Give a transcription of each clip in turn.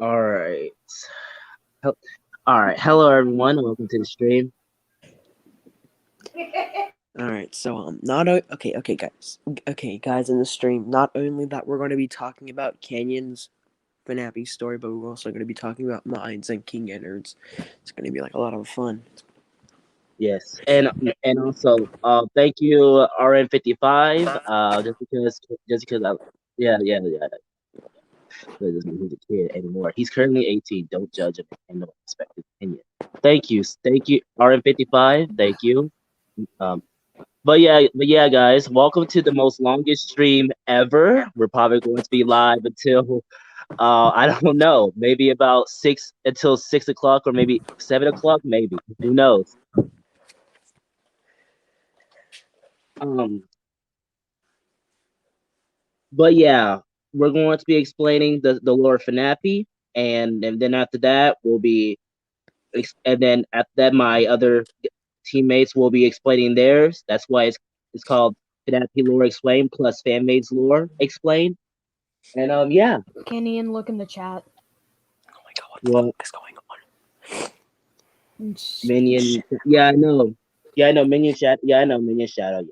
All right. All right. Hello, everyone. Welcome to the stream. All right, so guys, in the stream. Not only that, we're going to be talking about Canyon's FNaPI story, but we're also going to be talking about mines and King Edwards. It's going to be like a lot of fun. Yes, and also, thank you, RN55. Just because, yeah. That doesn't mean he's a kid anymore. He's currently 18. Don't judge him and don't expect his opinion. Thank you, RN55. Thank you. Um, but yeah, guys, welcome to the most longest stream ever. We're probably going to be live until I don't know, maybe about 6 o'clock or maybe 7 o'clock, maybe. Who knows? Um, but yeah, we're going to be explaining the lore of FNaPI, and then after that we'll be and then after that my other teammates will be explaining theirs. That's why it's called FNaPI Lore Explained plus FanMade's Lore Explained. And yeah. Kenny, look in the chat. Oh my god, what the fuck is going on? Minion, yeah, I know. Yeah, I know Minion Shadow. Yeah, I know Minion Shadow. Yeah.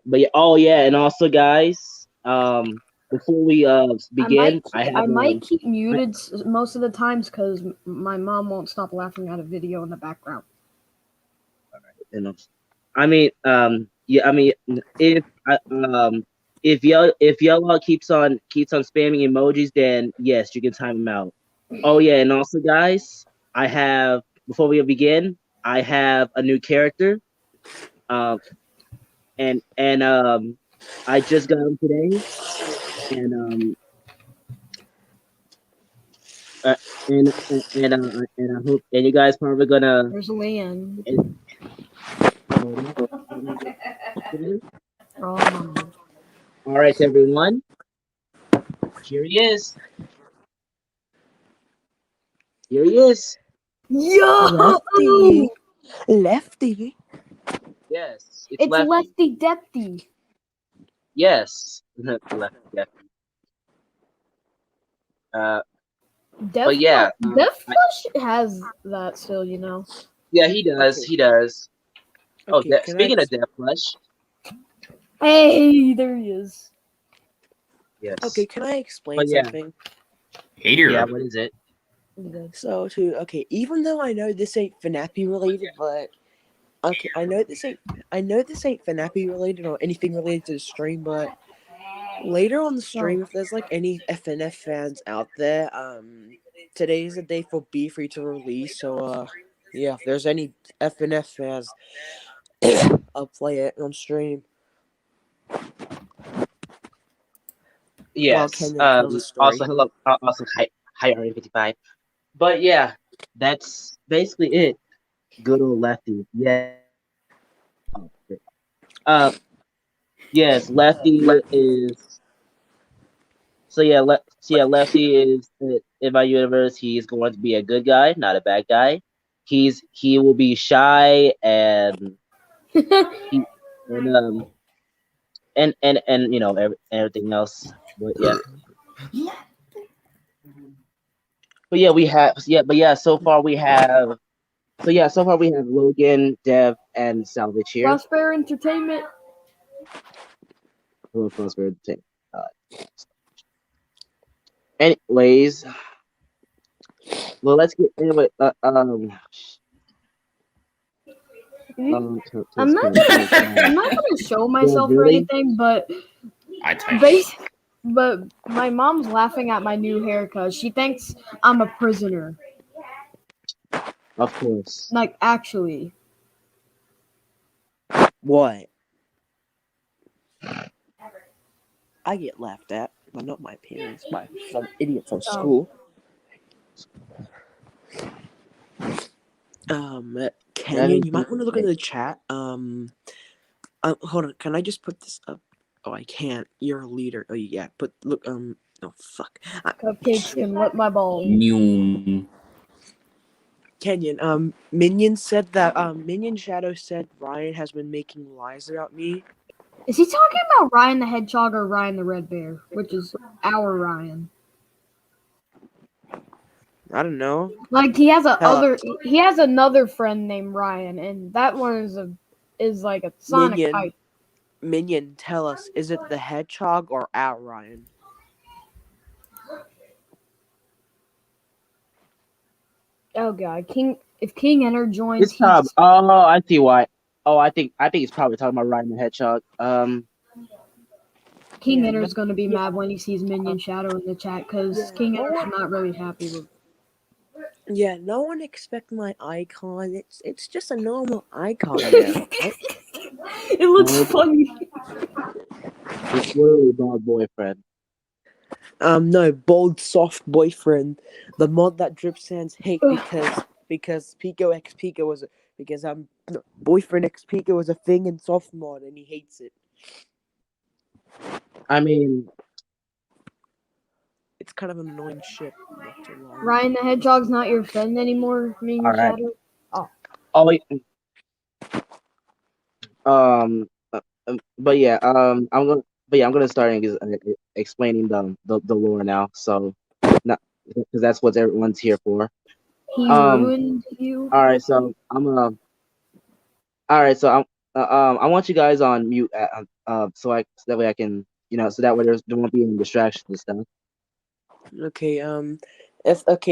But yeah, oh yeah, and also guys, before we begin, I might keep muted most of the times because my mom won't stop laughing at a video in the background. And I mean, yeah, I mean, if y'all keeps on spamming emojis, then yes, you can time them out. Oh yeah, and also guys, I have before we begin, I have a new character. And I just got him today, and and I hope and you guys probably gonna. There's Leanne. All right, everyone. Here he is. Here he is. Yo! Lefty. Yes, it's Lefty Depty. Yes, Lefty Depty. But yeah, Death Flush has that still, you know. Yeah, he does. Okay. He does. Okay, speaking of Death Flush. Hey, there he is. Yes. Okay, can I explain something? Hater. Yeah, what is it? So even though I know this ain't FNaPI related, but okay, I know this ain't FNaPI related or anything related to the stream, but later on the stream, if there's like any FNF fans out there, today is the day for B3 to release. So yeah, if there's any FNF fans, I'll play it on stream. Yes. Also, hello. Also, hi, RN55. But yeah, that's basically it. Good old Lefty. Yeah. Yes, Lefty is. So yeah, Lefty is in my universe. He's going to be a good guy, not a bad guy. He will be shy and and you know everything else. But yeah. So far we have Logan, Dev, and Salvage here. Prosper Entertainment. Hello, Prosper Entertainment. Anyways, well, let's get anyway. I'm not gonna show myself or anything, but but my mom's laughing at my new hair because she thinks I'm a prisoner. Of course. Like, actually. What? I get laughed at, but not my parents, by some idiot from school. Kenyon, you might want to look into the chat. Hold on, can I just put this up? Oh, I can't. You're a leader. Oh, yeah. Look. Oh, fuck. Cupcakes can whip my balls. Kenyon, Minion said that. Minion Shadow said Ryan has been making lies about me. Is he talking about Ryan the Hedgehog or Ryan the Red Bear, which is our Ryan? I don't know. Like Hell, he has another friend named Ryan, and that one is like a Sonic Minion, type. Minion, tell us, is it the Hedgehog or our Ryan? Oh god, King if King Enter joins, It's probably. he's Oh, I see why. Oh, I think he's probably talking about Ryan the Hedgehog. King Yeah, no, Enter's gonna be yeah, mad when he sees uh, Minion Shadow in the chat because yeah. King No Enter's one, not really happy with. yeah, no one expect my icon. It's just a normal icon there, right? It looks No, funny. it's literally Dog Boyfriend. No, bold soft boyfriend, the mod that Drip Sands hate because Pico X Pico was because no, boyfriend X Pico was a thing in soft mod and he hates it. I mean, It's kind of an annoying shit, not to lie. Ryan the Hedgehog's not your friend anymore, all Minion right. Shadow. Oh, Oh, wait, um, but yeah, I'm gonna start explaining the lore now. So, not because that's what everyone's here for. he Um, ruined you. all right, so all right, so I want you guys on mute, so that way I can, so that way there won't be any distractions and stuff. Okay,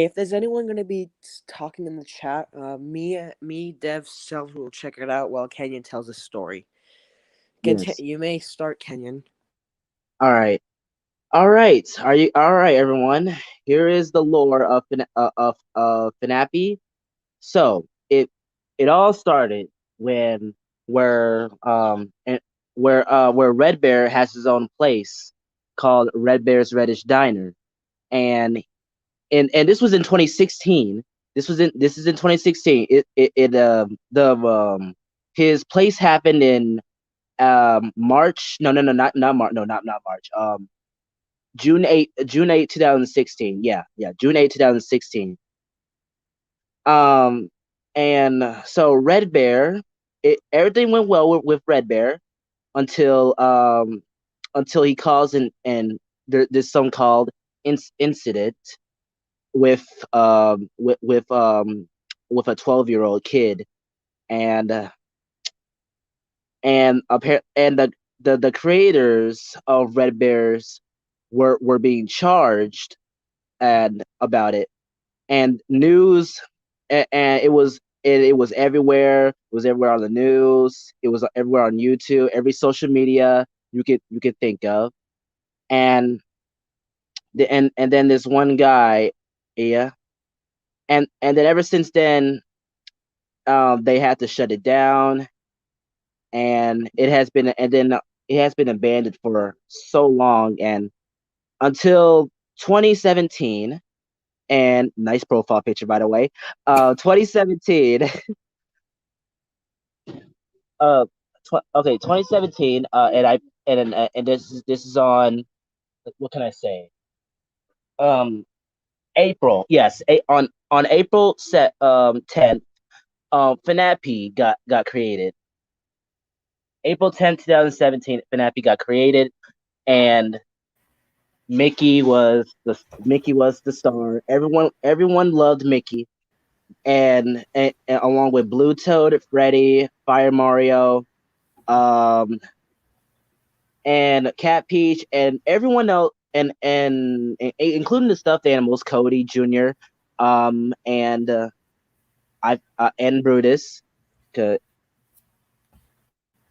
if there's anyone gonna be talking in the chat, me, Dev, Self will check it out while Kenyon tells a story. Yes. You may start, Kenyon. All right. All right. Are you all right, everyone? Here is the lore of FNaPI. So it all started when where and where Red Bear has his own place called Red Bear's Reddish Diner, and this was in 2016. This is in 2016. The his place happened in March. No, not March. No, not March. June 8, 2016. Yeah, June 8, 2016. Um, and so Red Bear, everything went well with Red Bear until he calls there's some called incident with with a 12-year-old kid, and the creators of Red Bears were being charged and about it, and news, and it was everywhere. It was everywhere on the news. It was everywhere on YouTube, every social media you could think of, and and then this one guy, yeah, and then ever since then, they had to shut it down, and it has been abandoned for so long, and until 2017. And nice profile picture, by the way. 2017. uh, 2017. And this is on, what can I say? Um, April. Yes, on April 10th. FNaPI got created. April 10th, 2017. FNaPI got created, and Mickey was the star. Everyone loved Mickey, and along with Blue Toad, Freddy, Fire Mario, um, and Cat Peach, and everyone else, and including the stuffed animals, Cody Jr., and I and Brutus,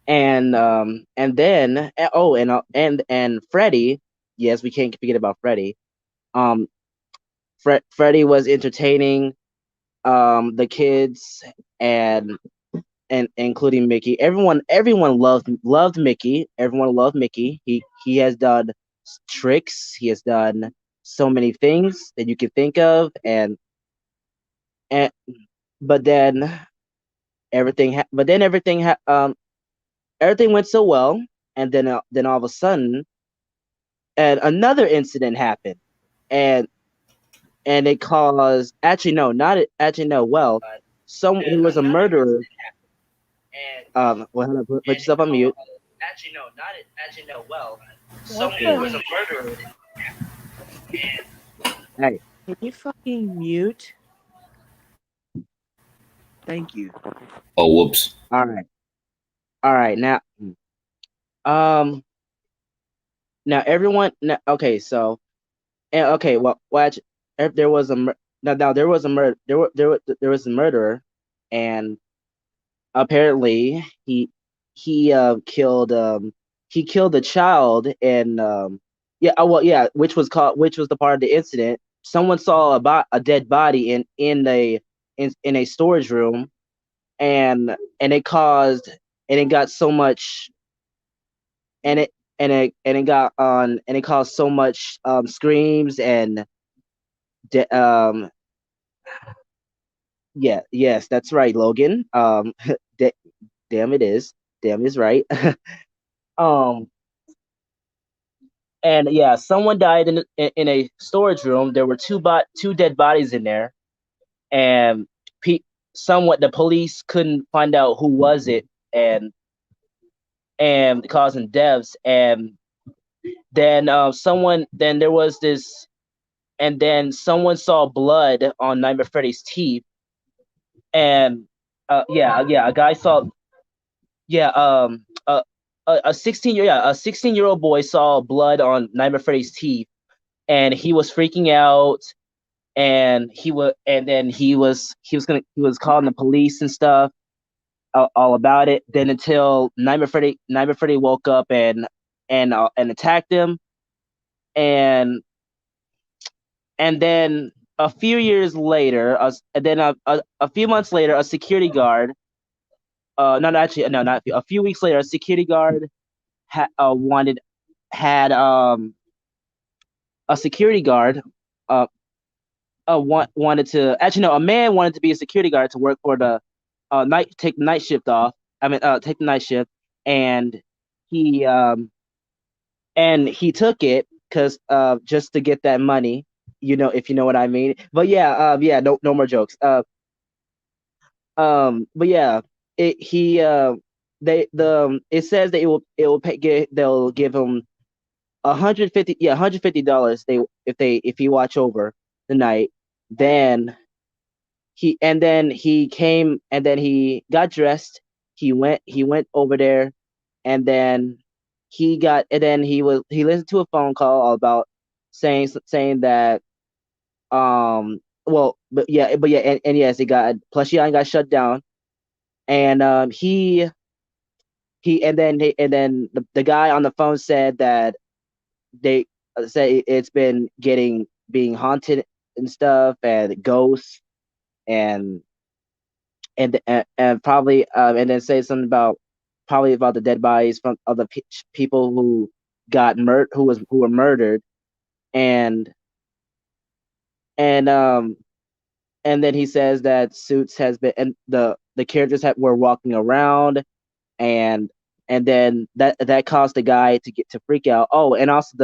and then and Freddy. Yes, we can't forget about Freddy. Um, Freddy was entertaining the kids, and including Mickey. Everyone loved Mickey. Everyone loved Mickey. He has done tricks. He has done so many things that you could think of, and but then everything went so well, and then all of a sudden, and another incident happened, and it caused, actually no, not actually no, well, there was a murderer. Well, hold on, put yourself on mute. What Hey, the? Hey, can you fucking mute? Thank you. Oh, whoops. all right, all right. Um, now everyone. Now, okay, so and okay, well, watch. If there was a now there was a murder. There was a murderer, and apparently he he killed a child and yeah, well, yeah, which was the part of the incident. Someone saw a dead body in a storage room, and it caused and it got so much and it got on and it caused so much screams and de- yeah, yes, that's right, Logan. da- damn it is damn is right. um and yeah, someone died in a storage room. There were two dead bodies in there, and pe- somewhat the police couldn't find out who was it, and causing deaths. And then someone then there was this, and then someone saw blood on Nightmare Freddy's teeth, and a guy saw yeah a 16-year-old boy saw blood on Nightmare Freddy's teeth, and he was freaking out, and he was calling the police and stuff, all about it. Then until Nightmare Freddy woke up and attacked him, and then a few years later, a few months later, a security guard, not actually, no, not a few weeks later, a security guard wanted had a security guard uh, wanted to actually no a man wanted to be a security guard to work for the take the night shift off. I mean, take the night shift, and he he took it because just to get that money, if you know what I mean. But yeah, no more jokes. But yeah, it he it says that it will they'll give him 150 $150 if he watch over the night. Then he came, and then he got dressed. He went over there, and then he listened to a phone call about saying that and yes, it got Plushie Island got shut down. And and then the guy on the phone said that they say it's been getting being haunted and stuff, and ghosts, and and probably and then say something about probably about the dead bodies from other people who who were murdered. and and um and then he says that Suits has been, and the characters were walking around, and then that caused the guy to freak out. Oh, and also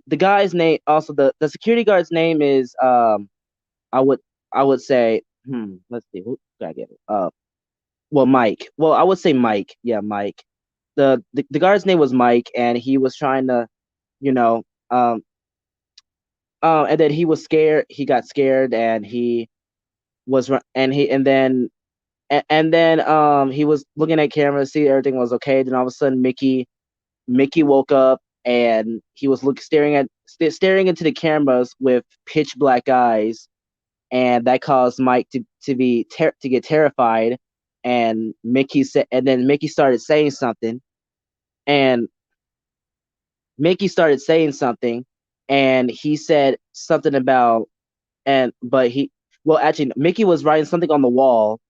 the guy's name, also the security guard's name is I would I would say, let's see, who gotta get it. Well, Mike. Well, I would say Mike. Yeah, Mike. The guard's name was Mike, and he was trying to, you know, and then he was scared. He got scared, and he was, and and then he was looking at camera to see everything was okay. Then all of a sudden, Mickey woke up, and he was staring into the cameras with pitch black eyes, and that caused Mike to get terrified. And then Mickey started saying something, and Mickey started saying something, and he said something about, and but he well, actually, Mickey was writing something on the wall,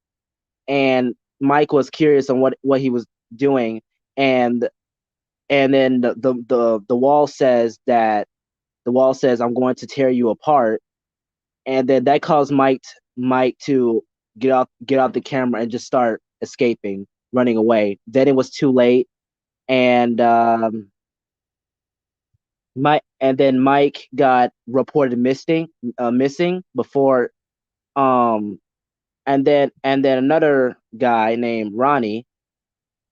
and Mike was curious on what he was doing. And then the wall says I'm going to tear you apart. And then that caused Mike to get out the camera and just start escaping, running away. Then it was too late, and Mike got reported missing before, um and then another guy named Ronnie,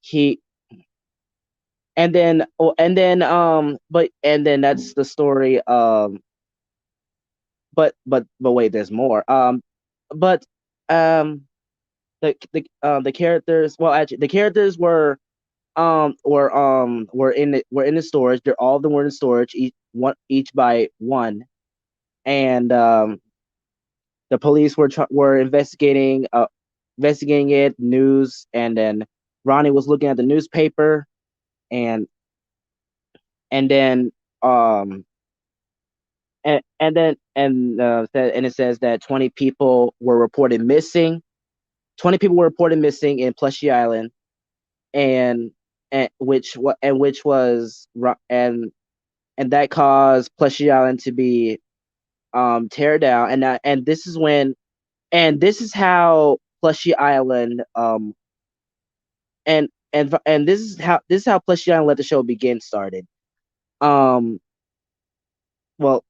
he and then that's the story. But wait, there's more. But um, the characters. Well, actually, the characters were in the storage. They're all of them were in storage, each by one, and the police were investigating it, news, and then Ronnie was looking at the newspaper, and and then um and it says that 20 people were reported missing. 20 people were reported missing in Plushy Island, and which was and that caused Plushy Island to be tear down, and this is when and this is how Plushy Island and this is how Plushy Island let the show begin started. Um, well,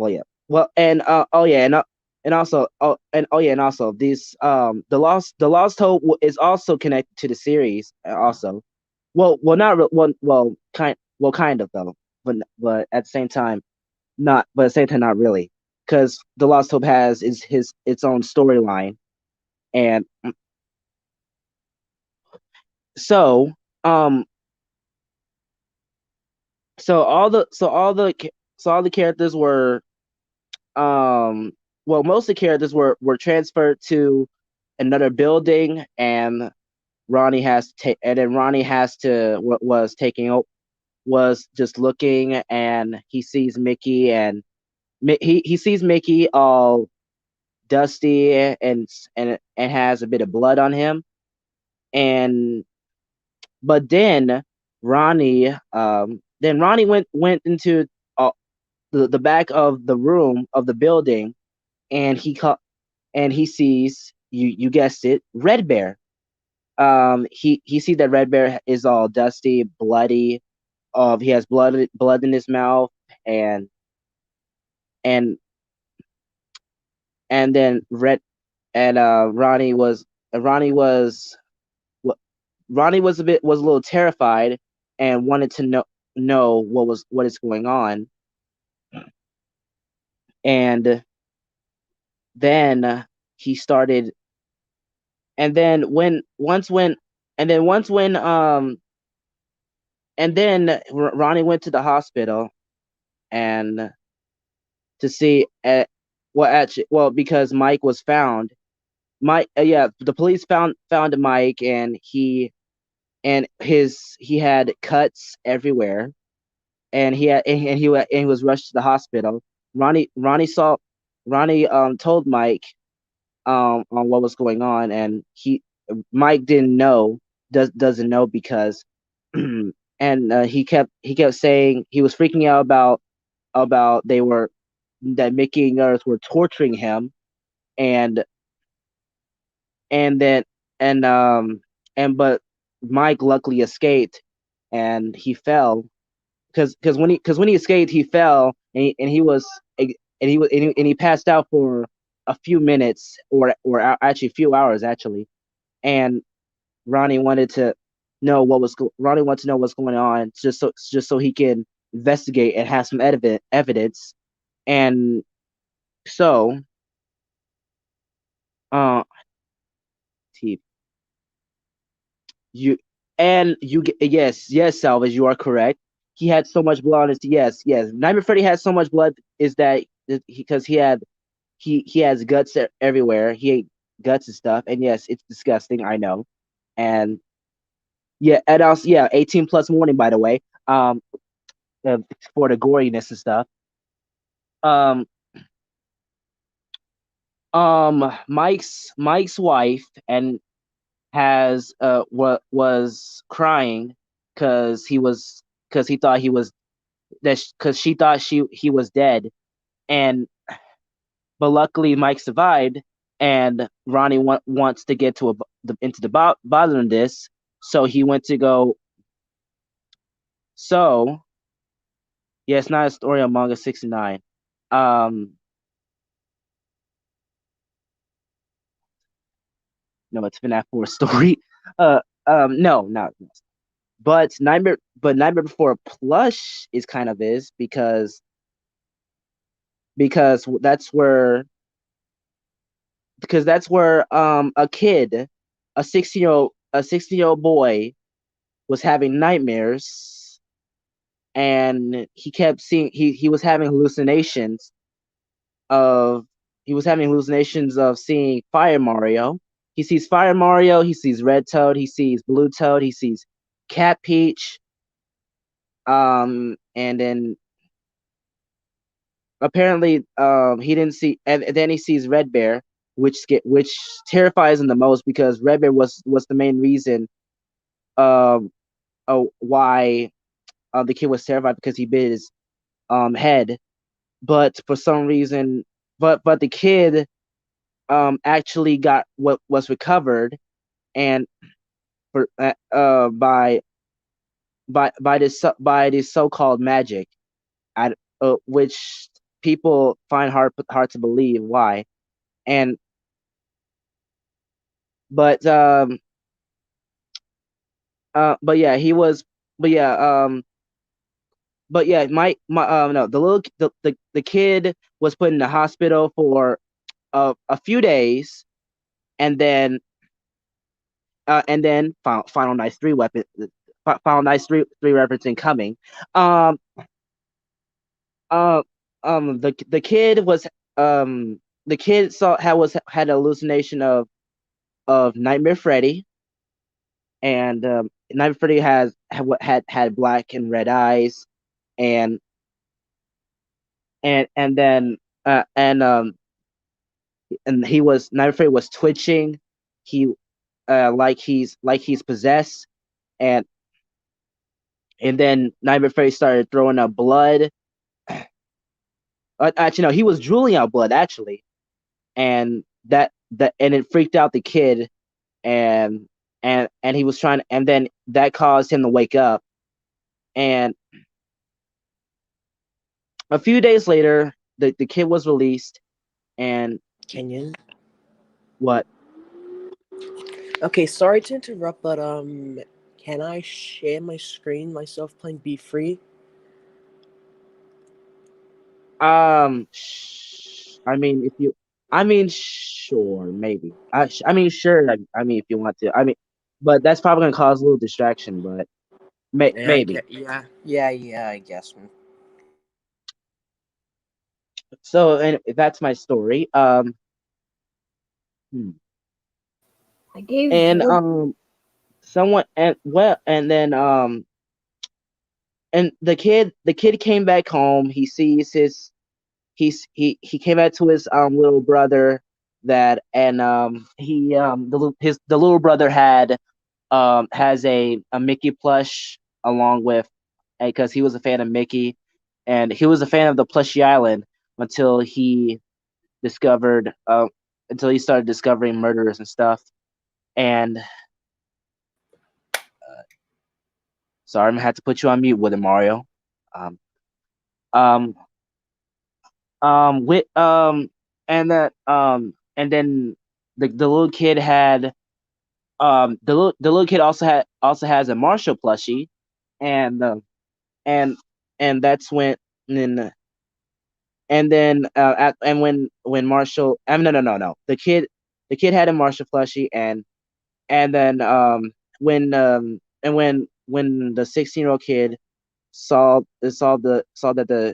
yeah. Well, and oh yeah, and also and also this the Lost Hope is also connected to the series also. Not kind of though, but at the same time not, but at the same time not really, because the Lost Hope has is his its own storyline, and so um so all the characters were most of the characters were transferred to another building, and Ronnie has to was taking was just looking, and he sees Mickey, and he sees Mickey all dusty and has a bit of blood on him, and but then Ronnie went into the back of the room of the building, and he sees, you guessed it, Red Bear. He sees that Red Bear is all dusty, bloody. He has blood in his mouth, and and and then Red and Ronnie was Ronnie was a little terrified and wanted to know what is going on, and then he started, and then when once when once when and then Ronnie went to the hospital, and to see because Mike was found. The police found Mike, and he had cuts everywhere, and he was rushed to the hospital. Ronnie saw Ronnie told Mike on what was going on, and Mike didn't know, doesn't know, because and he kept saying he was freaking out about that Mickey and others were torturing him, and and then but Mike luckily escaped, and he fell, because when he escaped, he fell, and he was and he passed out for a few minutes, actually a few hours actually, and Ronnie wanted to Ronnie wanted to know what's going on, just so he can investigate and have some evidence, and so uh he, you yes, Salvage, you are correct. He had so much blood on his, yes. Nightmare Freddy had so much blood, is that because he has guts everywhere. He ate guts and stuff, and yes, it's disgusting. I know, and yeah, and also, 18 plus warning, by the way, uh, for the goriness and stuff. Um, Mike's wife and has what was crying because he thought he was because she thought he was dead, and but luckily Mike survived, and Ronnie wants to get into the bottom of this, so he went to go. So yeah, it's not a story on manga 69. Um, no, it's FNaF 4 story. No, not. Nightmare Before Plush is kind of is because that's where a kid, a 16-year-old boy was having nightmares, and he was having of hallucinations of seeing Fire Mario. He sees Fire Mario, he sees Red Toad, he sees Blue Toad, he sees Cat Peach, and then apparently he didn't see, and then he sees Red Bear, which terrifies him the most because Red Bear was the main reason um why the kid was terrified because he bit his head. But for some reason, but the kid actually got what was recovered, and for by this so-called magic, which people find hard to believe why. And but but yeah, he was but yeah but yeah, my no, the kid was put in the hospital for a few days, and then Final Nice 3 weapon, Final Nice 3 referencing coming. Um, uh, the kid was the kid had a hallucination of Nightmare Freddy, and Nightmare Freddy had black and red eyes, and and then uh, and um and Nightmare Freddy was twitching, he like he's possessed, and then Nightmare Freddy started throwing up blood. Actually, no, he was drooling out blood actually, and and it freaked out the kid, and he was trying, and then that caused him to wake up. And a few days later, the kid was released, and Kenyon. what? Okay, sorry to interrupt, but can I share my screen myself playing Be Free? I mean, if you, I mean, sure, maybe. I mean, sure. I mean, if you want to, I mean, but that's probably gonna cause a little distraction. But Yeah, I maybe. get. Yeah. I guess. So, and that's my story. Hmm. I gave And four. someone and well, and then and the kid came back home. He sees he came back to his little brother, that and he the little brother has a Mickey plush, along with, because he was a fan of Mickey, and he was a fan of the Plushy Island until he discovered until he started discovering murderers and stuff. And sorry, I'm gonna have to put you on mute with it, Mario. Um, um, with and then the little kid had the little kid also has a Marshall plushie, and and that's when and then and when Marshall, no, the kid had a Marshall plushie, and then when the 16-year-old kid saw that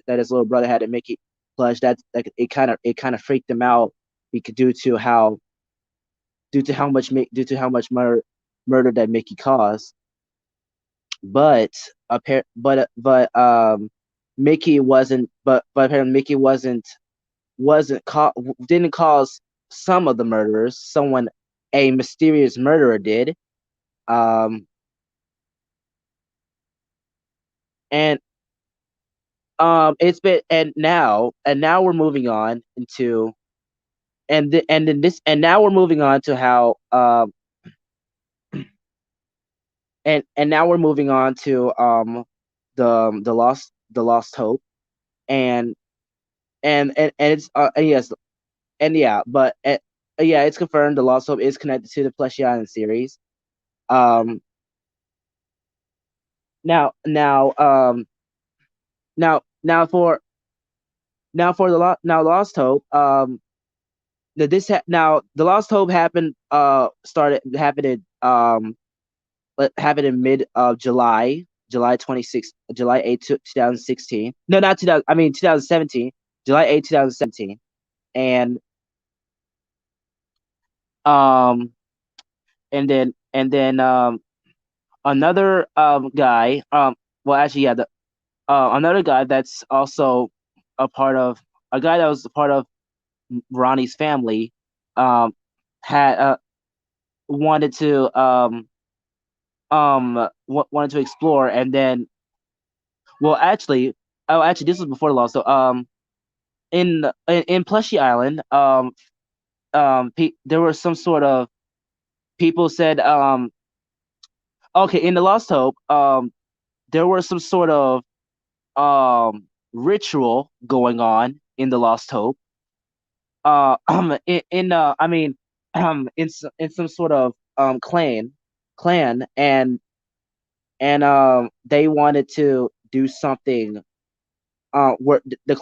his little brother had a Mickey plush, that it kind of freaked him out, due to how much murder that Mickey caused. But Mickey wasn't but apparently Mickey wasn't didn't cause some of the murderers. A mysterious murderer did. Um, and it's been and now we're moving on into and then this and now we're moving on to how and now we're moving on to the lost hope, and and it's and yes, and yeah, but yeah, it's confirmed the lost hope is connected to the Fleshy Island series. Um, now now now for now Lost Hope. Now the Lost Hope happened in mid of July 26th, July 8th, 2016. No, not 2000. I mean 2017, July 8th, 2017. And um and then another guy, well, actually, yeah, the another guy that's also a part of a guy that was a part of Ronnie's family, um had wanted to wanted to explore. And then, well, actually, this was before the law. So in Plushy Island, there were some sort of people said, okay, in the Lost Hope, there was some sort of ritual going on in the Lost Hope. In I mean, in some sort of clan, and they wanted to do something. Where the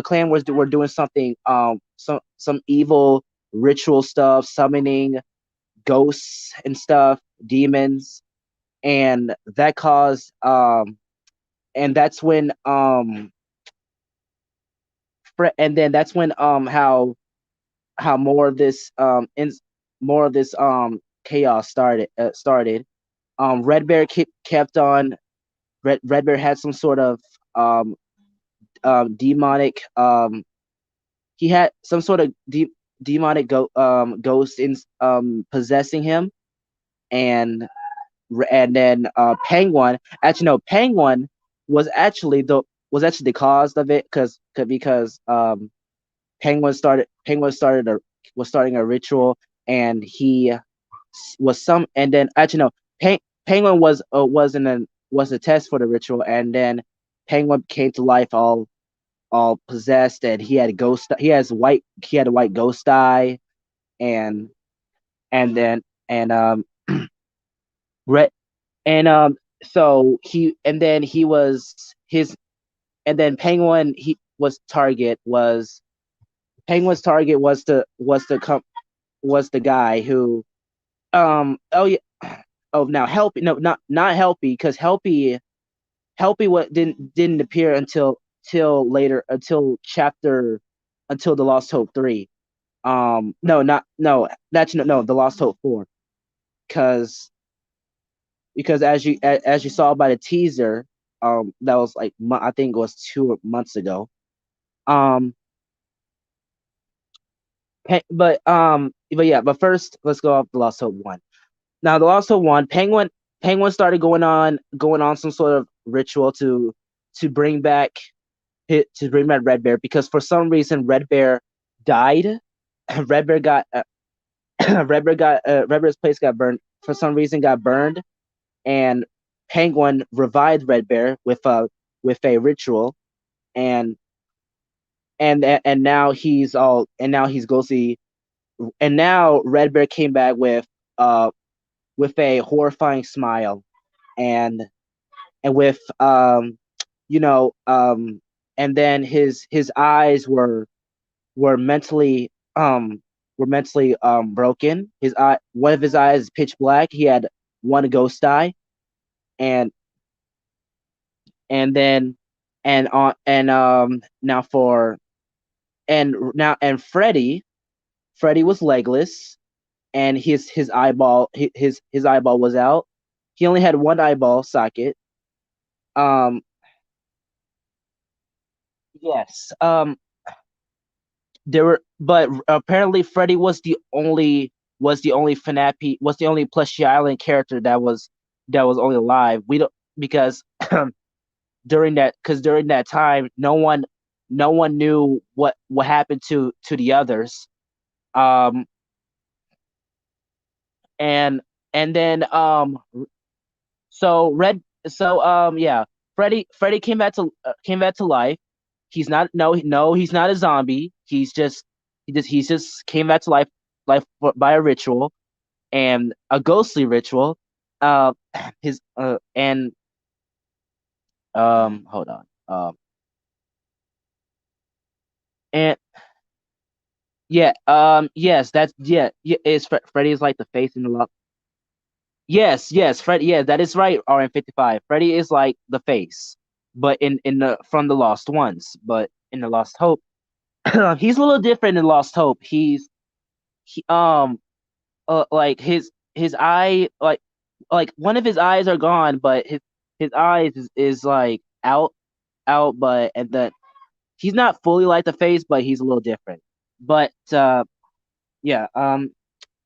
clan were doing something, some evil ritual stuff, summoning ghosts and stuff, demons, and that caused and that's when and then that's when how more of this chaos started. Red Bear kept on. Red Bear had some sort of um demonic, he had some sort of demonic ghost in possessing him. and and then Penguin, actually, no, Penguin was actually the cause of it, because Penguin was starting a ritual, and he was some and then actually no, Penguin was a test for the ritual. And then Penguin came to life, all possessed, and he had a white ghost eye. And and then and red and so he and then he was his and then Penguin's target was the guy who, oh yeah, oh, now Helpy, no, not Helpy, because Helpy what didn't appear until later, until the Lost Hope 3. No, not no that's no the Lost Hope 4, because as you saw by the teaser, that was like, I think it was 2 months ago. um but yeah, but first let's go off the Lost Hope 1. Now, the Lost Hope 1, Penguin started going on some sort of ritual to bring back Red Bear, because for some reason Red Bear died. Red Bear got Red Bear's place got burned, for some reason, got burned. And Penguin revived Red Bear with a ritual. And and and now he's ghostly. And now Red Bear came back with a horrifying smile, and with you know and then his eyes were mentally um broken. One of his eyes is pitch black. He had one ghost eye. And and then and on and now for and Freddy was legless, and his eyeball was out. He only had one eyeball socket. um yes. There were But apparently Freddy was the only Plushy Island character that was only alive. We don't Because during that time, no one knew what happened to the others. um and and then so red so yeah, Freddy came back to life. He's not no no he's not a zombie. He's just came back to life by a ritual, and a ghostly ritual. uh his and Hold on. And yeah, yes, that's yeah, yeah. Is Freddy is like the face in the lost. Yes, yes, Freddy. Yeah, that is right. RN55. Freddy is like the face, but in the from the Lost Ones, but in the Lost Hope, he's a little different in Lost Hope. He, like his eye, like one of his eyes are gone, but his eyes is like out, but and then he's not fully like the face, but he's a little different. But yeah,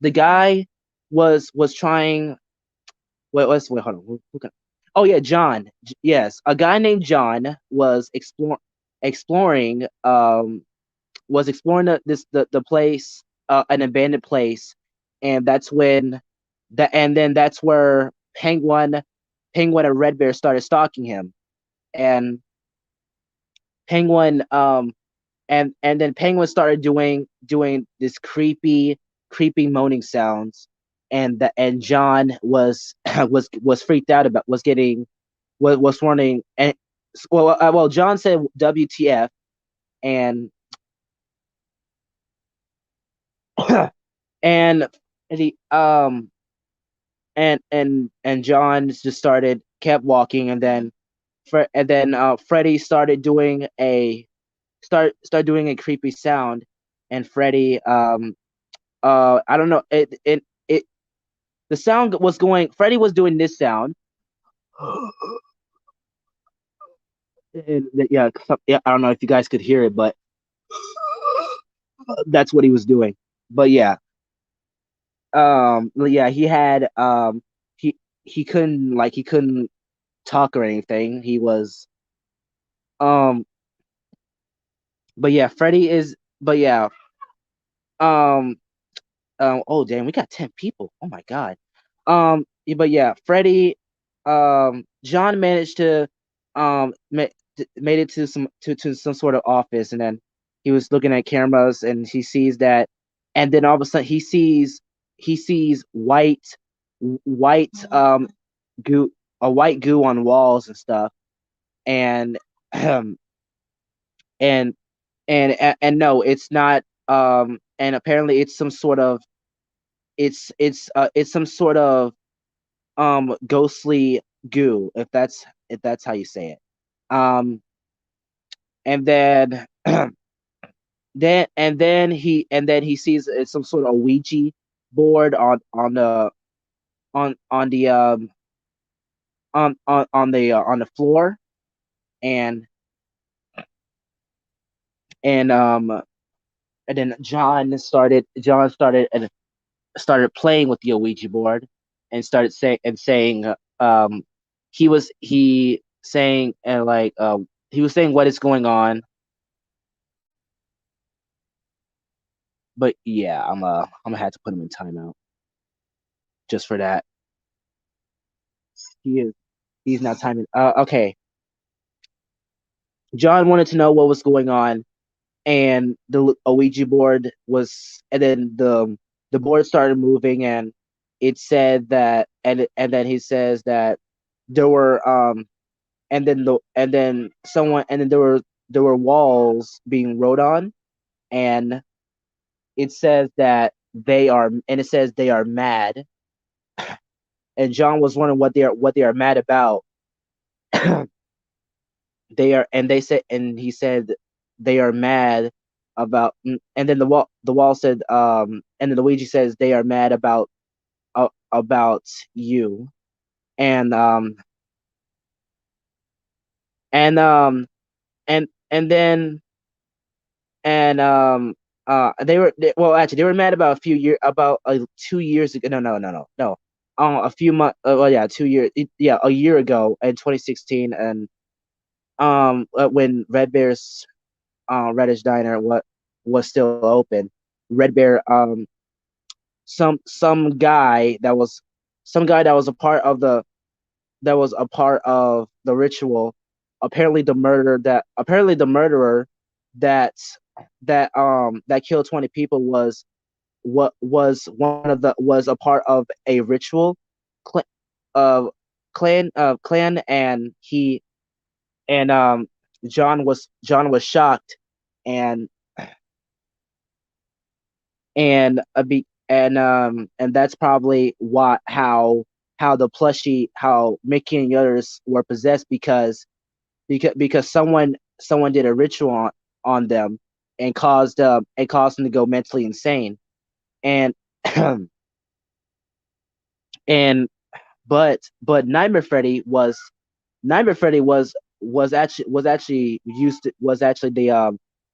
the guy was trying. Wait, hold on. Oh yeah, John. Yes, a guy named John was exploring was exploring the place, an abandoned place, and that's when and then that's where Penguin and Red Bear started stalking him, and Penguin and then Penguin started doing this creepy moaning sounds, and John was was freaked out about was wondering, and well John said WTF, and and he and John just kept walking, and then Freddy started doing a creepy sound, and Freddy I don't know, it the sound was going. Freddy was doing this sound, and yeah, yeah, I don't know if you guys could hear it, but that's what he was doing. But yeah, yeah, he he couldn't talk or anything. He was um, but yeah, Freddy is, but yeah, um, oh damn, we got 10 people. Oh my god. But yeah, Freddy, John managed to made it to some sort of office, and then he was looking at cameras, and he sees that, and then all of a sudden he sees white goo white goo on walls and stuff, and and and no, it's not, and apparently it's some sort of it's some sort of ghostly goo, if that's how you say it. Um and then then he sees some sort of Ouija board on the on the floor, and and um and then John started playing with the Ouija board, and started saying, um he saying, like, he was saying what is going on. But yeah, I'm gonna have to put him in timeout just for that. He is he's not timing. Okay. John wanted to know what was going on, and the Ouija board was, and then the board started moving, and it said that, and then he says that there were, and then someone, and then there were walls being wrote on, and it says that it says they are mad, and John was wondering what they are mad about. They said, and he said they are mad about, and then the wall said, and then Luigi says they are mad about you, and and and then and well, actually they were mad about a few years, about 2 years ago. No, a few months, well, yeah, 2 years, yeah, a year ago in 2016, and when Red Bear's Reddish Diner was still open. Red Bear, some guy that was a part of the ritual. Apparently the murderer that that killed 20 people what was one of the was a part of a ritual cl- uh, clan, and and John was shocked, and and that's probably why how the plushie how Mickey and the others were possessed, because someone did a ritual on them, and caused them to go mentally insane. And and but Nightmare Freddy was actually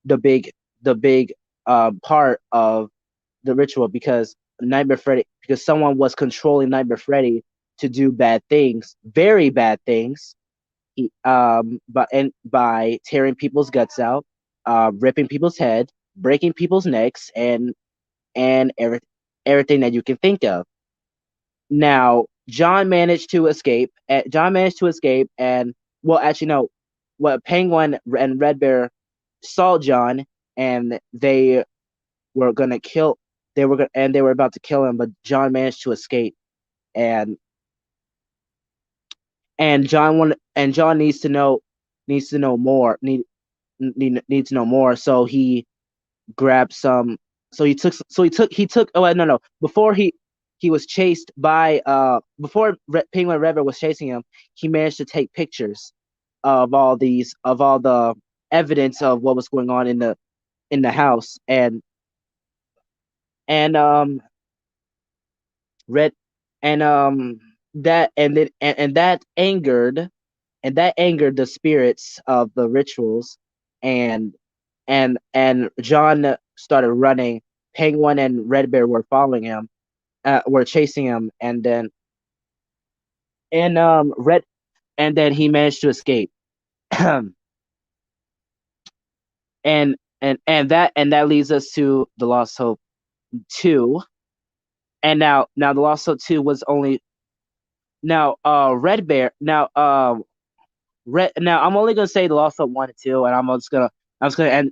the big the big part of the ritual, because someone was controlling Nightmare Freddy to do bad things, very bad things. By tearing people's guts out, ripping people's head, breaking people's necks, and everything that you can think of. Now, John managed to escape, and well, actually, no. What Penguin and Red Bear saw John, and were gonna kill. They were about to kill him, but John managed to escape, and John needs to know more. Need to know more. So grabbed some. He took. Oh no no! Before he was chased by Penguin Red Bear was chasing him, he managed to take pictures of all the evidence of what was going on in the house, and red and that and then and that angered the spirits of the rituals, and and John started running. Penguin and Red Bear were following him, were chasing him, and red and then he managed to escape. And that leads us to the Lost Hope 2. And now the Lost Hope 2 was only now Red Bear now I'm only gonna say the Lost Hope 1 and 2, and I'm gonna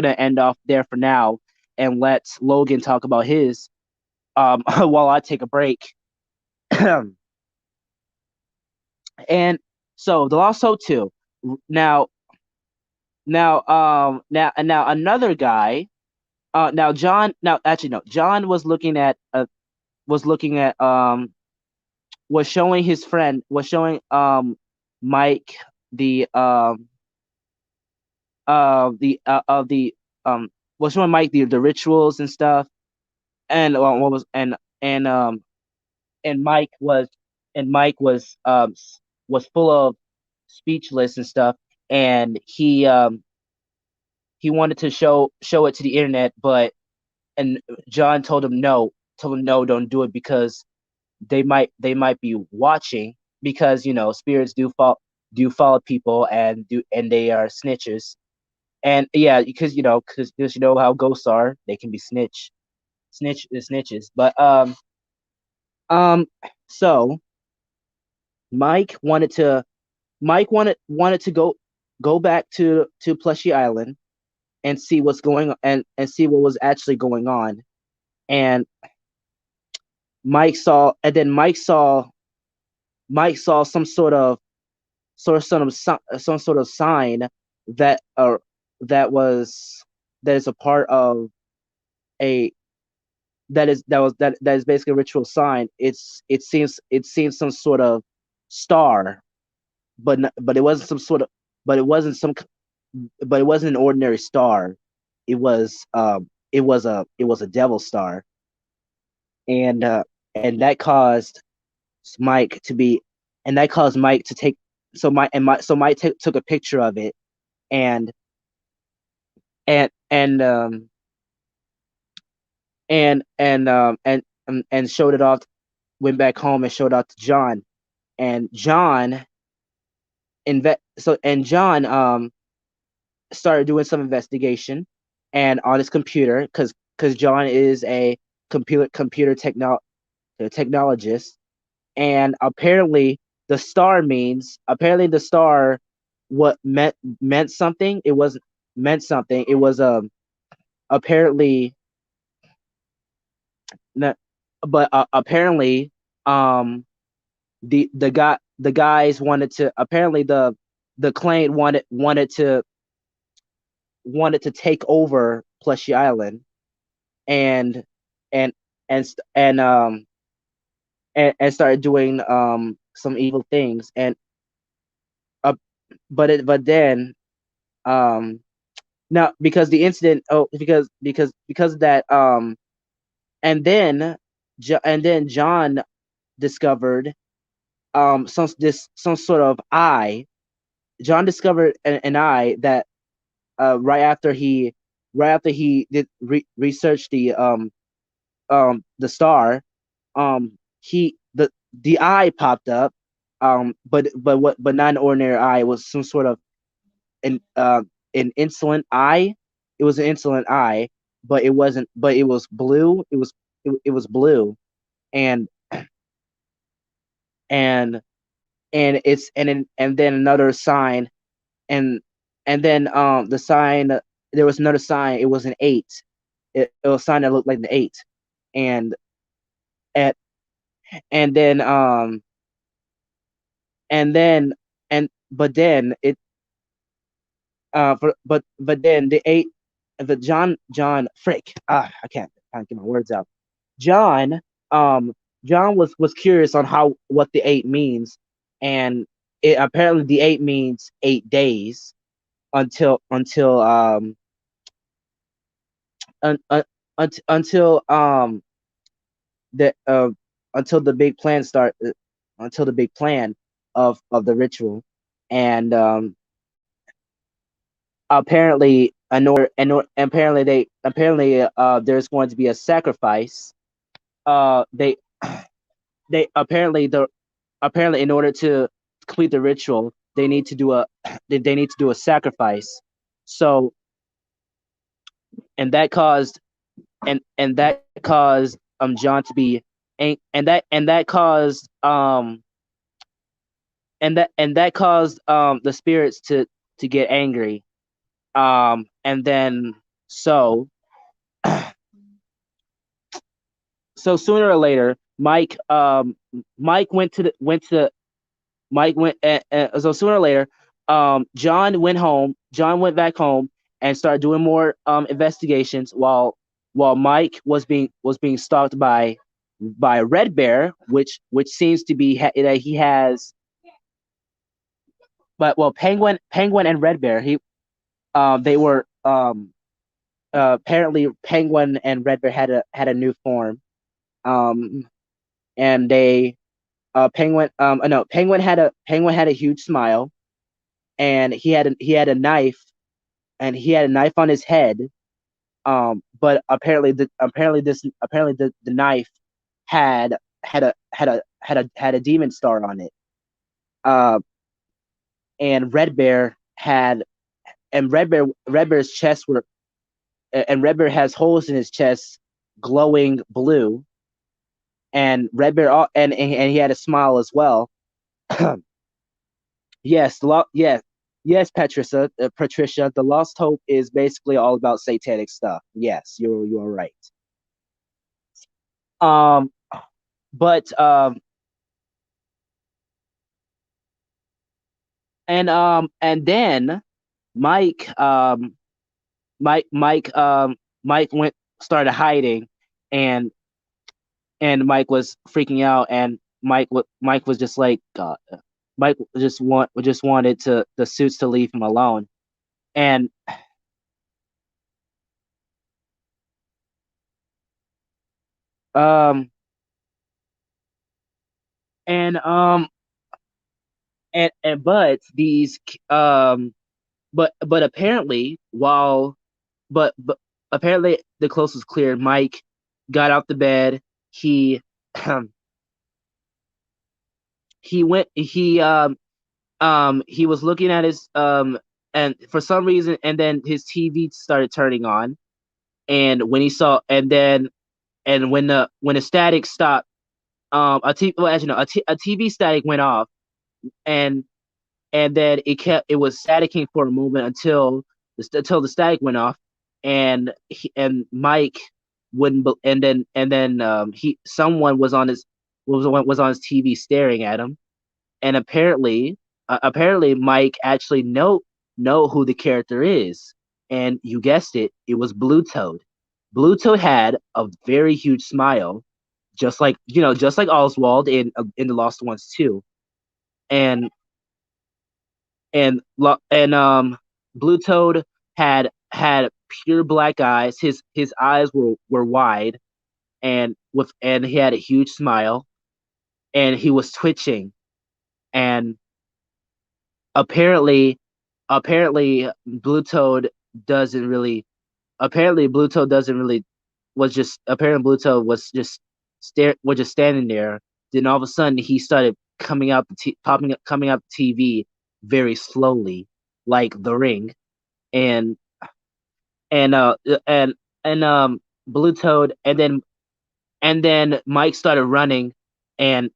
end off there for now, and let Logan talk about his while I take a break. And so the Lost Hope 2. Now now another guy, now John now actually no John was looking at was showing his friend was showing Mike the of the was showing Mike the rituals and stuff, and what was and Mike was and Mike was full of speechless and stuff, and he wanted to show it to the internet, but and John told him no, don't do it, because they might be watching, because spirits do follow people, and they are snitches. And yeah, because you know how ghosts are, they can be snitches. But um so Mike wanted to wanted to go back to Plushy Island, and see what's going on, and see what was actually going on. And Mike saw some sort of sign that that was that is a part of a that is basically a ritual sign. It seems some sort of star, but it wasn't some sort of but it wasn't some but it wasn't an ordinary star. It was a devil star, and that caused Mike to be and that caused Mike to take so Mike took a picture of it, and and and and showed it off. Went back home and showed it off to John, and John started doing some investigation, and on his computer, because John is a technologist, and apparently the star what meant something. It was meant something. It was apparently not, but apparently um the guys wanted to apparently the clan wanted to take over Plushy Island, and and and and started doing some evil things. And uh, but then um now, because the incident, because of that, and then John discovered some sort of eye. John discovered an eye that, right after he did research the star. He the eye popped up, but not an ordinary eye. It was some sort of an insolent eye. It was an insolent eye, but it wasn't. But it was blue. It was blue, and and and then another sign, and then the sign, there was another sign. It was an eight. It was a sign that looked like the eight, and at and then and then and but then it but then the eight, the John frick, I can't get my words out. John um John was curious on how what the eight means, and it apparently the eight means 8 days until un, un, until the until the big plan start until the big plan of the ritual. And apparently apparently there's going to be a sacrifice. They apparently apparently, in order to complete the ritual, they need to do a they need to do a sacrifice. So, and that caused and that caused John to be and that caused and that caused the spirits to get angry. And then so so sooner or later, Mike went to Mike went so sooner or later, John went back home and started doing more investigations, while Mike was being stalked by Red Bear, which seems to be that he has. But well, Penguin and Red Bear, he they were apparently Penguin and Red Bear had a new form. um and they Penguin no Penguin had a huge smile, and he had a knife, and he had a knife on his head. But apparently the knife had a demon star on it. uh and Red Bear had and Red Bear's chest were and Red Bear has holes in his chest glowing blue. And Red Bear and he had a smile as well. Yes, yes, Patricia. The Lost Hope is basically all about satanic stuff. Yes, you are right. Um, but and then Mike Mike Mike went started hiding, and Mike was freaking out, and Mike was just like, Mike just wanted to the suits to leave him alone. And um and and um but apparently while but apparently the coast was clear. Mike got out the bed. He he went he was looking at his and for some reason, and then his TV started turning on. And when he saw and then and when the static stopped, a TV well, as you know, a TV static went off. and and then it was staticking for a moment until the static went off. And Mike wouldn't and then he someone was on his TV staring at him. And apparently apparently Mike actually know who the character is, and you guessed it, it was Blue Toad. Blue Toad had a very huge smile, just like Oswald in the Lost Ones too, and and Blue Toad had pure black eyes. His eyes were wide, and he had a huge smile, and he was twitching, and apparently Blue Toad doesn't really Blue Toad doesn't really was just apparently Blue Toad was just standing there. Then all of a sudden he started coming out the TV very slowly, like the ring, and and uh and and Blue Toad, and then Mike started running, and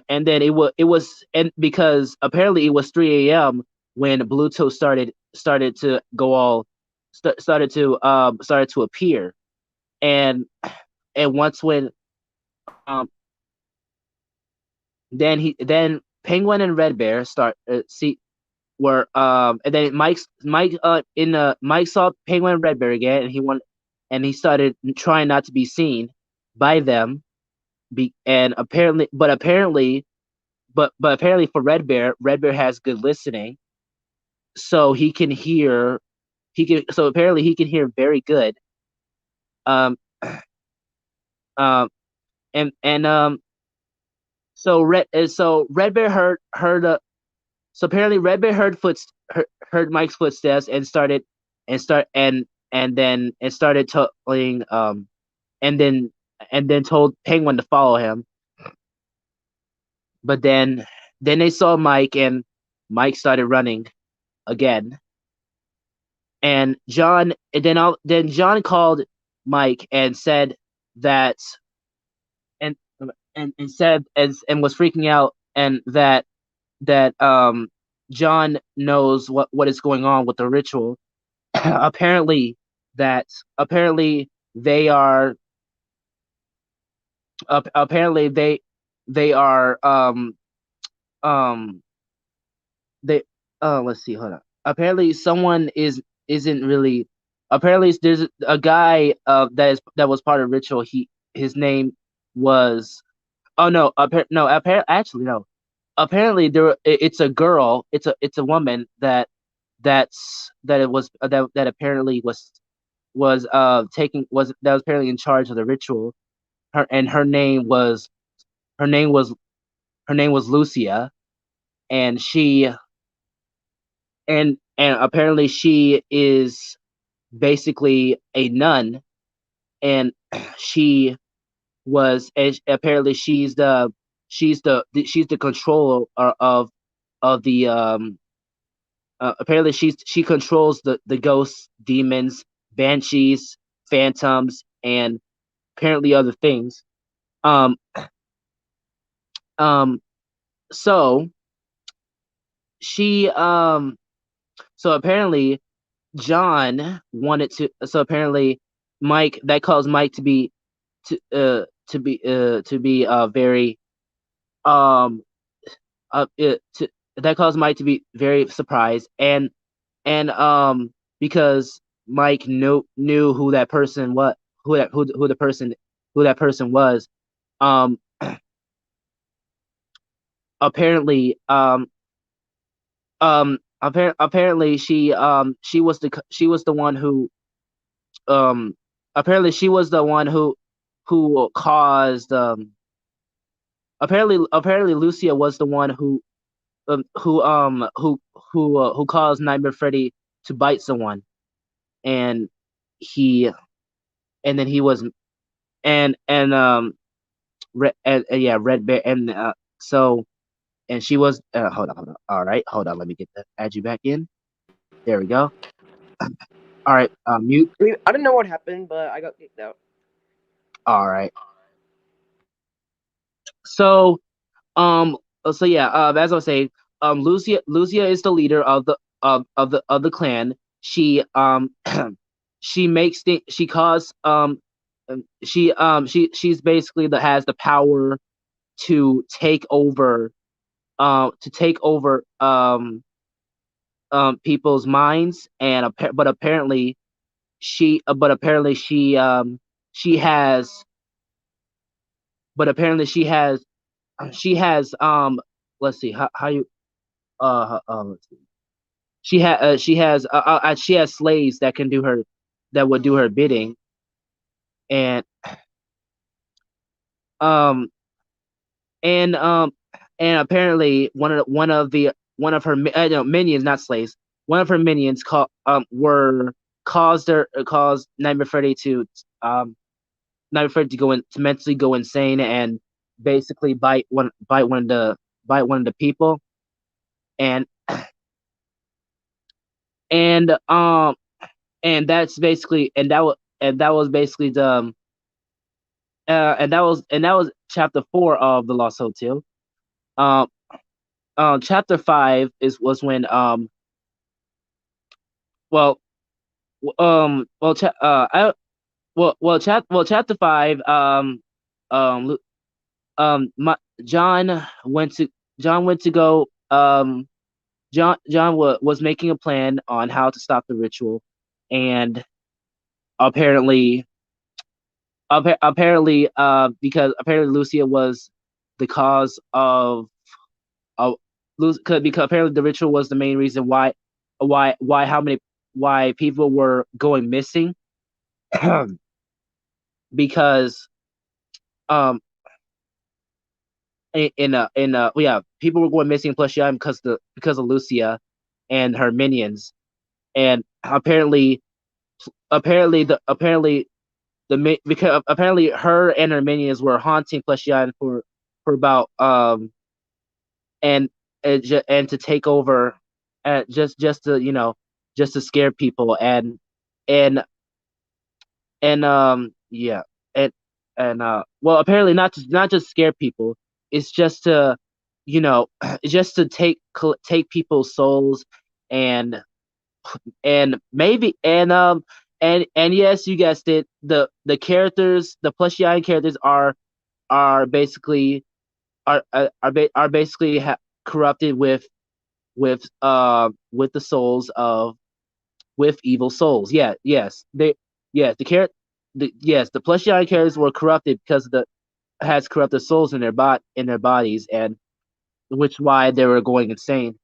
and then it was and because apparently it was 3 a.m. when Bluetooth started to go all started to appear, and once when um then Penguin and Red Bear start see were and then Mike saw Penguin and Red Bear again, and he started trying not to be seen by them, and apparently for Red Bear has good listening, so apparently he can hear very good. Um, um, and so Red Bear so apparently Red Bear heard Mike's footsteps and started and start and started telling and then told Penguin to follow him, but then they saw Mike, and Mike started running again. And then John called Mike and said that and and said and was freaking out, and that John knows what is going on with the ritual. apparently that apparently they are apparently they are um they let's see, hold on. Apparently someone isn't really apparently there's a guy that was part of ritual. His name was oh no actually no, apparently it's a girl, it's a woman that it was that apparently was taking was that was apparently in charge of the ritual. Her her name was her name was Lucia, and apparently she is basically a nun, and she apparently she's the controller of the apparently she controls the ghosts, demons, banshees, phantoms, and apparently other things. um um so she so apparently John wanted so apparently Mike that caused Mike to be very um to that caused Mike to be very surprised, and because Mike knew who that person what who that person was. um apparently apparently she was the one who um apparently she was the one who caused apparently Lucia was the one who caused Nightmare Freddy to bite someone, and he and then he was and yeah, Red Bear, and so and she was hold on, all right, hold on, let me add you back in. There we go. All right, mute. I don't know what happened, but I got kicked out. All right. So Um. So yeah. As I was saying, Lucia is the leader of the clan. She makes she cause she's basically has the power to take over to take over people's minds, and she has she has let's see how you let's see. She has slaves that can do her that would do her bidding, and um and um and apparently one of her no, minions, not slaves, one of her minions caused Nightmare Freddy to um to mentally go insane and basically bite one of the people, and and and that's basically and that was basically the and that was chapter 4 of the Lost Hotel. Um, chapter 5 is was when well well cha- I well chapter 5 Lu- my, John went to John went to go was making a plan on how to stop the ritual, and apparently because apparently Lucia was the cause of because apparently the ritual was the main reason why how many why people were going missing. Because um yeah, people were going missing plus yeah because of Lucia and her minions, and apparently because apparently her and her minions were haunting Pleshian for about and to take over, just to just to scare people, and yeah, and well, apparently not just scare people. It's just to you know just to take people's souls, and maybe and yes, you guessed it, the Plushian characters are basically are basically corrupted with the souls of with evil souls. Yeah, yes, the character yes, the Plushian characters were corrupted because of the has corrupted souls in their bodies, and which why they were going insane.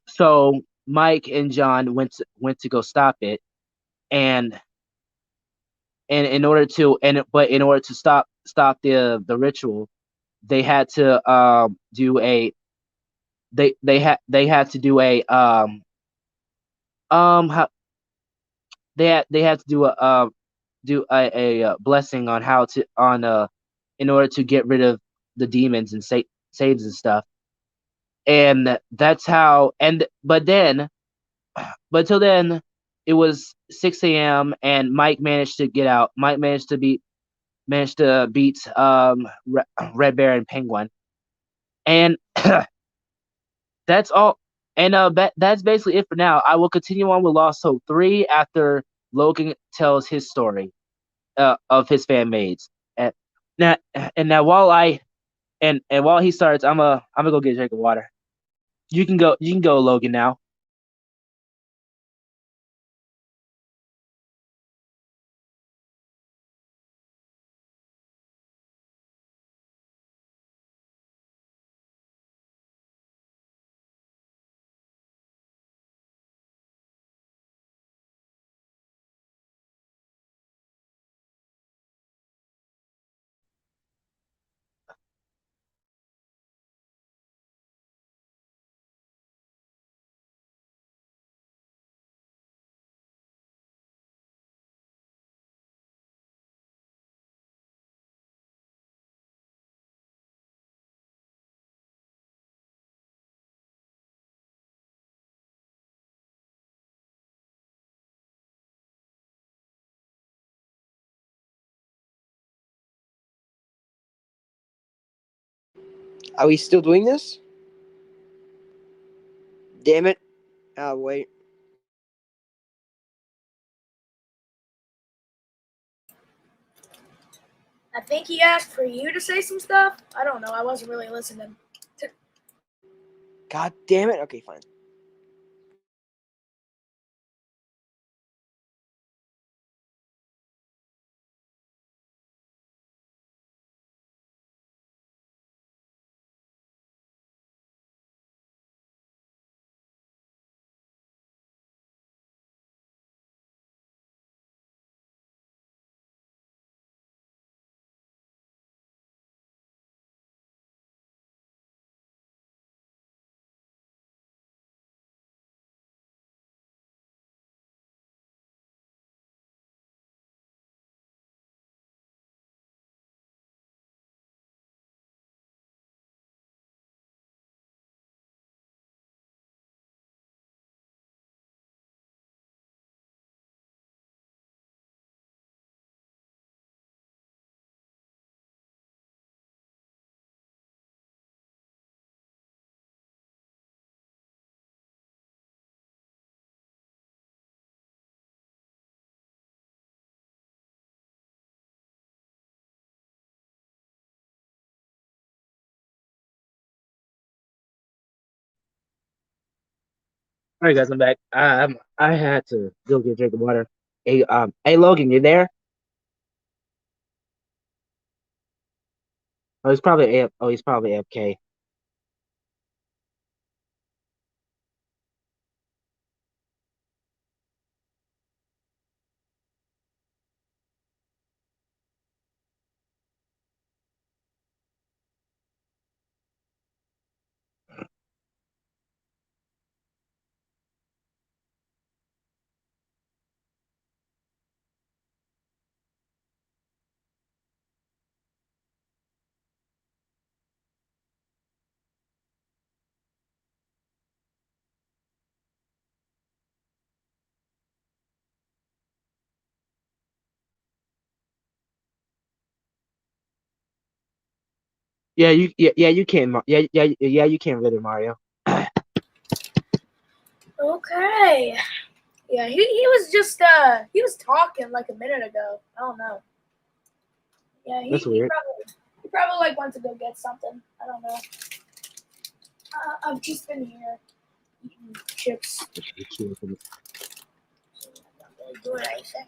So Mike and John went to go stop it, and in order to in order to stop the ritual, they had to do a they had to do a how, they had to do a blessing on how to on in order to get rid of the demons and saves and stuff, and that's how. And but till then it was 6 a.m. and Mike managed to get out. Mike managed to beat Red Bear and Penguin, and that's all. And that's basically it for now. I will continue on with Lost Hope 3 after Logan tells his story of his fan maids. And now, and now while and while he starts, I'm gonna go get a drink of water. You can go, Logan, now. Are we still doing this? Damn it. Oh, wait. I think he asked for you to say some stuff. I don't know. I wasn't really listening. God damn it. Okay, fine. All right, guys, I'm back. I had to go get a drink of water. Hey, Logan, you there? He's probably AFK. Yeah, you can. Yeah, you can really, Mario. Okay. Yeah, he was just he was talking like a minute ago. I don't know. Yeah, That's he weird. probably like went to go get something. I don't know. I've just been here eating chips. Not really doing anything.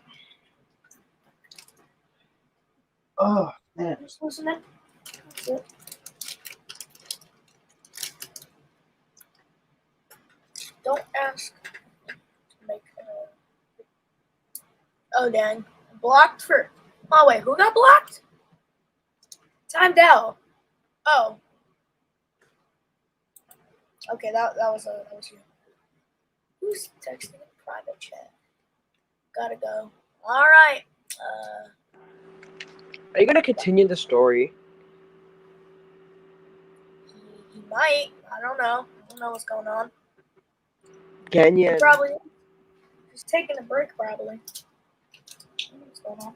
Oh man. Just listening. That's it. Don't ask to make. Oh dang, blocked for. Oh wait, who got blocked? Timed out. Oh, okay, that was you. Who's texting in private chat? Gotta go. All right. Are you gonna continue the story? He might. I don't know. I don't know what's going on. Canyon. Probably just taking a break. Probably. I don't know what's going on?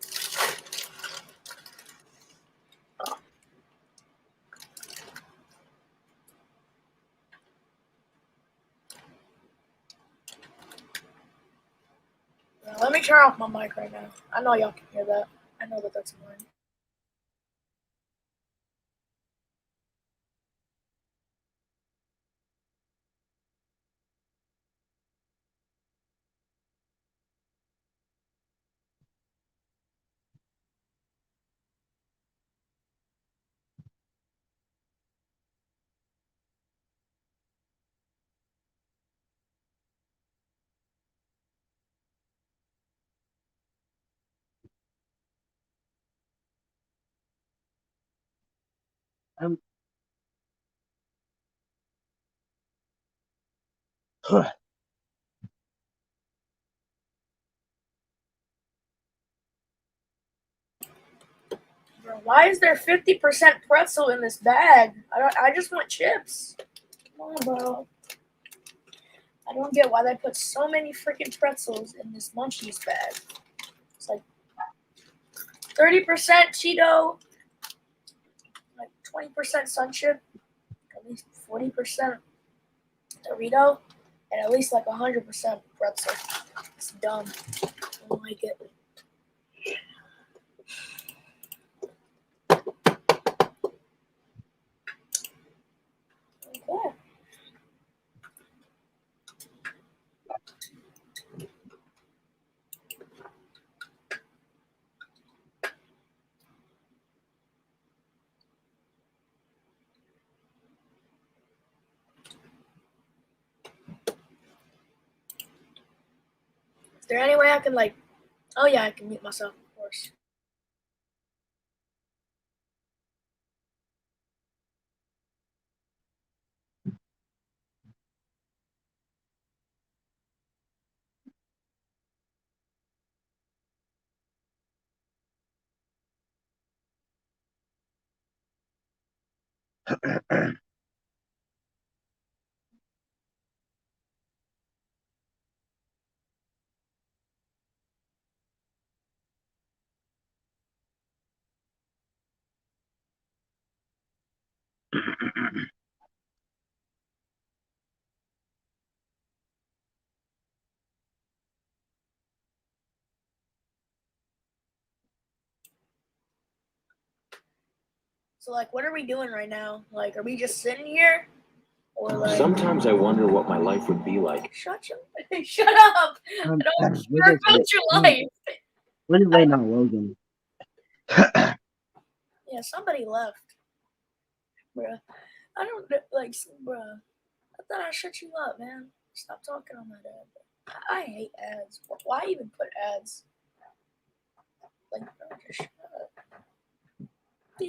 Let me turn off my mic right now. I know y'all can hear that. I know that that's annoying. I'm. Bro, why is there 50% pretzel in this bag? I just want chips. Come on, bro. I don't get why they put so many freaking pretzels in this munchies bag. It's like 30% Cheeto, like 20% Sunchip, at least 40% Dorito, and at least like 100% pretzel. It's dumb. I don't like it. Yeah. Is there any way I can like? Oh yeah, I can mute myself, of course. So like, what are we doing right now? Like, are we just sitting here, or like? Sometimes I wonder what my life would be like. Shut your, shut up! I Um, don't we're care just about wait. your life. We're just waiting on Logan. Yeah, somebody left, bruh. I don't like, bruh. I thought I shut you up, man. Stop talking on that ad. I hate ads. Why even put ads? Like, bro, just shut up. I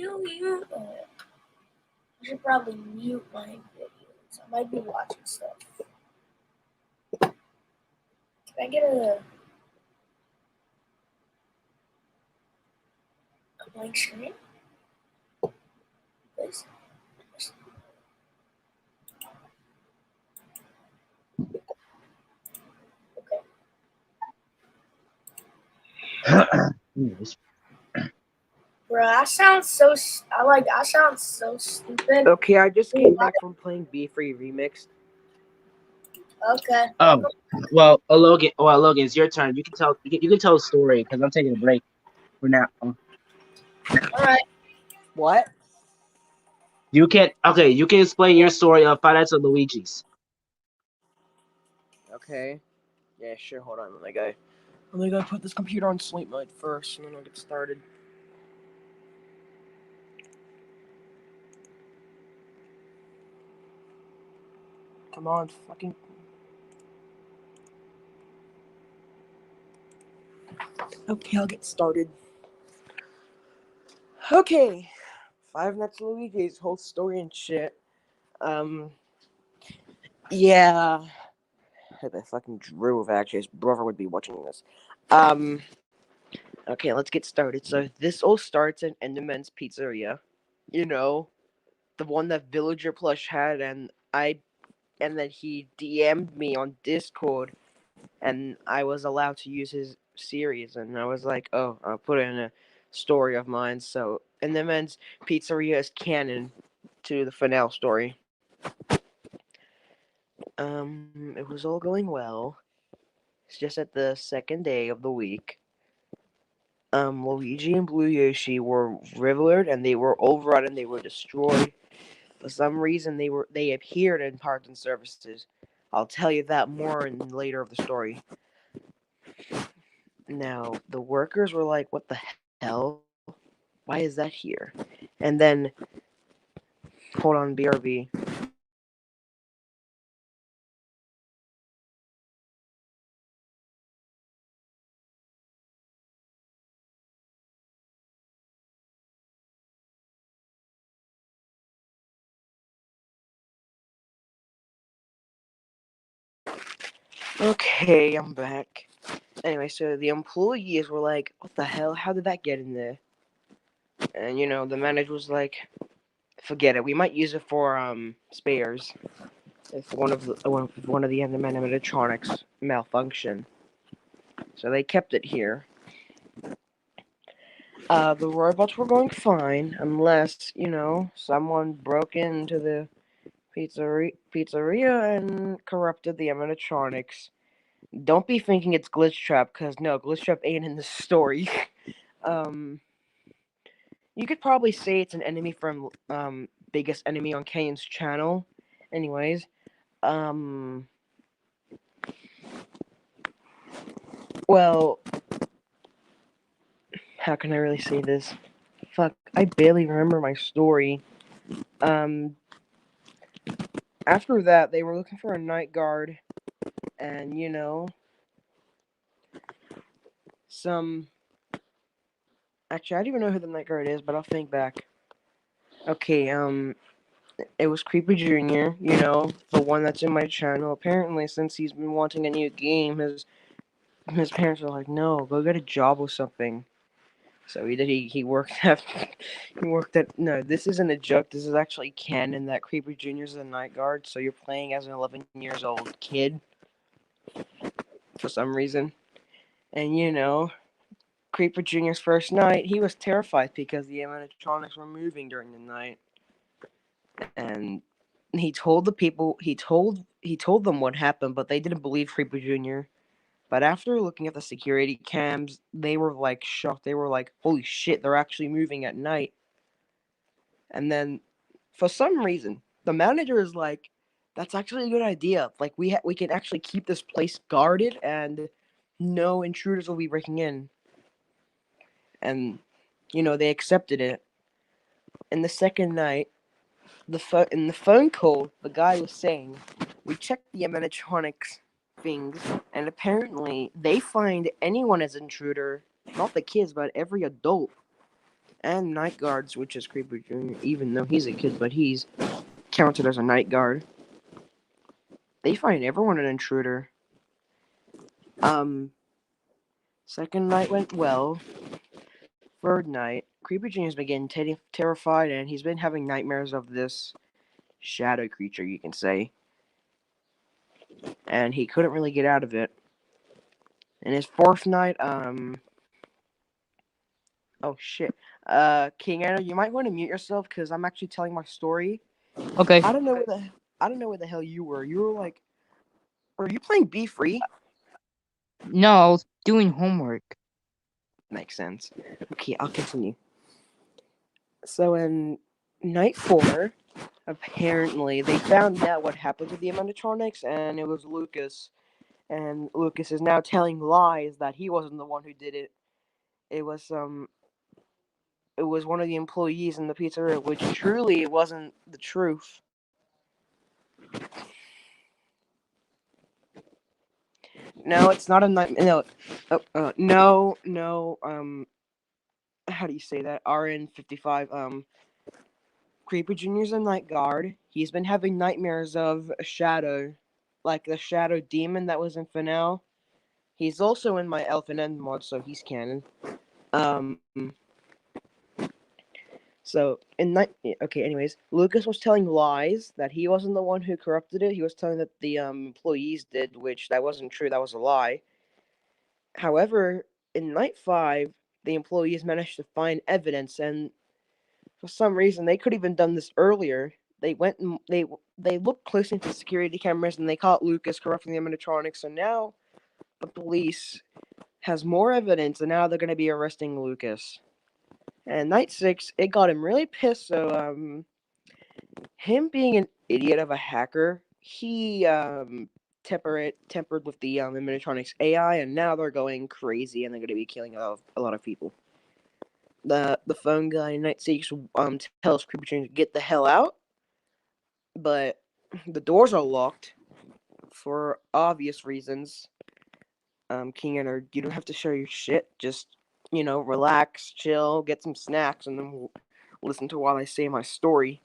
should probably mute my videos. I might be watching stuff. Can I get a blank screen, please? Okay. Anyways. Bro, I sound so. I sound so stupid. Okay, I just came back from playing B3 Remixed. Okay. Oh, well, Logan. Well, Logan, it's your turn. You can tell a story because I'm taking a break for now. All right. What? You can okay. You can explain your story of Financial Luigi's. Okay. Yeah, sure. Hold on. Let me go put this computer on sleep mode first, and then I'll get started. Come on, fucking. Okay, I'll get started. Okay. Five Nights at Luigi's whole story and shit. Um. Yeah. I bet fucking Drew, if actually his brother would be watching this. Um. Okay, let's get started. So this all starts in Enderman's Pizzeria. You know, the one that Villager Plush had, and then he DM'd me on Discord, and I was allowed to use his series, and I was like, oh, I'll put it in a story of mine. So Enderman's Pizzeria is canon to the finale story. It was all going well. It's just at the second day of the week. Luigi and Blue Yoshi were rivered and they were overrun and they were destroyed. For some reason, they appeared in parts and services. I'll tell you that more in later of the story. Now, the workers were like, "What the hell? Why is that here?" And then, hold on, BRB. Okay, I'm back. Anyway, so the employees were like, "What the hell? How did that get in there?" And the manager was like, "Forget it. We might use it for spares if one of the animatronics malfunction." So they kept it here. The robots were going fine, unless someone broke into the pizzeria and corrupted the animatronics. Don't be thinking it's Glitch Trap, cause no, Glitch Trap ain't in the story. um, you could probably say it's an enemy from Biggest Enemy on Kane's channel, Anyways, um, well, how can I really say this? Fuck, I barely remember my story. Um, After that, they were looking for a night guard, and some. Actually, I don't even know who the night guard is, but I'll think back. Okay, it was Creeper Jr., the one that's in my channel. Apparently, since he's been wanting a new game, his parents were like, no, go get a job or something. So he did. He worked at. He worked at. No, this isn't a joke. This is actually canon that Creeper Jr. is a night guard. So you're playing as an 11 years old kid for some reason. And Creeper Jr.'s first night, he was terrified because the animatronics were moving during the night. And he told the people. He told them what happened, but they didn't believe Creeper Jr. But after looking at the security cams, they were like shocked. They were like, "Holy shit! They're actually moving at night." And then, for some reason, the manager is like, "That's actually a good idea. Like we can actually keep this place guarded, and no intruders will be breaking in." And they accepted it. And the second night, in the phone call, the guy was saying, "We checked the animatronics things, and apparently they find anyone as intruder, not the kids, but every adult." And night guards, which is Creeper Jr., even though he's a kid, but he's counted as a night guard. They find everyone an intruder. Um, Second night went well. Third night, Creeper Jr. has been getting terrified, and he's been having nightmares of this shadow creature, you can say. And he couldn't really get out of it. And his fourth night, oh shit. King Anna, you might want to mute yourself because I'm actually telling my story. Okay. I don't know where the hell you were. You were like, were you playing Be Free? No, I was doing homework. Makes sense. Okay, I'll continue. So in night 4, apparently they found out what happened to the animatronics, and it was Lucas. And Lucas is now telling lies that he wasn't the one who did it. It was it was one of the employees in the pizzeria, which truly wasn't the truth. No, it's not a night. No, no. How do you say that? RN55. Creeper Jr.'s a night guard. He's been having nightmares of a shadow, like the shadow demon that was in FNaPI. He's also in my Elfin End mod, so he's canon. Um, so in night. Okay. Anyways, Lucas was telling lies that he wasn't the one who corrupted it. He was telling that the employees did, which that wasn't true. That was a lie. However, in night 5, the employees managed to find evidence, and for some reason, they could have even done this earlier. They went and they looked closely into security cameras, and they caught Lucas corrupting the animatronics. So now the police has more evidence, and now they're going to be arresting Lucas. And night 6, it got him really pissed. So him being an idiot of a hacker, he tempered with the animatronics AI, and now they're going crazy, and they're going to be killing a lot of people. The phone guy in Night 6 tells Creeper Jr. to get the hell out, but the doors are locked for obvious reasons. King Enter, you don't have to show your shit. Just relax, chill, get some snacks, and then we'll listen to while I say my story.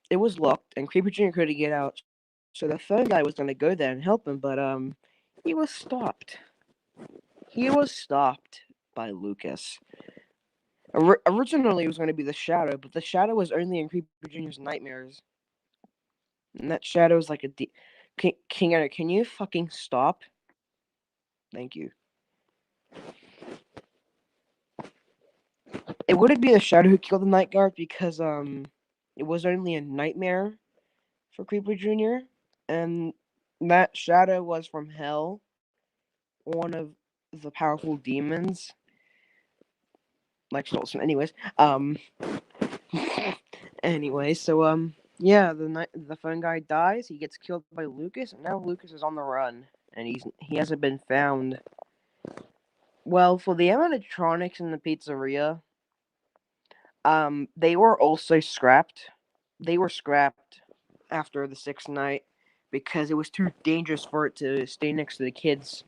It was locked, and Creeper Jr. couldn't get out. So the phone guy was gonna go there and help him, but he was stopped. He was stopped by Lucas. Originally, it was going to be the Shadow, but the Shadow was only in Creeper Jr.'s nightmares. And that Shadow is like a King Edgar, can you fucking stop? Thank you. It wouldn't be the Shadow who killed the Night Guard because it was only a nightmare for Creeper Jr. And that Shadow was from Hell, one of the powerful demons. like stole some. Anyways, anyway, so yeah, the phone guy dies. He gets killed by Lucas, and now Lucas is on the run, and he hasn't been found. Well, for the animatronics in the pizzeria, they were also scrapped. They were scrapped after the sixth night because it was too dangerous for it to stay next to the kids.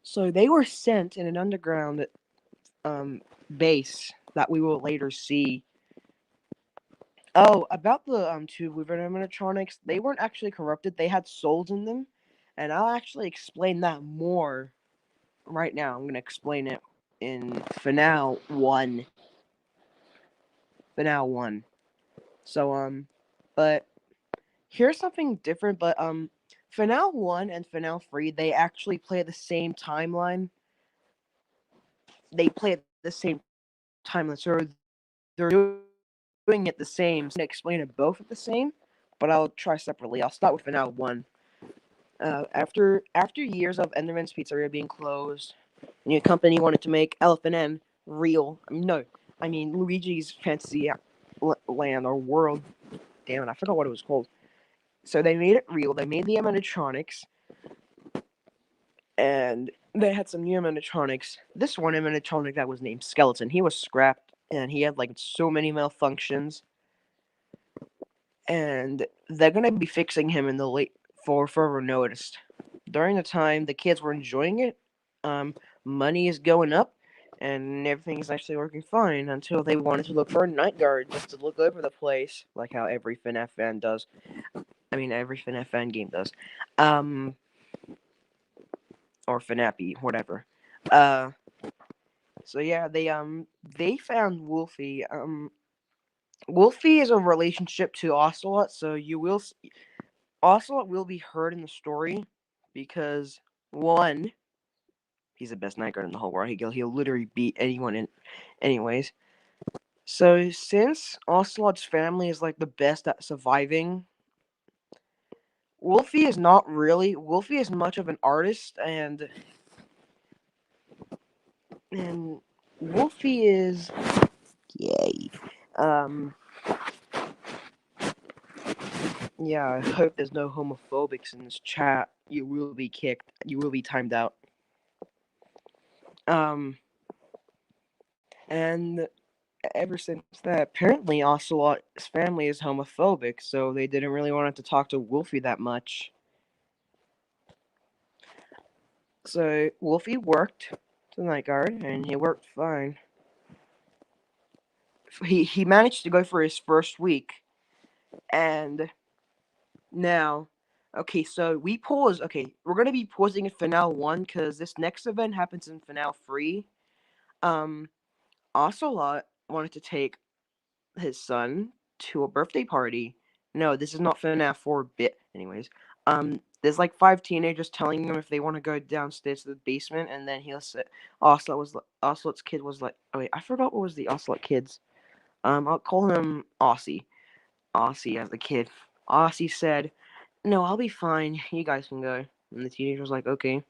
So they were sent in an underground base that we will later see. Oh, about the two Wyvern animatronics, they weren't actually corrupted. They had souls in them, and I'll actually explain that more right now. I'm gonna explain it in Finale 1. Finale 1. So but here's something different. But Finale 1 and Finale 3, they actually play the same timeline. They play at the same timeline, so they're doing it the same. So I'm gonna explain it both at the same, but I'll try separately. I'll start with Finale 1. After years of Enderman's Pizzeria being closed, a new company wanted to make Elephant N real. I mean Luigi's Fantasy Land or World. Damn it, I forgot what it was called. So they made it real. They made the animatronics, and they had some new animatronics. This one animatronic that was named Skeleton, he was scrapped, and he had like so many malfunctions, and they're gonna be fixing him in the late for further noticed. During the time the kids were enjoying it, money is going up, and everything's actually working fine until they wanted to look for a night guard just to look over the place, like how every FNAF fan does. I mean, every FNAF fan game does. Um, or FNAPI, whatever. Uh, so yeah, they found Wolfie. Wolfie is a relationship to Ocelot, so Ocelot will be heard in the story because one, he's the best night guard in the whole world. He'll literally beat anyone in, anyways. So since Ocelot's family is like the best at surviving, Wolfie is not really. Wolfie is much of an artist, and Wolfie is yay. Um, yeah, I hope there's no homophobics in this chat. You will be kicked. You will be timed out. Um, and ever since that, apparently Ocelot's family is homophobic, so they didn't really want to talk to Wolfie that much. So Wolfie worked the night guard, and he worked fine. He managed to go for his first week, and now, okay, so we pause. Okay, we're gonna be pausing in Finale 1 because this next event happens in Finale 3. Um, Ocelot wanted to take his son to a birthday party. No, this is not FNAF 4 bit. Anyways, there's like five teenagers telling him if they want to go downstairs to the basement, and then he'll say, Ocelot's kid was like, oh wait, I forgot what was the Ocelot kid's. I'll call him Aussie. Aussie as the kid. Aussie said, "No, I'll be fine. You guys can go." And the teenager was like, "Okay."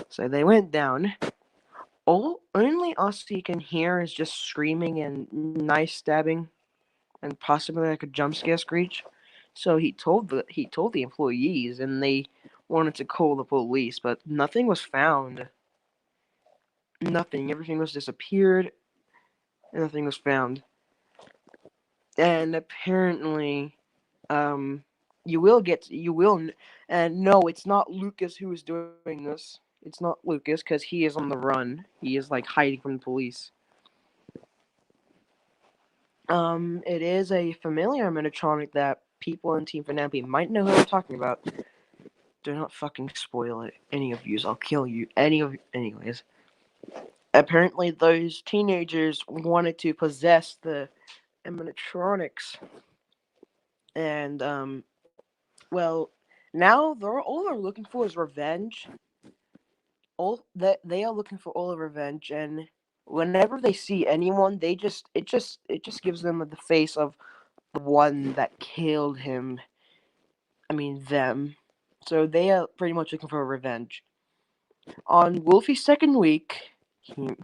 So they went down. All only Aussie can hear is just screaming and knife stabbing, and possibly like a jump scare screech. So he told the employees, and they wanted to call the police, but nothing was found. Nothing. Everything was disappeared, and nothing was found. And apparently, um, and no, it's not Lucas who is doing this. It's not Lucas because he is on the run. He is like hiding from the police. It is a familiar animatronic that people in Team FNaPI might know who I'm talking about. Do not fucking spoil it, any of yous. I'll kill you. Anyways. Apparently, those teenagers wanted to possess the animatronics, and well, now all they're looking for is revenge. All that they are looking for all the revenge, and whenever they see anyone, it just gives them the face of the one that killed him. I mean them. So they are pretty much looking for revenge. On Wolfie's second week,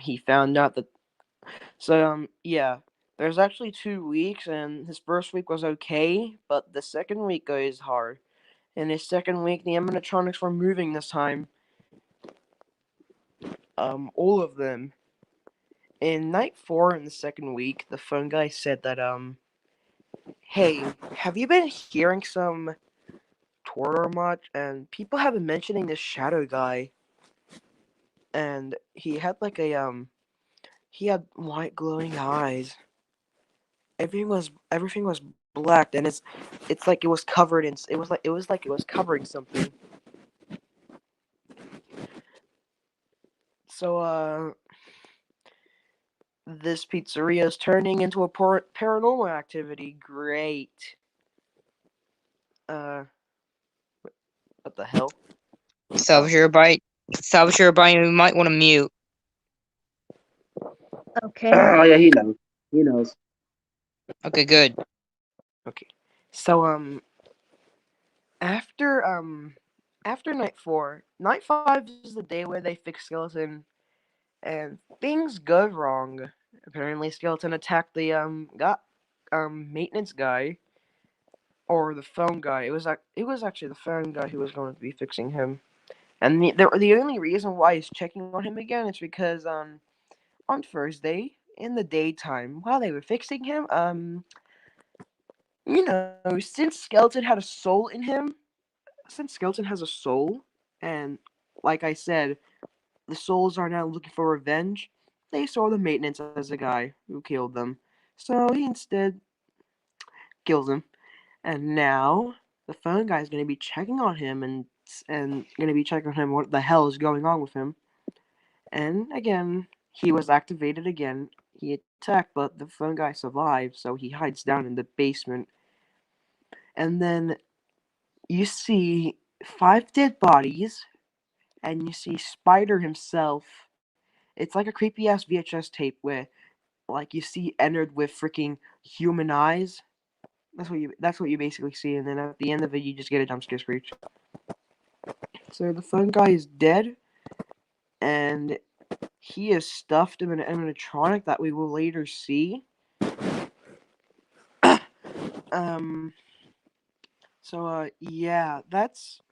he found out that So yeah, there's actually 2 weeks, and his first week was okay, but the second week goes hard. In his second week, the animatronics were moving this time. All of them. In night 4 in the second week, the phone guy said that hey, have you been hearing some Twitter much? And people have been mentioning this shadow guy, and he had like he had white glowing eyes. Everything was black, and it's like it was covered in it was like it was covering something. So this pizzeria is turning into a paranormal activity. Great. Uh, what the hell? Oh, Salvage your bite. Salvage your bite. You might want to mute. Okay. Oh yeah, he knows. He knows. Okay, good. okay. So after night 5 is the day where they fix Skeleton, and things go wrong. Apparently, Skeleton attacked the got maintenance guy or the phone guy. It was actually the phone guy who was going to be fixing him. And the only reason why he's checking on him again is because on Thursday in the daytime while they were fixing him, since Skeleton had a soul in him, since Skeleton has a soul, and like I said, the souls are now looking for revenge. They saw the maintenance as a guy who killed them, so he instead kills him. And now the phone guy is going to be checking on him and going to be checking on him what the hell is going on with him. And again, he was activated again. He attacked, but the phone guy survived, so he hides down in the basement. And then you see 5 dead bodies, and you see Spider himself. It's like a creepy ass VHS tape where, like, you see Ennard with freaking human eyes. That's what you basically see, and then at the end of it, you just get a jump scare screech. So the phone guy is dead, and he is stuffed in an animatronic that we will later see. Um. So yeah, that's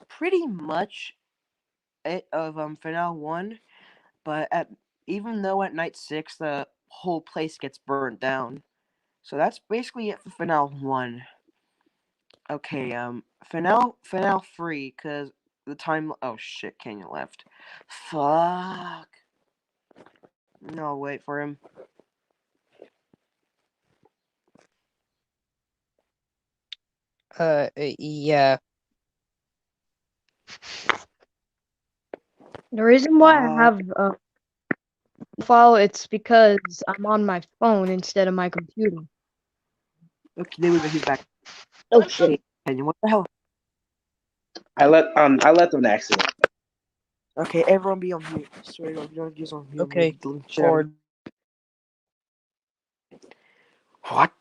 pretty much it of Finale 1. But at even though at night 6 the whole place gets burnt down, so that's basically it for Finale 1. Okay, Finale 3, cause the time. Oh shit, Canyon left. Fuck. No, wait for him. Yeah. The reason why I Fuck. have a file, it's because I'm on my phone instead of my computer. Okay, there we go. He's back. Oh shit. Okay, Canyon, what the hell? I let them accident. Okay, everyone be on mute. Swear to God, if you don't use on mute, I'm gonna Okay. be deleting shit out of you. Forward.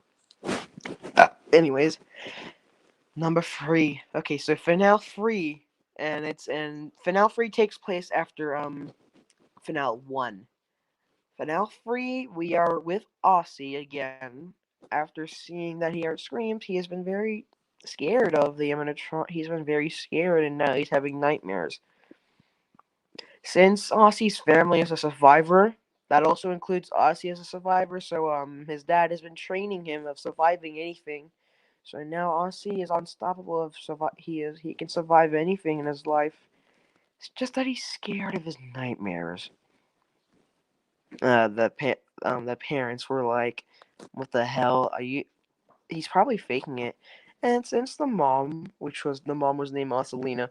What? Anyways, number 3. Okay, so Finale 3, and Finale 3 takes place after Finale 1. Finale 3, we are with Aussie again. After seeing that he heard screams, he has been very scared of the animatronic. He's been very scared, and now he's having nightmares. Since Aussie's family is a survivor, that also includes Aussie as a survivor. So his dad has been training him of surviving anything. So now Aussie is unstoppable. He can survive anything in his life. It's just that he's scared of his nightmares. The parents were like, "What the hell are you?" He's probably faking it. And since the mom was named Marcelina,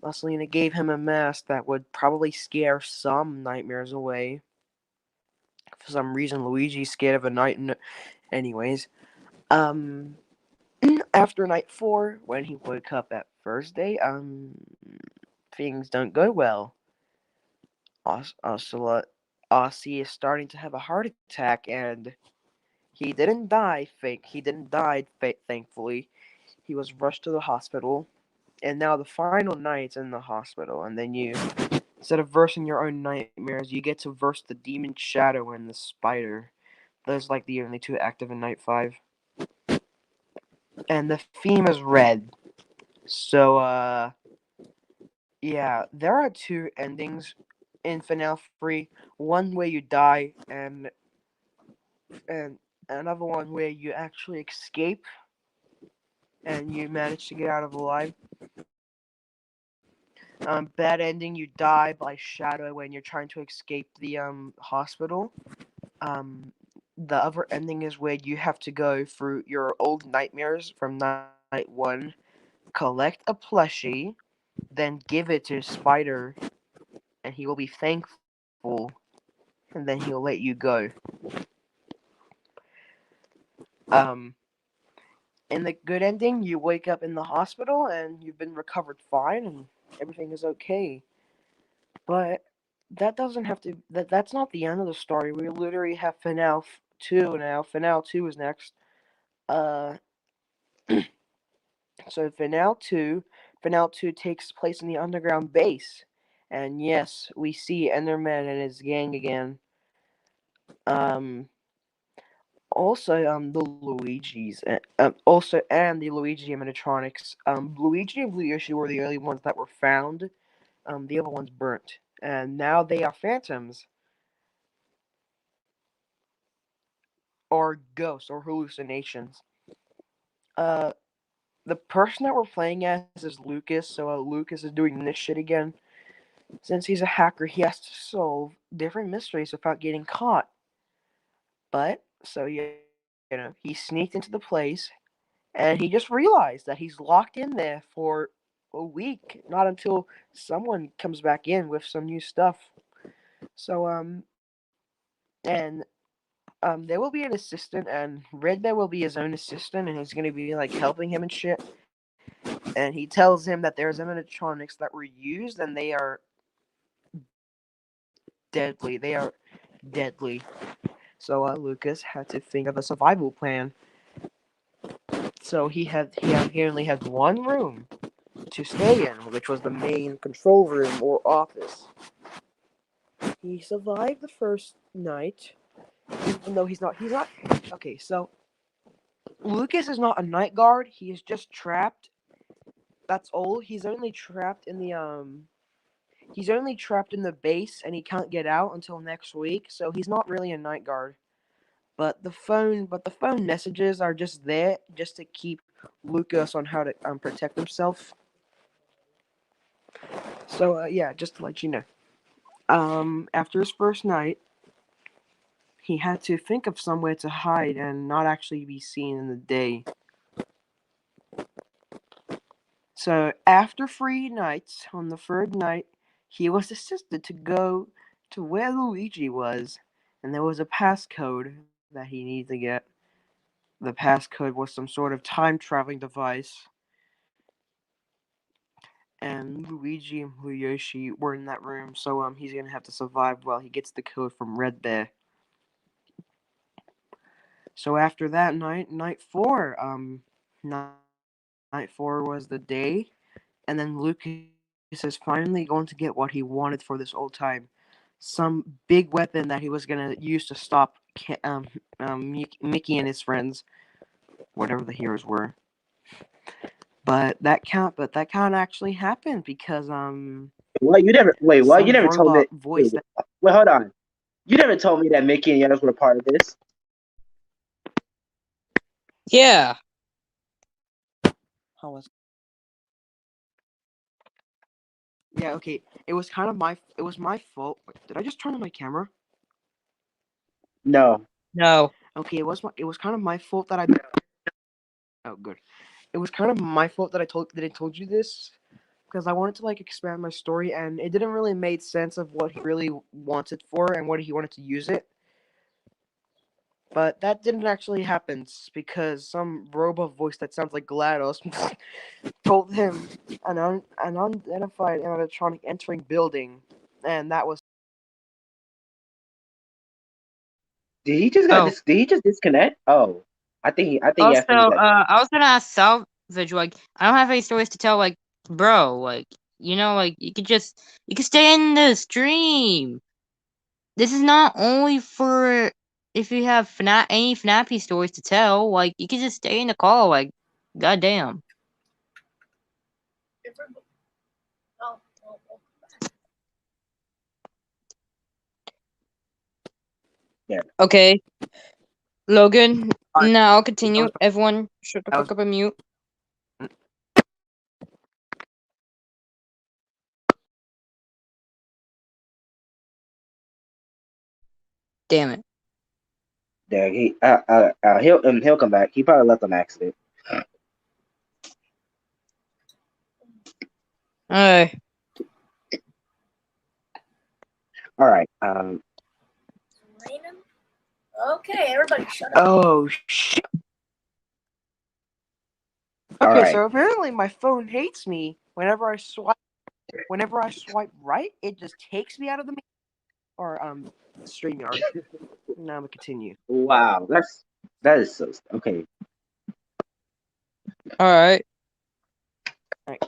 Marcelina gave him a mask that would probably scare some nightmares away. For some reason, Luigi's scared of a night. Anyways, um, after night 4, when he woke up at Thursday, things don't go well. Aussie is starting to have a heart attack, and he didn't die. Thankfully, he was rushed to the hospital, and now the final night's in the hospital, and then Instead of versing your own nightmares, you get to verse the demon shadow and the spider. Those like the only two active in Night 5. And the theme is red. So yeah, there are two endings in FNaF 3. One where you die and another one where you actually escape and you manage to get out of alive. Bad ending, you die by shadow when you're trying to escape the hospital. Um, the other ending is where you have to go through your old nightmares from night one, collect a plushie, then give it to Spider, and he will be thankful, and then he'll let you go. Um, in the good ending, you wake up in the hospital and you've been recovered fine, and everything is okay. But that doesn't have to. That's not the end of the story. We literally have Finale 2 now. Finale 2 is next. Uh, so Finale 2 takes place in the underground base, and yes, we see Enderman and his gang again. Um, the Luigi's, and the Luigi animatronics. Luigi and Yoshi were the early ones that were found. The other ones burnt, and now they are phantoms or ghosts or hallucinations. Uh, the person that we're playing as is Lucas, so Lucas is doing this shit again. Since he's a hacker, he has to solve different mysteries without getting caught. But so he sneaked into the place, and he just realized that he's locked in there for a week, not until someone comes back in with some new stuff. So and there will be an assistant, and Red Bear will be his own assistant, and he's gonna be like helping him and shit. And he tells him that there's animatronics that were used, and they are deadly. They are deadly. So Lucas had to think of a survival plan. So he only had one room to stay in, which was the main control room or office. He survived the first night, even though he's not okay, so Lucas is not a night guard, he is just trapped. That's all. He's only trapped in the base and he can't get out until next week, so he's not really a night guard. But the phone messages are just there just to keep Lucas on how to protect himself. So yeah, just to let you know. After his first night, he had to think of somewhere to hide and not actually be seen in the day. So after 3 nights, on the third night, he was assisted to go to where Luigi was, and there was a passcode that he needed to get. The passcode was some sort of time traveling device, and Luigi and Yoshi were in that room, so he's gonna have to survive while he gets the code from Red Bear. So after that night, night four was the day, and then Lucas is finally going to get what he wanted for this old time. Some big weapon that he was gonna use to stop Mickey and his friends, whatever the heroes were. But that can't actually happen because Why you never wait? Why you some never told me? robot voice that Wait, hold on. You never told me that Mickey and Giannis were part of this. Yeah. how was yeah, okay. It was my fault. Wait, did I just turn on my camera? No. No. Okay, it was kind of my fault that I oh good. It was kind of my fault that I told you this because I wanted to like expand my story and it didn't really make sense of what he really wanted for and what he wanted to use it. But that didn't actually happen because some robot voice that sounds like GLaDOS told him an unidentified animatronic entering building, and that was Did he just Oh. Did he just disconnect? Oh, I think he Also, actually got. I was gonna ask Salvage, like, I don't have any stories to tell, like, bro, like, like you could stay in the stream. This is not only for if you have any FNAPy stories to tell. Like you could just stay in the call. Like, goddamn. Oh, oh, oh. Yeah. Okay, Logan. Alright, Now I'll that continue. was Everyone, shut the that fuck was up and mute. Damn it. There he'll come back. He probably left on accident. Alright. All right. It's raining. Okay, everybody shut up. Oh shit. All Okay, right. so apparently my phone hates me. Whenever I swipe right, it just takes me out of the or StreamYard. Now I'm gonna continue. Wow. That is so okay. Alright. Alright,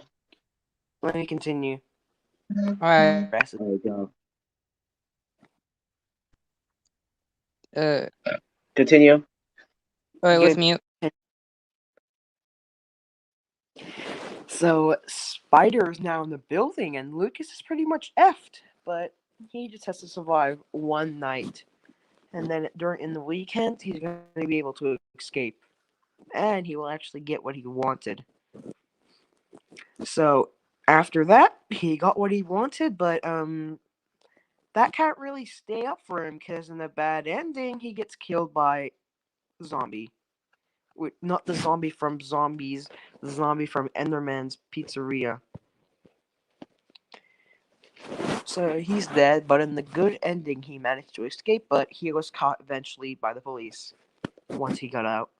let me continue. Alright. There we go. Uh. Continue. Alright, let's Good. mute. So Spider is now in the building, and Lucas is pretty much effed, but he just has to survive one night, and then in the weekend he's going to be able to escape, and he will actually get what he wanted. So after that, he got what he wanted, but that can't really stay up for him because in the bad ending he gets killed by zombie. Not the zombie from Zombies, the zombie from Enderman's Pizzeria. So he's dead, but in the good ending, he managed to escape, but he was caught eventually by the police once he got out.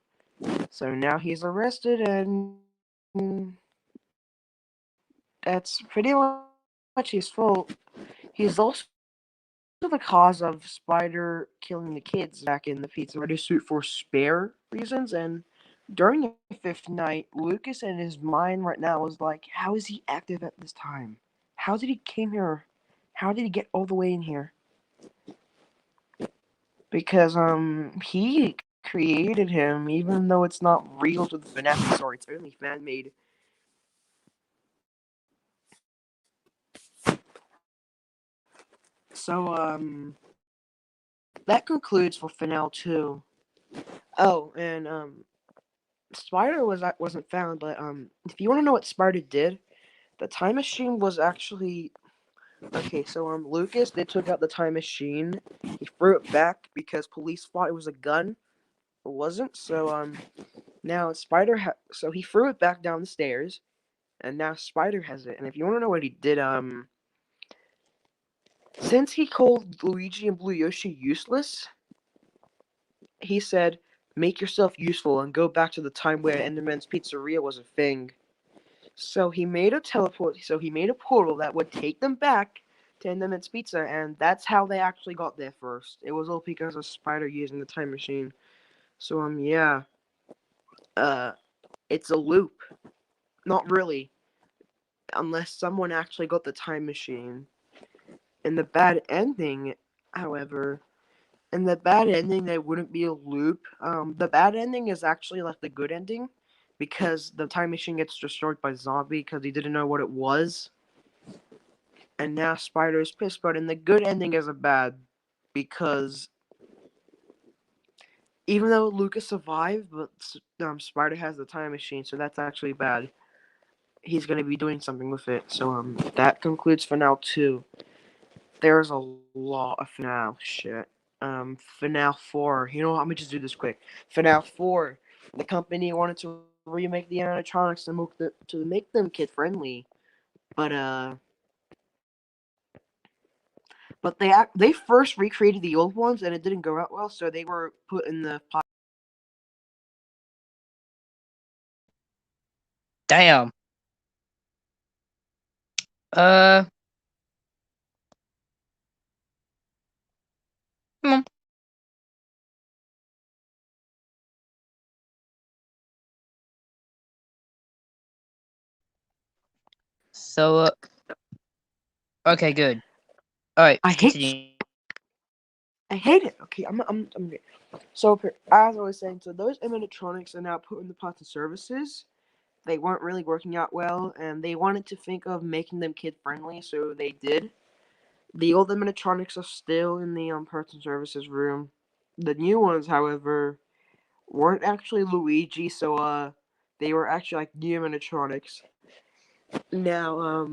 So now he's arrested, and that's pretty much his fault. He's also the cause of Spider killing the kids back in the pizzeria suit for spare reasons, and during the fifth night, Lucas in his mind right now was like, how is he active at this time? How did he came here? How did he get all the way in here? Because he created him, even though it's not real to the FNAF story. It's only fan made. So that concludes for FNAF 2. Oh, and Spider wasn't found, but if you want to know what Spider did, the time machine was actually okay. So Lucas, they took out the time machine. He threw it back because police thought it was a gun. It wasn't. So now so he threw it back down the stairs, and now Spider has it. And if you want to know what he did, since he called Luigi and Blue Yoshi useless, he said, "Make yourself useful and go back to the time where Enderman's Pizzeria was a thing." So he made a teleport. So he made a portal that would take them back to Enderman's Pizza, and that's how they actually got there first. It was all because of Spider using the time machine. So yeah, uh, it's a loop. Not really, unless someone actually got the time machine. And the bad ending, however, in the bad ending, there wouldn't be a loop. The bad ending is actually like the good ending, because the time machine gets destroyed by zombie because he didn't know what it was, and now Spider is pissed. But in the good ending is a bad, because even though Lucas survived, but Spider has the time machine, so that's actually bad. He's gonna be doing something with it. So that concludes FNAF 2. There's a lot of FNAF shit. FNAF 4. You know what? Let me just do this quick. FNAF 4. The company wanted to remake the animatronics to make them kid friendly, but they first recreated the old ones and it didn't go out well, so they were put in the pot. Damn. Uh. Come on. So, Okay, good. All right, I hate continue. I hate it. Okay, I'm good. So as I was saying, so those animatronics are now put in the parts and services. They weren't really working out well, and they wanted to think of making them kid friendly, so they did. The old animatronics are still in the parts and services room. The new ones, however, weren't actually Luigi, so they were actually like new animatronics. Now,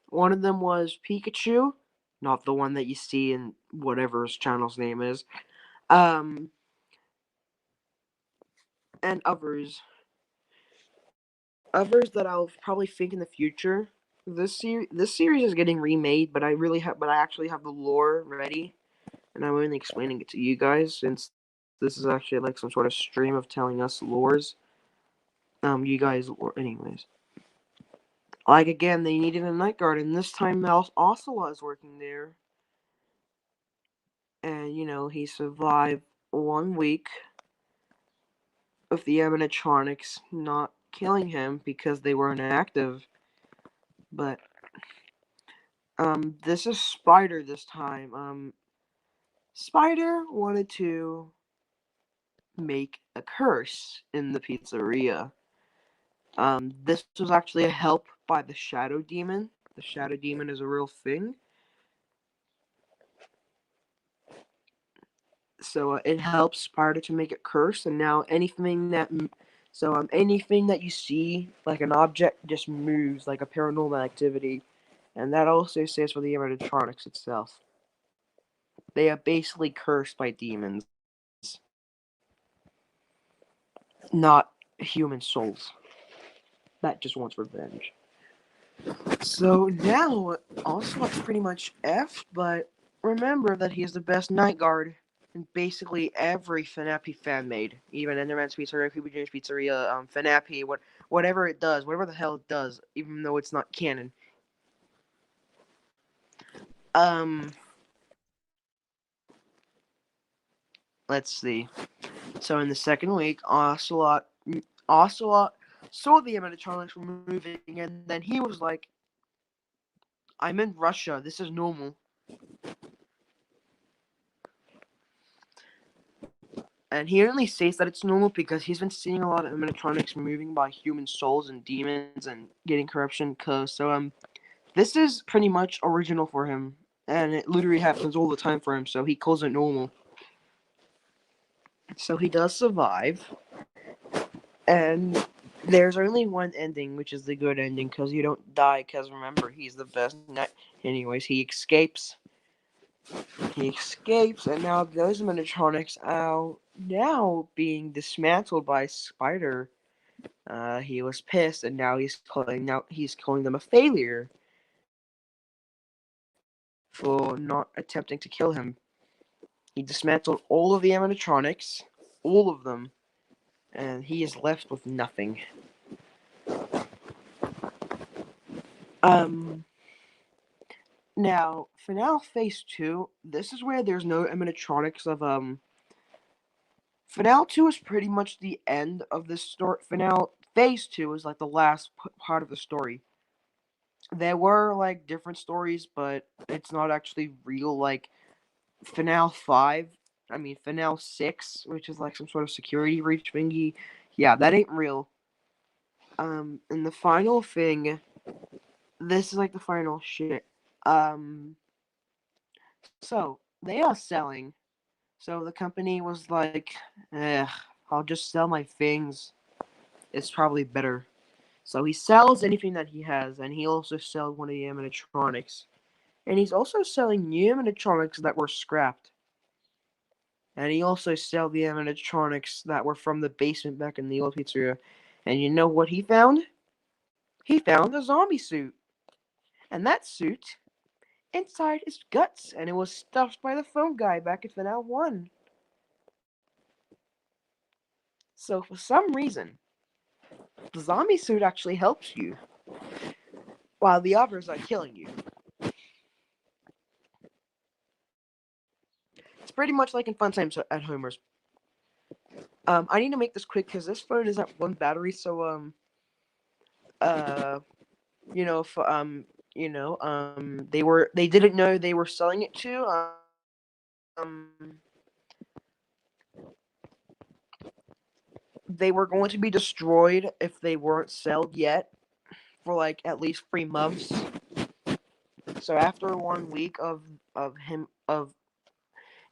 one of them was Pikachu, not the one that you see in whatever his channel's name is. Um, and others that I'll probably think in the future. This series is getting remade, but I actually have the lore ready, and I'm only explaining it to you guys since this is actually like some sort of stream of telling us lores. You guys, anyways. Like again, they needed a night guard, and this time Ocelot is working there, and he survived 1 week of the animatronics not killing him because they were inactive. But this is Spider this time. Spider wanted to make a curse in the pizzeria. This was actually a help by the Shadow Demon. The Shadow Demon is a real thing. So it helps Spider to make it curse, and now anything that you see like an object just moves like a paranormal activity, and that also says for the animatronics itself. They are basically cursed by demons, not human souls. That just wants revenge. So now, Ocelot's pretty much F, but remember that he is the best night guard in basically every FNaPI fan made. Even Enderman's Pizzeria, Creepy James Pizzeria, FNaPI, whatever it does, whatever the hell it does, even though it's not canon. Um, let's see. So in the second week, Ocelot saw the animatronics were moving, and then he was like, "I'm in Russia. This is normal." And he only says that it's normal because he's been seeing a lot of animatronics moving by human souls and demons and getting corruption. This is pretty much original for him, and it literally happens all the time for him. So he calls it normal. So he does survive, and there's only one ending, which is the good ending, because you don't die. Because remember, he's the best. Anyways, he escapes. He escapes, and now those animatronics are now being dismantled by Spider. He was pissed, and now he's calling them a failure for not attempting to kill him. He dismantled all of the animatronics, all of them, and he is left with nothing. Um, Now Finale Phase 2. This is where there's no animatronics of Finale 2 is pretty much the end of this story. Finale Phase 2 is like the last part of the story. There were like different stories, but it's not actually real. Like Finale 6, which is like some sort of security breach thingy. Yeah, that ain't real. And the final thing, this is like the final shit. Um, so they are selling. So the company was like, I'll just sell my things. It's probably better. So he sells anything that he has, and he also sells one of the animatronics. And he's also selling new animatronics that were scrapped. And he also sell the animatronics that were from the basement back in the old pizzeria. And you know what he found? He found a zombie suit. And that suit, inside is guts, and it was stuffed by the phone guy back in Finale 1. So for some reason, the zombie suit actually helps you, while the others are killing you. It's pretty much like in Fun Times at Homer's. I need to make this quick because this phone is at one battery, so uh, you know, if they didn't know they were selling it to. They were going to be destroyed if they weren't sold yet for like at least 3 months. So after 1 week of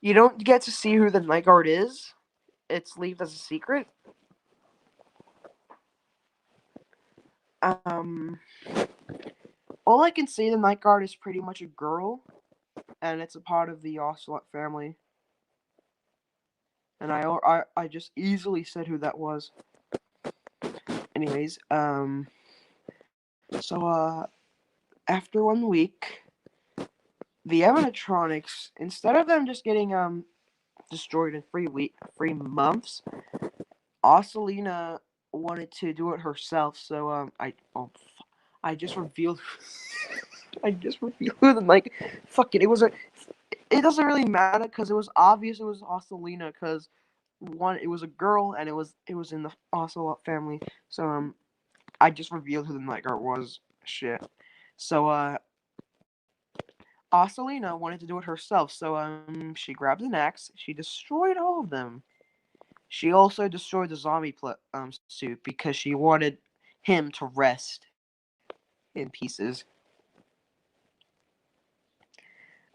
you don't get to see who the night guard is. It's left as a secret. Um, all I can say, the night guard is pretty much a girl, and it's a part of the Ocelot family. And I just easily said who that was. Anyways, after 1 week, the animatronics, instead of them just getting destroyed in 3 months, Ocelina wanted to do it herself. So I just revealed. I just revealed them. Like, fuck it. It doesn't really matter because it was obvious it was Ocelina because one, it was a girl and it was in the Ocelot family. So I just revealed who the night guard was. Shit. So Ocelina wanted to do it herself. So she grabbed an axe. She destroyed all of them. She also destroyed the zombie suit because she wanted him to rest in pieces.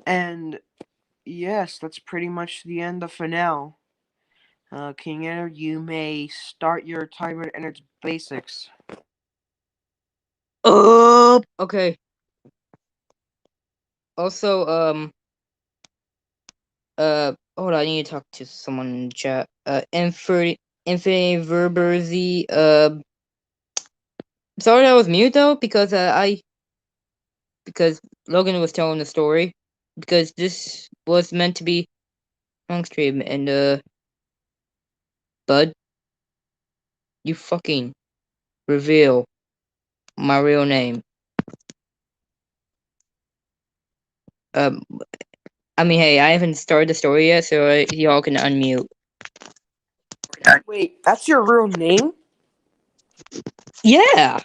And yes, that's pretty much the end of FNaPI. King Enter, you may start your timer and its basics. Okay. Also, hold on, I need to talk to someone in the chat. Infinite Verberzy, sorry that was mute though, because because Logan was telling the story, because this was meant to be long stream, and bud, you fucking reveal my real name. Um, I mean, hey, I haven't started the story yet, so y'all can unmute. Wait, that's your real name? Yeah.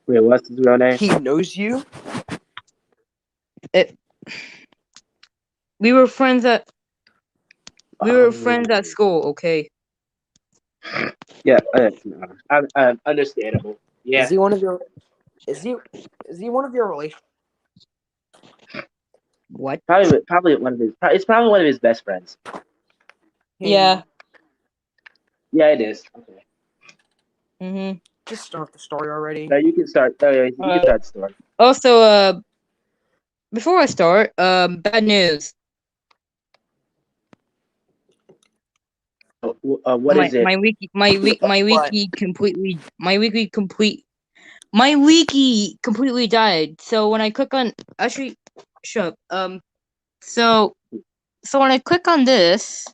Wait, what's his real name? He knows you? We were friends at school, okay? Yeah, understandable. Yeah, Is he one of your is he one of your relations? What? probably one of his. It's probably one of his best friends. Yeah. Yeah, it is. Okay. Mm-hmm. Just start the story already. So you can start. You can start the story. Also, before I start, bad news. What is it? My wiki completely died. So when I click on, actually, shut up. So when I click on this,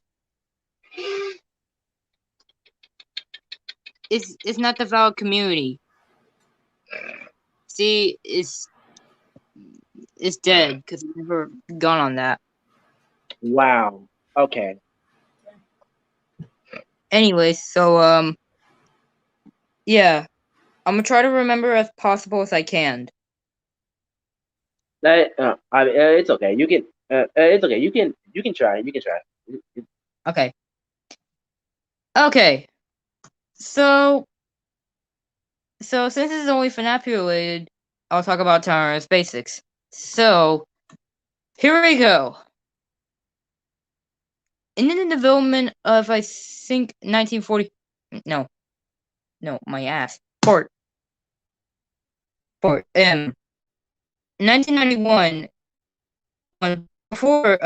it's not the valid community. See, it's dead because I've never gone on that. Wow. Okay. Anyways, so yeah, I'm gonna try to remember as possible as I can. It's okay. You can. It's okay. You can try. You can try. Okay. Okay. So since this is only FNaPI related, I'll talk about Tower's basics. So here we go. In the development of, I think, 1940, no, my ass, port, 1991, before,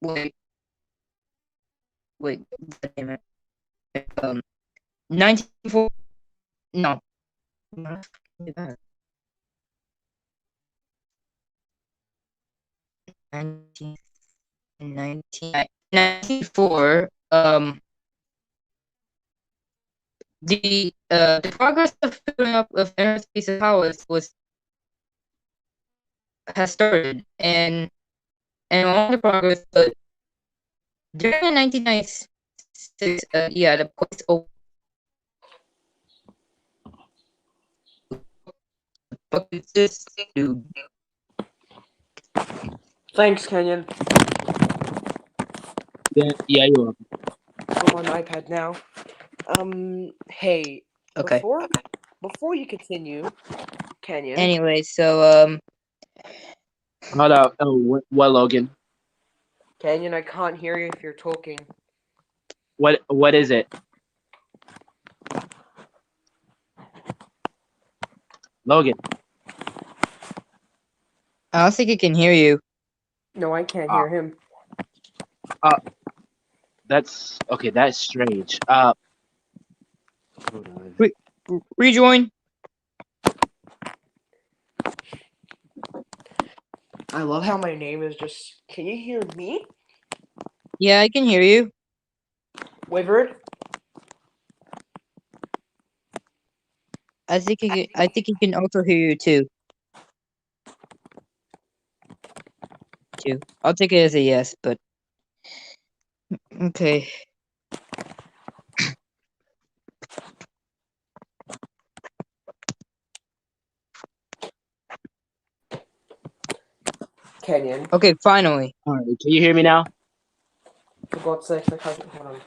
wait, God damn it, 1940, no, 1994, the progress of building up of aerospace powers has started, and on the progress, but during the 1996, yeah, the place opened. fuck is this, dude? Thanks, Kenyon. Yeah, you're welcome. I'm on my iPad now. Hey, Okay. before you continue, Kenyon, Anyway, so Hold on. Oh, what, Logan? Kenyon, I can't hear you if you're talking. What is it, Logan? I don't think he can hear you. No, I can't Ah, hear him. uh, that's okay. That's strange. Hold on. Rejoin. I love how my name is just. Can you hear me, Yeah, I can hear you. Wizard? I think he can also hear you too. Too. I'll take it as a yes, but okay. Kenyon, Okay, finally. All right. Can you hear me now? for God's sake, I can't. Hold on.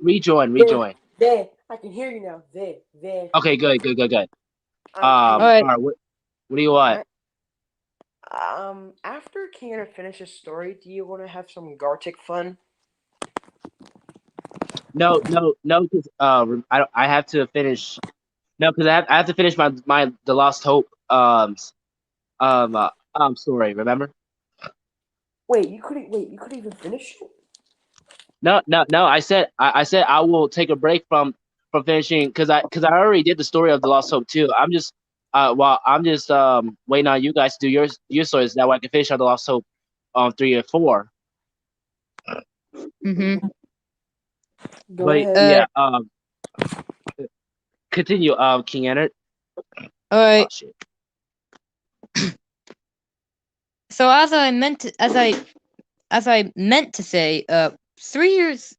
Rejoin. There, Rejoin. there. I can hear you now. There. Okay. Good. All Kenyon. right. All right. What do you want? I, after Kenyon finishes story, do you want to have some Gartic fun? No. Because I have to finish. No, because I have to finish my the Lost Hope story. Remember? Wait, you couldn't. Wait, you couldn't even finish it. No. I said I will take a break from finishing because I already did the story of the Lost Hope too. I'm just waiting on you guys to do your stories. That way I can finish on the Lost Hope 3 and 4. Mm-hmm. Go But ahead. yeah, continue, King Ennard. All Oh right. shit. So as I meant to say, 3 years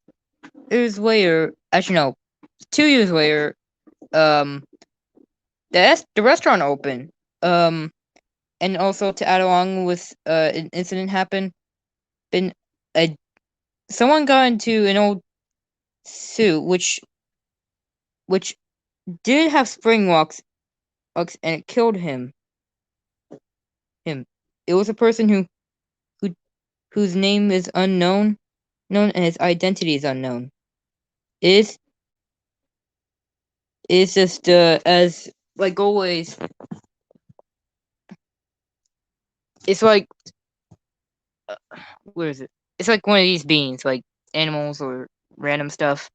later, actually no, 2 years later, um, the restaurant opened. And also to add along with an incident happened. Been a Someone got into an old suit which did have spring locks and it killed him. It was a person who whose name is known and his identity is unknown. It is just as like always. It's like where is it? It's like one of these beings, like animals or random stuff.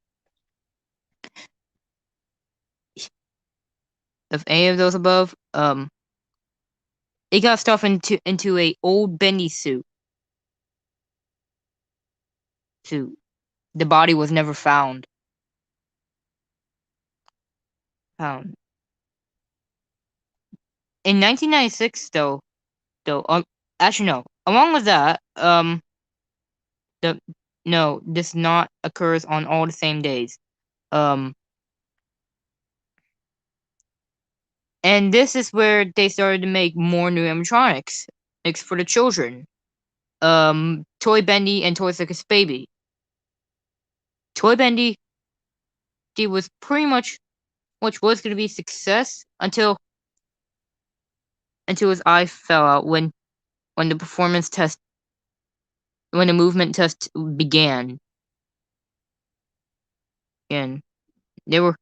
Of any of those above, it got stuffed into a old bendy suit. The body was never found. In 1996, though, actually no. Along with that, the no, this not occurs on all the same days. Um, and this is where they started to make more new animatronics, like for the children. Toy Bendy and Toy Circus Baby. Toy Bendy, he was pretty much which was going to be a success until his eye fell out when the performance test when the movement test began. And they were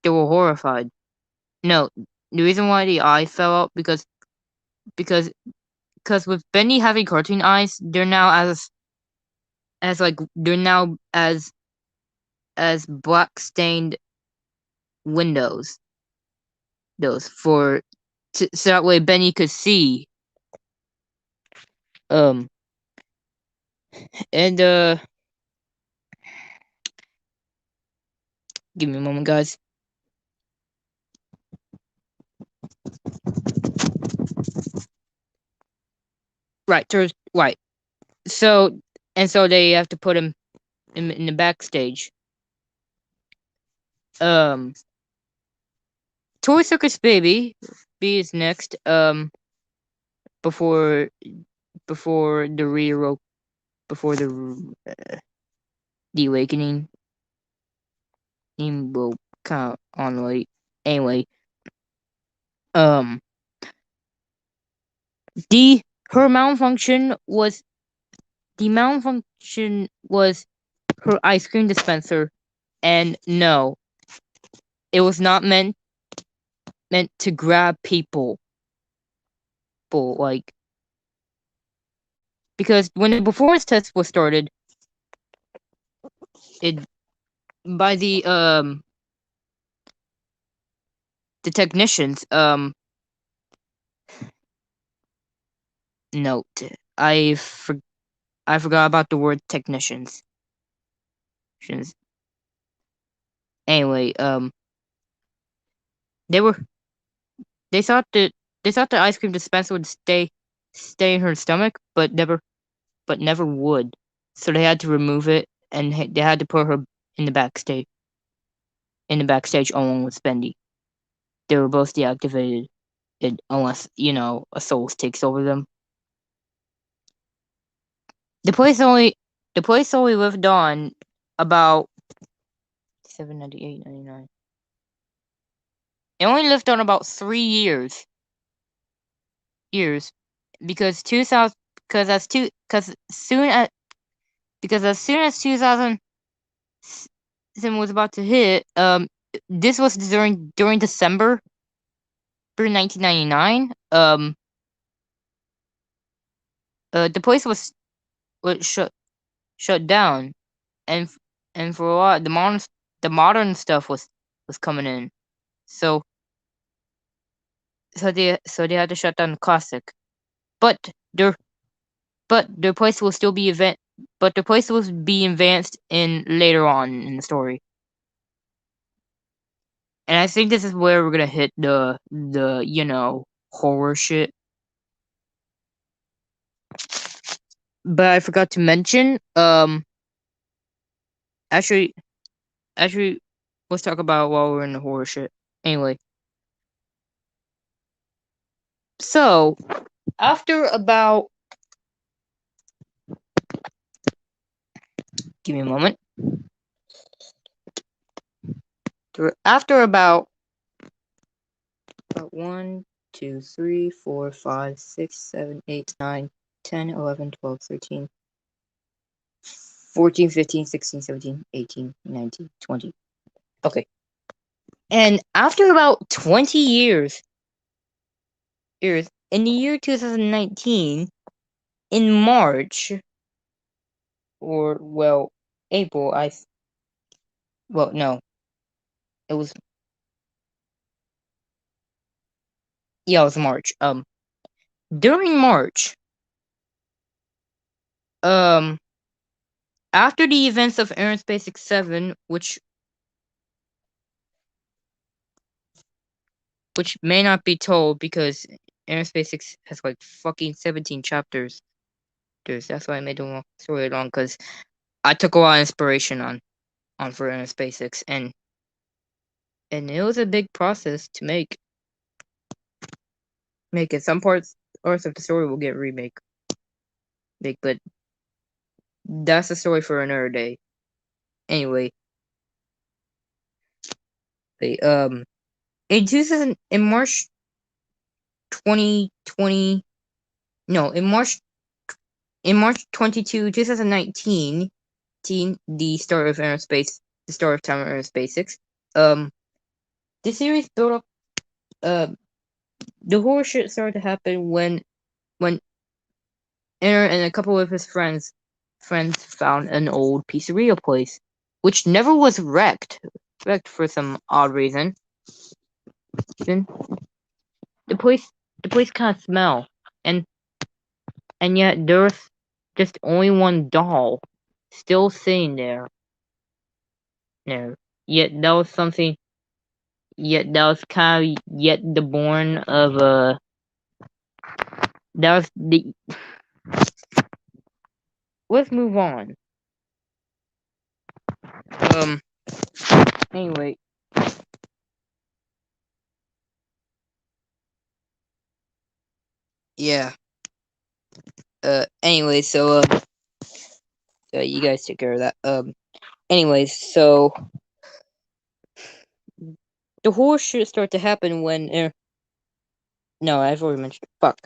they were horrified. No, the reason why the eye fell out because because with Benny having cartoon eyes, they're now as like they're now as black stained windows. Those for so that way Benny could see. Um and give me a moment, guys. Right. So so they have to put him in the backstage. Um Toy Circus Baby B is next. Before the before the awakening. Will kind of on late. Anyway, um, the her malfunction was the malfunction was her ice cream dispenser, and no, it was not meant to grab people. Like, because when the performance test was started, it by the technicians. Note, I forgot about the word technicians. Anyway, they were they thought that they thought the ice cream dispenser would stay in her stomach, but never would. So they had to remove it, and they had to put her in the backstage along with Spendy. They were both deactivated, unless a soul takes over them. The place only lived on about 798, 99. It only lived on about 3 years because 2000 because as soon as 2000 was about to hit, this was during December 1999. The place was shut down, and for a while the modern stuff was coming in. So they had to shut down the classic, but their place will still be but their place will be advanced in later on in the story. And I think this is where we're gonna hit the horror shit. But I forgot to mention, actually, actually, let's talk about while we're in the horror shit. Anyway, so after about, give me a moment. After about 1, 2, 3, 4, 5, 6, 7, 8, 9, 10, 11, 12, 13, 14, 15, 16, 17, 18, 19, 20. Okay. And after about 20 years, in the year 2019, in March, or, well, April, well, no, it was, yeah, it was March. During March, um, after the events of Aerospace 7, which may not be told because Aerospace 6 has like fucking 17 chapters. That's why I made the story long, because I took a lot of inspiration on for Aerospace 6, and it was a big process to make it. Some parts of the story will get but that's a story for another day. Anyway, in March 2020, no, in March 22, 2019, the start of the start of Time of Aerospace 6, the series built up, the horror shit started to happen when Aaron and a couple of his friends found an old pizzeria place, which never was wrecked for some odd reason. Then the place kind of smell, and yet there was just only one doll still sitting there. Yet that was something. Yet that was kind of yet the born of a. That was the. Let's move on. Um. Anyway, Yeah. Anyway, so you guys take care of that. Anyways, so the horror should start to happen when. No, I've already mentioned. Fuck.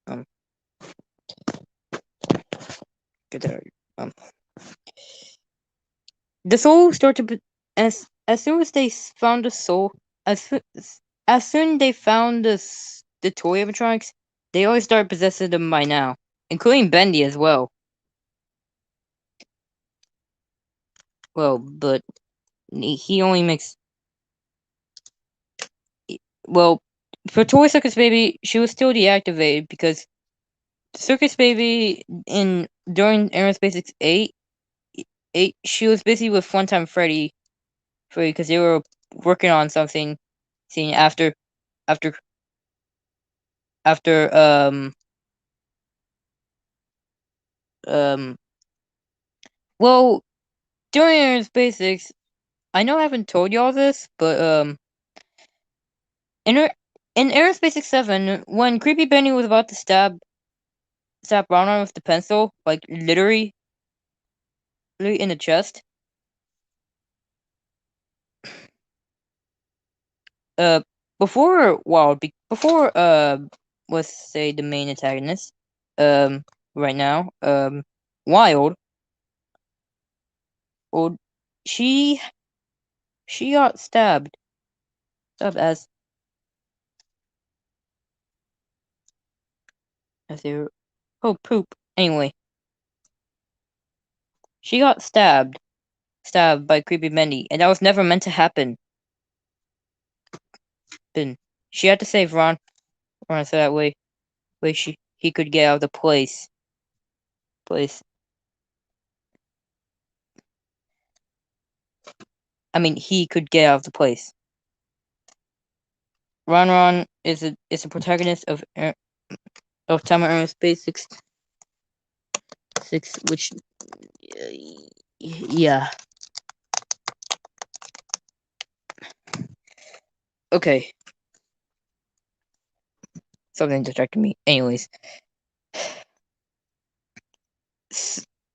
Um. Get that. Um. The soul start to as soon as they found the soul as soon they found the toy animatronics, they always start possessing them by now, including Bendy as well. Well, but he only makes well for Toy Circus Baby. She was still deactivated because Circus Baby in during Aerospace 8 she was busy with Funtime Freddy because they were working on something. Seeing after after um well during Aaron's Basics, I know I haven't told y'all this, but in in Aaron's Basics 7, when Creepy Benny was about to stab Ron with the pencil, like literally in the chest, uh before let's say the main antagonist, right now, Wild, or she she got stabbed as they were, oh poop. Anyway, she got stabbed by Creepy Bendy, and that was never meant to happen. Then she had to save Ron, so that way he could get out of the place. I mean, he could get out of the place. Ron is a protagonist of Time and Space six, which yeah. Okay, something distracted me. Anyways,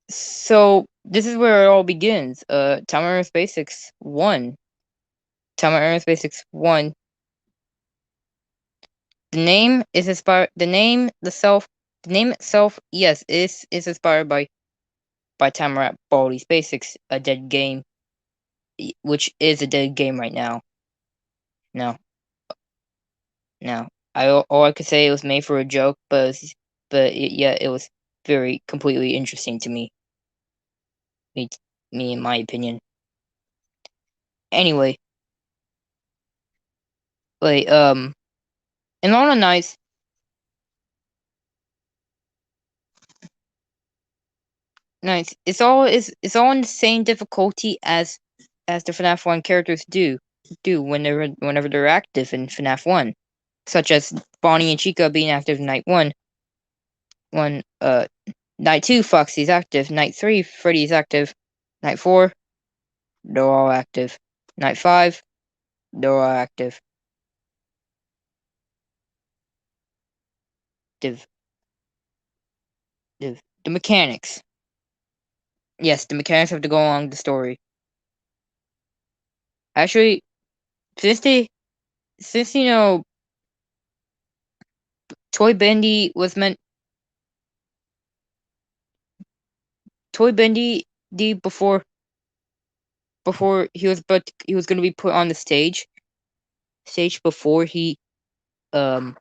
so this is where it all begins. Time and Space 1. Time and Space 1. The name is inspired. The name itself, yes, is inspired by Tamara Baldi's Basics, a dead game, which is a dead game right now. No, no. All I could say it was made for a joke, yeah, it was very completely interesting to me, me in my opinion. Anyway, like in all the nights, it's all in the same difficulty as the FNAF 1 characters do whenever they're active in FNAF 1, such as Bonnie and Chica being active in night 1. Night 2, Foxy's active. Night 3, Freddy's active. Night 4, they're all active. Night 5, they're all active. Div, the mechanics. Yes, the mechanics have to go along the story. Actually, since they, since Toy Bendy was meant, Toy Bendy, before he was going to be put on the stage before he um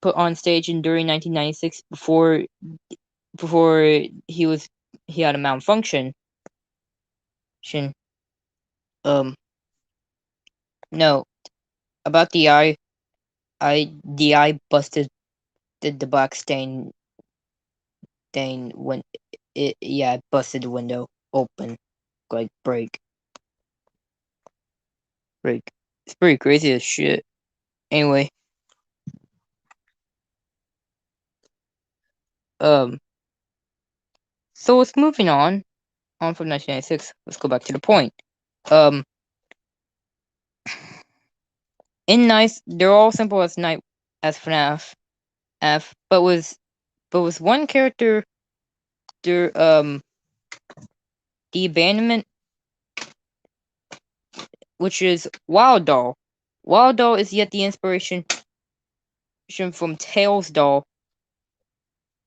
put on stage and during 1996 before he had a malfunction. Um, no, about the eye busted the black stain when it busted the window open, like break. It's pretty crazy as shit. Anyway, um, so it's moving on from 1996. Let's go back to the point. Um, in nice, they're all simple as night as FNAF F, but with one character, there the abandonment, which is Wild Doll. Wild Doll is yet the inspiration from Tails Doll.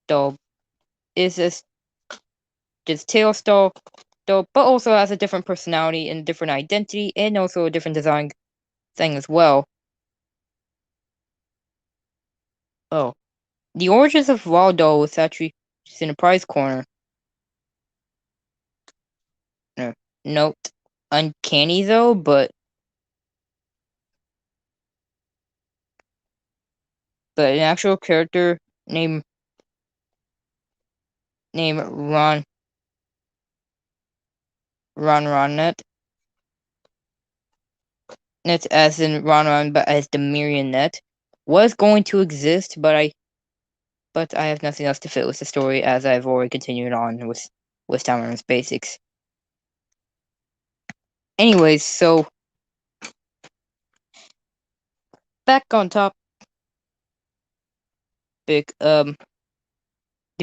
Doll is just Tails Doll, but also has a different personality and different identity, and also a different design thing as well. Oh, the origins of Wild Doll was actually just in the prize corner. Note uncanny though, but an actual character named Ron Ronnet, net as in Ron, but as the marionette, was going to exist, but I have nothing else to fit with the story, as I've already continued on with Town Basics. Anyways, so back on topic. There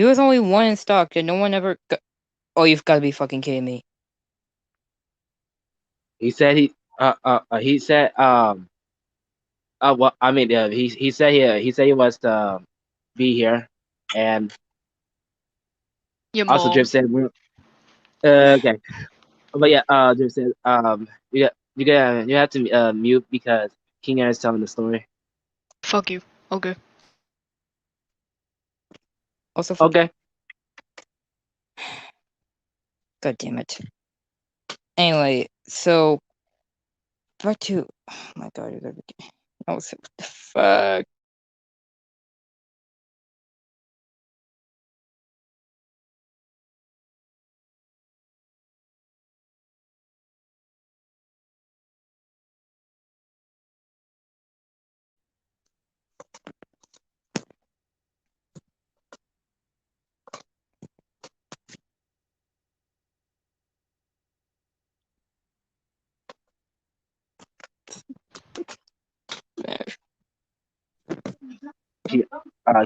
was only one in stock, and no one ever. Oh, you've got to be fucking kidding me! He said he said well, I mean, he said he was to be here, and Your also Drip mom. said we're okay. But yeah, Drip said you have to mute because King Air is telling the story. Fuck you. Okay. Also, fucking. Okay. God damn it. Anyway, so part two. Oh my god, you gotta be. Oh, what the fuck?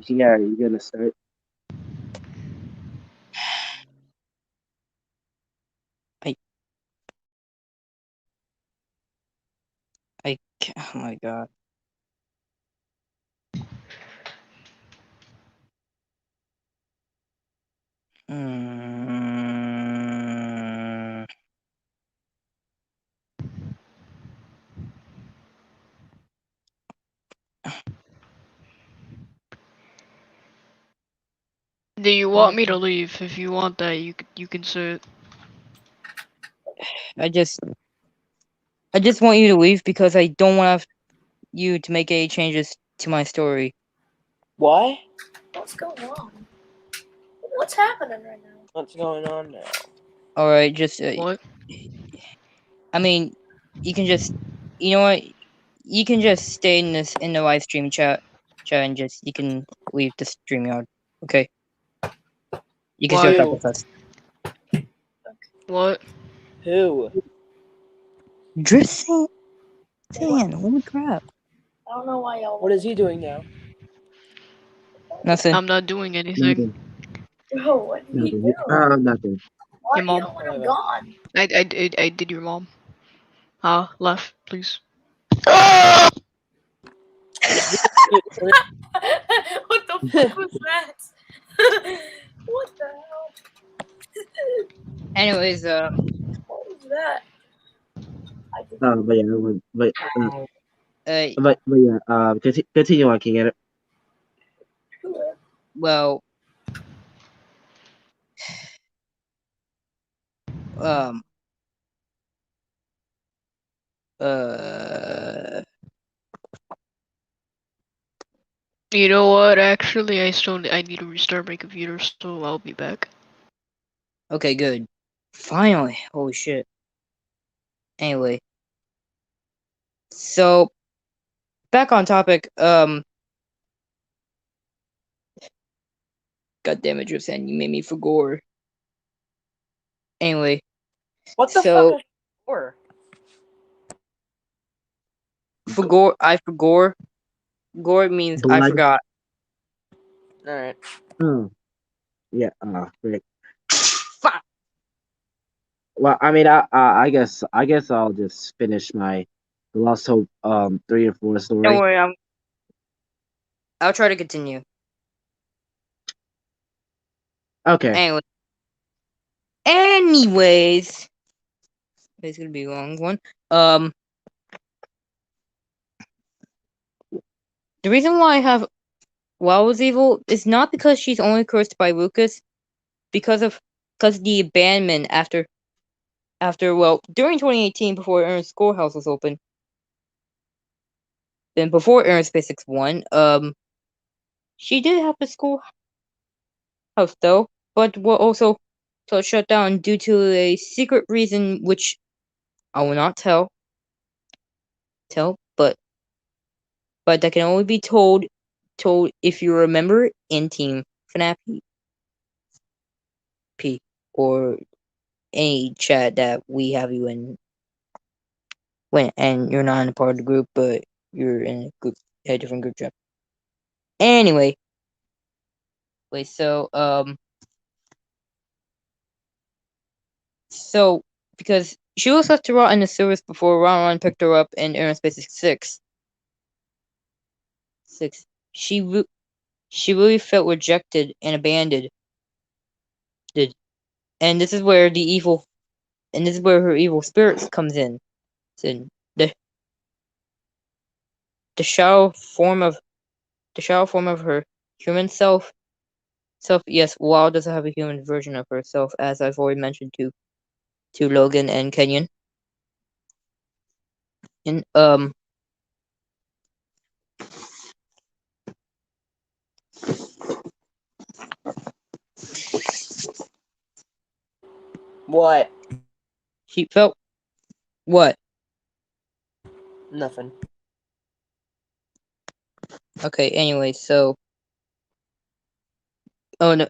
King Air, you gonna start? I. Oh my god. Mm. Do you want What me to the? leave? If you want that, you can say it. I just want you to leave because I don't want you to make any changes to my story. What? What's going on? What's happening right now? What's going on now? All right, just What? I mean, you can just, you know what? You can just stay in the live stream chat, and just you can leave the stream yard. Okay, you can start Why? back Who? with us. What? Who? Drip What? Sand, holy crap! I don't know why y'all. What is he doing now? Nothing. I'm not doing anything. Nothing. Bro, what did he Nothing. do? Nothing. Why Your are you mom. don't want him Whatever. gone? I did your mom. Left, please. What the fuck was that? What the hell? Anyways, What was that? I did. But yeah, uh, but yeah, continue on, King Air. well, um, uh, You know what? Actually, I need to restart my computer, so I'll be back. okay, good. Finally, holy shit. Anyway, so back on topic. God damn it, Drip Sand, you made me for gore. Anyway, What the fuck so is for? forgot. I forgot. Gore means I Blood. forgot. All right. Hmm. Yeah. Frick. Fuck. Well, I guess I'll just finish my The Lost Hope 3 and 4 Don't story. worry. I'll try to continue. Okay. Anyway. Anyways, it's gonna be a long one. Um, the reason why I have Wow is evil is not because she's only cursed by Lucas, because of because the abandonment after during 2018 before Aaron's schoolhouse was open, then before Aaron's Basics 1, she did have a schoolhouse though, but was also shut down due to a secret reason which I will not tell, but that can only be told if you remember in Team FNaPI or any chat that we have you in when and you're not in a part of the group, but you're in a different group chat. Anyway, wait, so because she was left to rot in the sewers before Ron picked her up in Aerospace 6. She really felt rejected and abandoned. And this is where her evil spirits comes in. So the the shadow form of her human self, yes, Wow doesn't have a human version of herself, as I've already mentioned to Logan and Kenyon. And What? she felt what? Nothing. Okay, anyway, so oh no,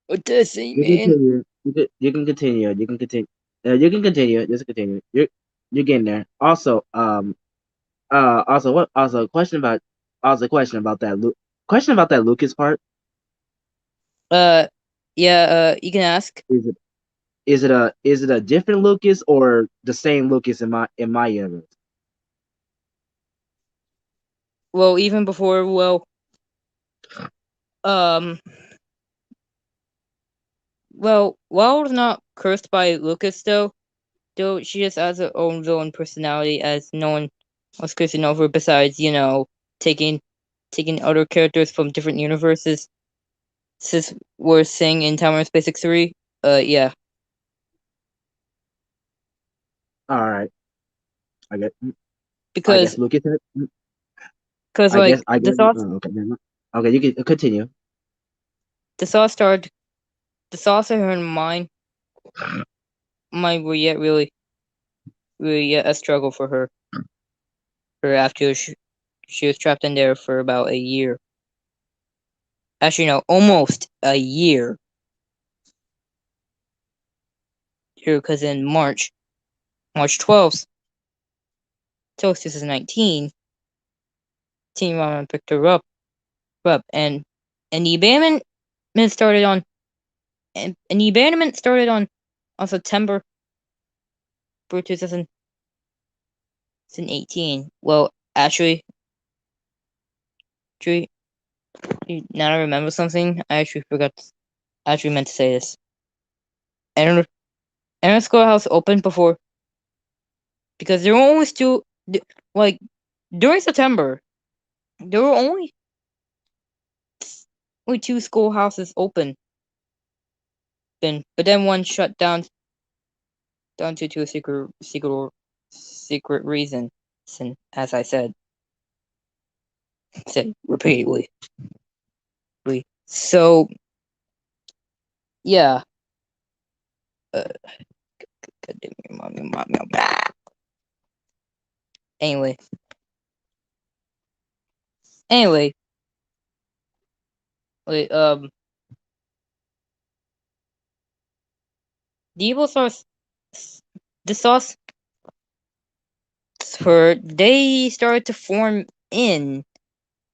what does he You can mean? continue. You can continue. You can continue. You can continue. Just continue. You're getting there. Also, also what? Also question about that. Question about that Lucas part. Uh, yeah, you can ask. Is it is it a different Lucas or the same Lucas in my universe? Well, even before, um, Wild was not cursed by Lucas though she just has her own villain personality, as no one was cursing over besides taking other characters from different universes. Since we're saying in Time Space 3, yeah, All right. I guess I because guess Lucas. like I guess. Oh, okay. Never mind. Okay, you can continue. the sauce started the sauce in her mind were yet really yet a struggle for her after she was trapped in there for about a year. Actually, no, almost a year. Here, because in March 12th, 2019, Team Ramen picked her up, and the abandonment started on September 2018. Well, actually, now I remember something. I actually forgot. I actually meant to say this. Aaron, Aaron Schoolhouse opened before because there were only like during September there were only two schoolhouses open. But then one shut down due to a secret reason. As I said repeatedly. So yeah. Uh, God damn your mommy. Anyway, anyway, wait. The evil sauce, the sauce, they started to form in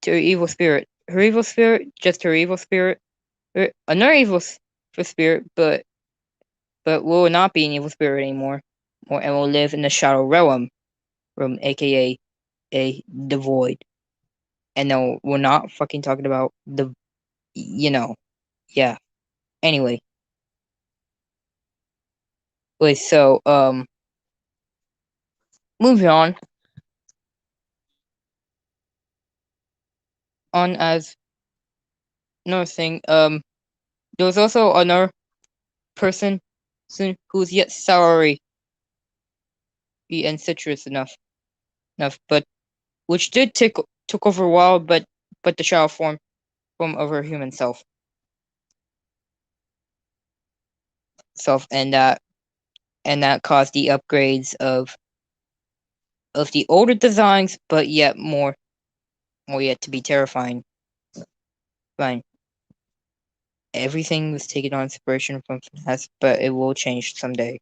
to her evil spirit. Her evil spirit, just her evil spirit. Another evil spirit, but will not be an evil spirit anymore, and will live in the shadow realm, aka the void. And no, we're not fucking talking about yeah. Anyway, wait. So moving on as another thing. There was also another person who's yet soury and citrus enough, but which did took over a while, but the shadow form of her human self, and that caused the upgrades of the older designs, but yet more yet to be terrifying. Fine. Everything was taken on inspiration from finesse, but it will change someday.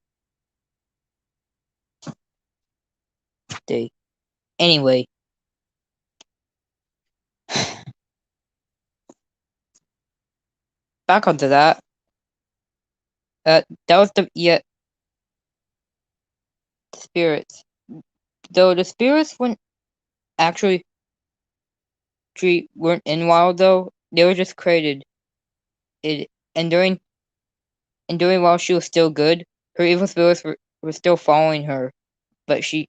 Anyway, back onto that. That was the spirits. Though the spirits actually weren't in Wild though. They were just created. It and during while she was still good, her evil spirits were still following her, but she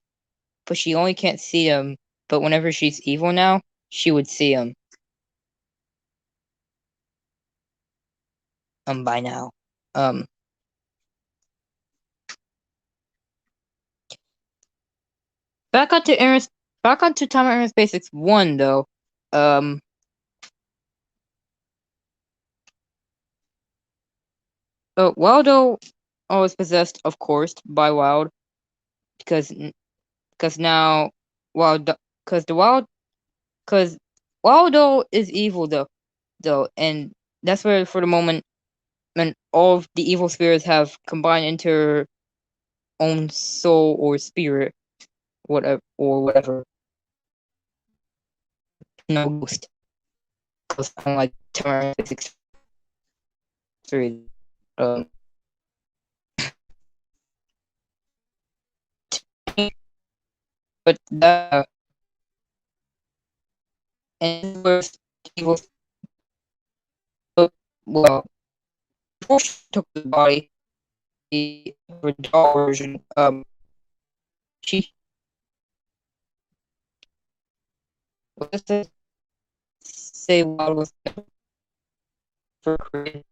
only can't see them. But whenever she's evil now, she would see them. By now. Um. Back onto Time of Ernest Basics 1 though. Um. Wildo was possessed, of course, by Wild because now Wild because the Wild because Wildo is evil though, and that's where for the moment when all of the evil spirits have combined into her own soul or spirit, whatever. No ghost, because unlike Terror 63, but that and where evil, well, before she took the body, her doll version, she what does it say? Wild was never created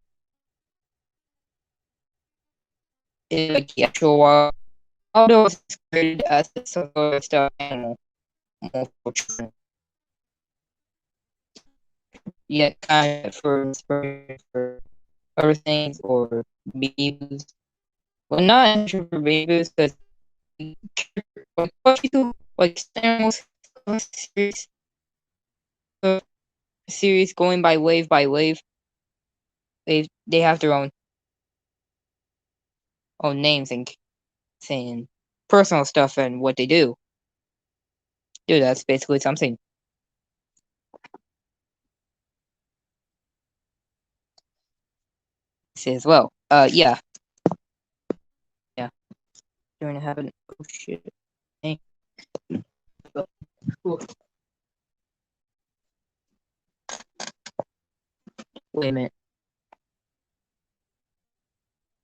in like the actual Wild. Wild was created as a similar style animal, more for children. Yet kind of for inspiration for other things or babies. Well, not actually for babies because like what you do, like animals series, series going by wave. They have their own names and saying personal stuff and what they do. Dude, that's basically something. Say as well. Yeah. Going to happen. Oh shit. Hey. Wait a minute.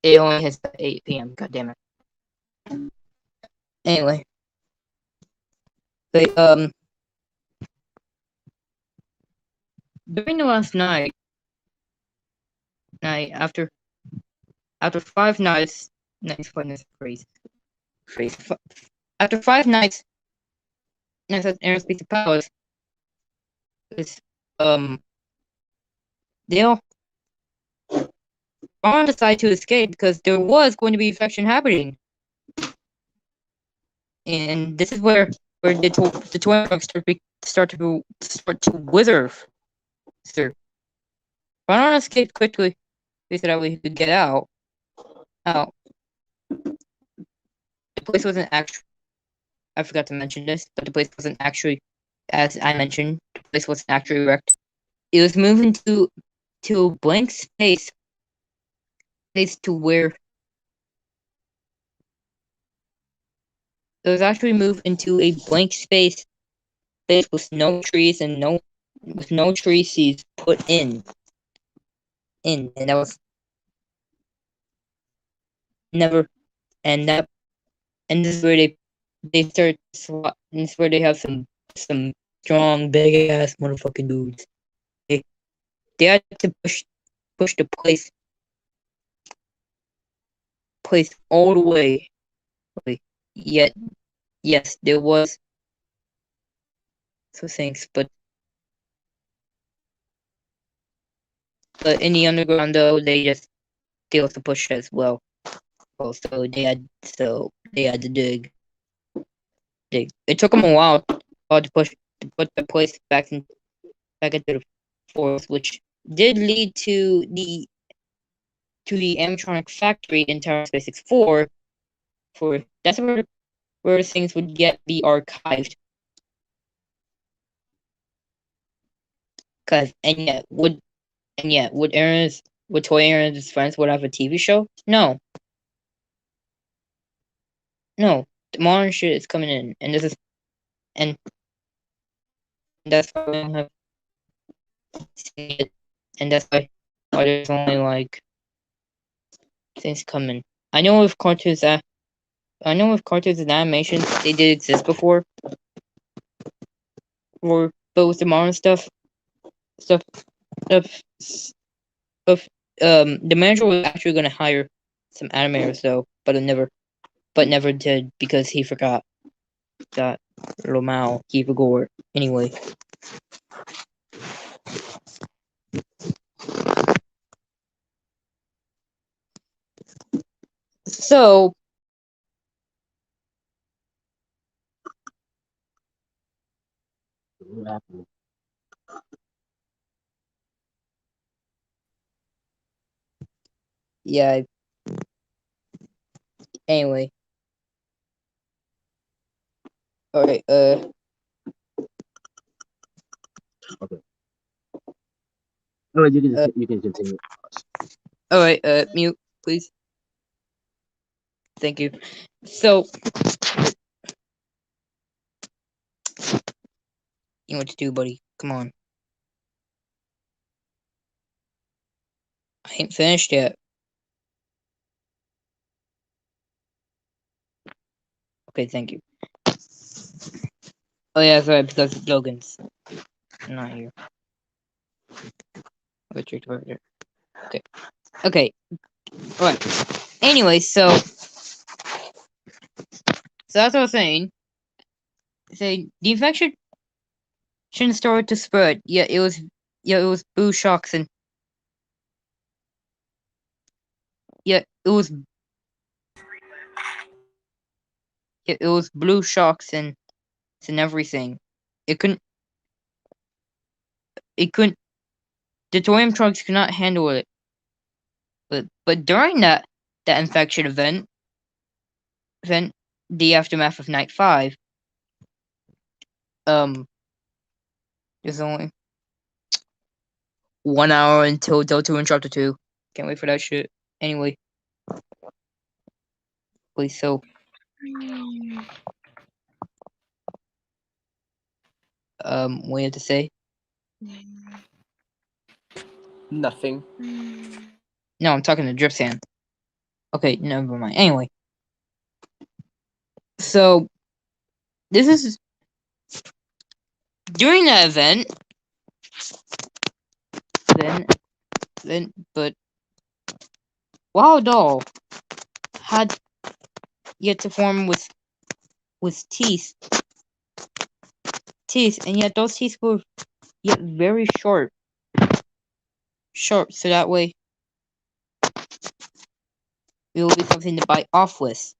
It only hits at 8 p.m. God damn it. Anyway. But, during the last night after 5 nights, phrase. After 5 nights at Airspace Palace, is they all decided to escape because there was going to be infection happening, and this is where the twin drugs start to wither. Sir, Ron escaped quickly. They said that way he could get out. The place wasn't actually I forgot to mention this, but the place wasn't actually, as I mentioned, the place wasn't actually wrecked. It was moved to a blank space to where it was actually moved into a blank space with no trees and no tree seeds put in, and that was never, and that and this is where they start and this is where they have some strong big ass motherfucking dudes. They had to push the place all the way. Yet yes, there was some things, but in the underground though they also pushed as well. Also they had to dig. It took them a while to put the place back into the forest, which did lead to the animatronic factory in Tower Space 64. For that's where things would yet be archived. Cause would Toy Aaron's friends would have a TV show? No. The modern shit is coming in, and that's why we don't have seen it, and that's why there's only like things coming. I know with cartoons and animations they did exist before, but with the modern stuff stuff of the manager was actually gonna hire some animators though, but never did because he forgot that Lomao he forgot anyway. So What happened? yeah. Anyway, all right. Okay. All right, Uh. you can continue. All right. Mute, please. Thank you. So you know what to do, buddy. Come on. I ain't finished yet. Okay, thank you. Oh yeah, sorry, because Logan's not here. Richard, okay. Okay. Alright. Anyway, so that's what I was saying. Say the infection started to spread. It was blue shocks and yeah, it was blue shocks and everything. It couldn't it couldn't the Torium trucks could not handle it. But during that infection event, the aftermath of Night 5, there's only 1 hour until Delta and Chapter 2. Can't wait for that shit. Anyway, please, so what do you have to say? Nothing. No, I'm talking to Dripsan. Okay, never mind. Anyway, so this is during that event. But Wild Doll had yet to form with teeth, and yet those teeth were yet very sharp. So that way it will be something to bite off with.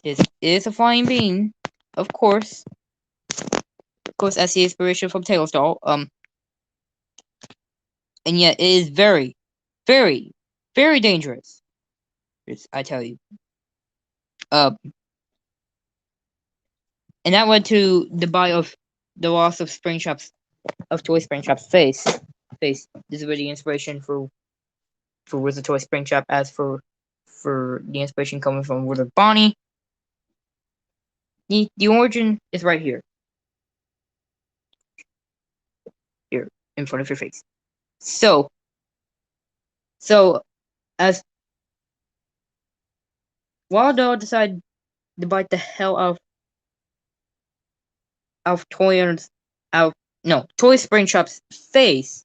This is a flying bean, of course. Of course, as the inspiration from Taylor's doll. And yet it is very, very, very dangerous. I tell you. Uh, and that led to the buy of the loss of Toy Spring Shop's face. This is where the inspiration for Wizard Toy Spring Shop. As for the inspiration coming from Wizard Bonnie, the origin is right here, in front of your face. So as Waldo decided to bite the hell out of Toy Spring Shop's face.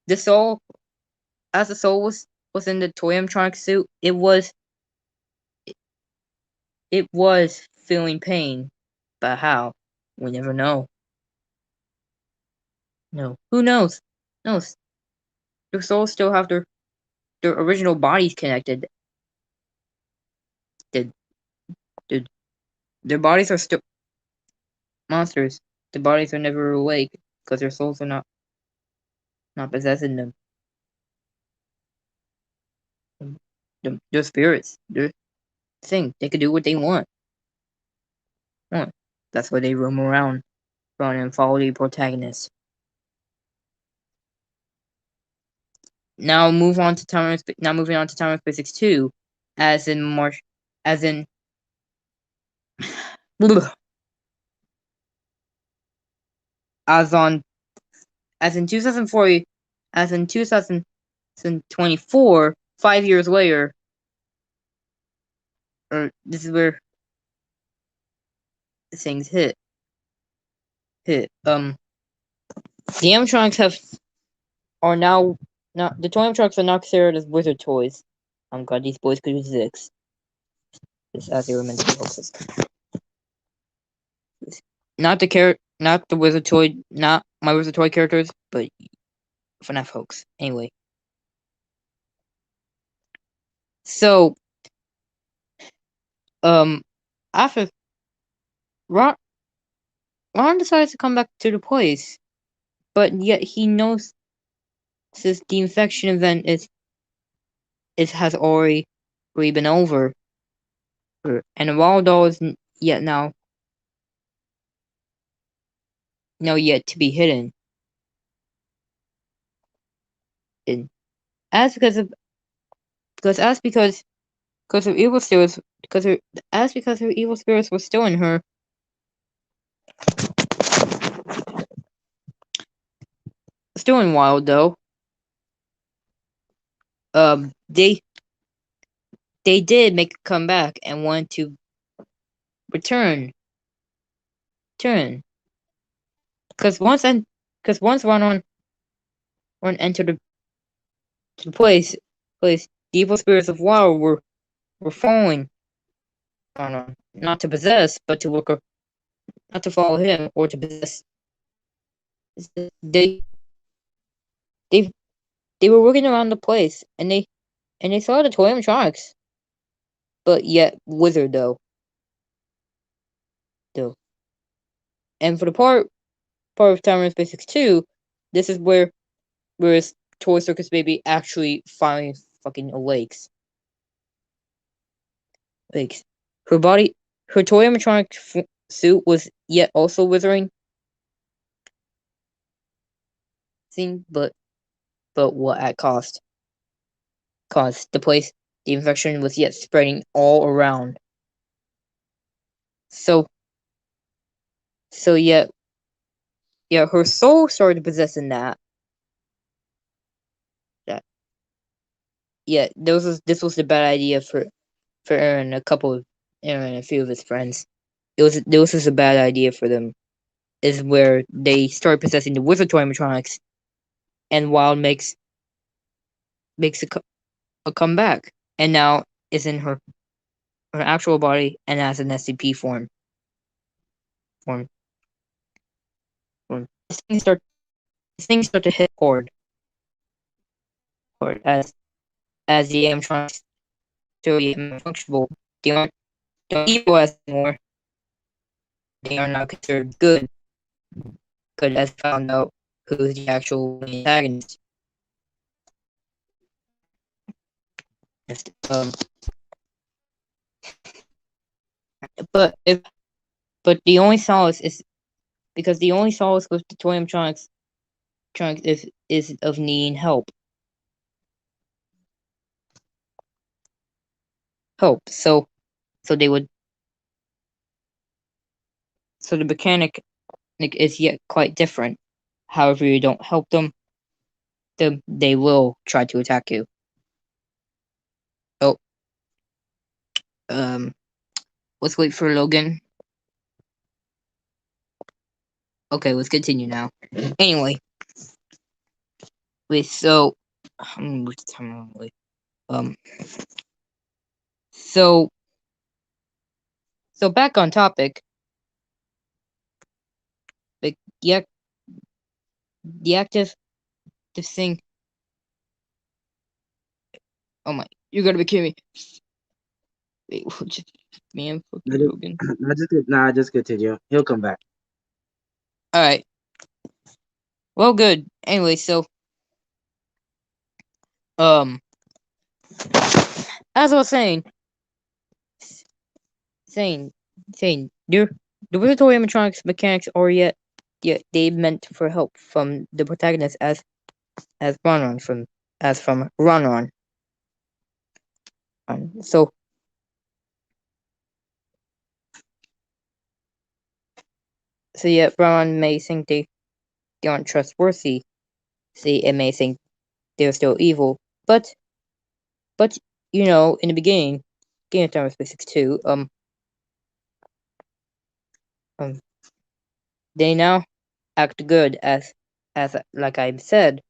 The soul, as the soul was in the toy animatronic suit, it was feeling pain, but how? We never know. No, who knows? Knows their souls still have their original bodies connected. Did did their bodies are still monsters? The bodies are never awake because their souls are not possessing them. They're spirits. They're thing. They can do what they want. That's why they roam around, run and follow the protagonist. Now moving on to Time of Physics 2, as in March, as in as on as in 2004, as in 2024, 5 years later, or this is where things hit. The animatronics are now not the toy animatronics are not considered as wizard toys. I'm glad these boys could exist. Just as they were meant to be hoaxes. Not the wizard toy, not my wizard toy characters, but FNAF hoax. Anyway, so after Ron, Ron decides to come back to the place, but yet he knows since the infection event has already been over, and Waldo is yet yet to be hidden. And as because of her evil spirits because her evil spirits were still in her. Still in Waldo. They did make a comeback and want to return. Because once Ron entered the place, the evil spirits of Wild were following Ron, not to possess, but to look, not to follow him or to possess. They they were looking around the place and they saw the toy animatronics, but yet Wizard though. And for the part of Time and Basics 2, this is where Toy Circus Baby actually finally fucking awakes. Her toy animatronic suit was yet also withering. But what at cost? Cause the infection was yet spreading all around. So yet her soul started possessing that. Yeah, this was the bad idea for Aaron and a few of his friends. This was a bad idea for them. Is where they start possessing the wizard toy animatronics, and Wild makes a comeback, and now is in her actual body and as an SCP form. These things start to hit hard as the animatronics still functional. They aren't evil anymore. They are now considered good. Good as found out who's the actual antagonist. Yes, but if but the only solace is because the only solace with the toy trunks is of needing help. So they would so the mechanic is yet quite different. However, you don't help them they will try to attack you. Oh, um, let's wait for Logan. Okay, let's continue now. Anyway, wait. What's the time on? Wait. Um. So back on topic. The the, the active thing. Oh my! You're gonna be kidding me. Wait, just man, fuck I you, just, Logan. nah, just continue. He'll come back. All right. Well, good. Anyway, um, as I was saying, saying, the regulatory animatronics mechanics are yet they meant for help from the protagonist as Ron from as from Ron. So yet Ron may think they aren't trustworthy. See, it may think they're still evil, but in the beginning, Game of Thrones Basics 2, um, they now act good as like I said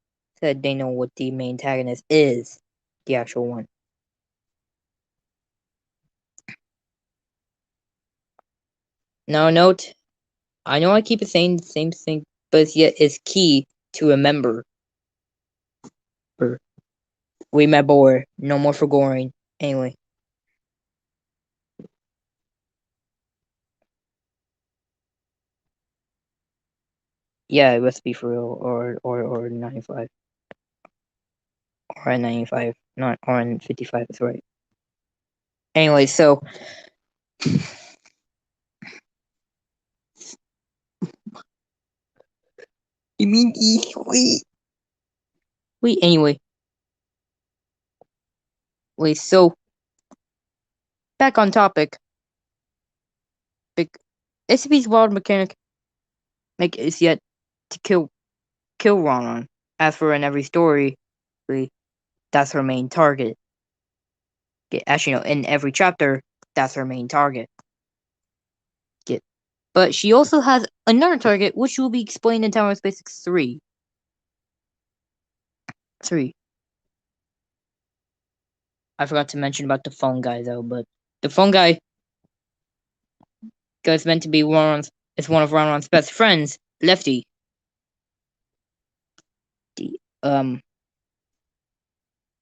they know what the main antagonist is, the actual one. Now note, I know I keep saying the same thing, but yet it's key to remember. Remember, no more forgoing. Anyway, yeah, let's be for real, or 95, or 95, not or 55 is right. Anyway, so you mean wait anyway, wait. So back on topic, SCP's wild mechanic make is yet to kill Ronan. As for in every story, that's her main target. Actually, no, in every chapter, that's her main target. But she also has another target, which will be explained in Tower of Basics 3. 3. I forgot to mention about the phone guy though, but the phone guy is meant to be is one of Ronron's best friends, Lefty. The, and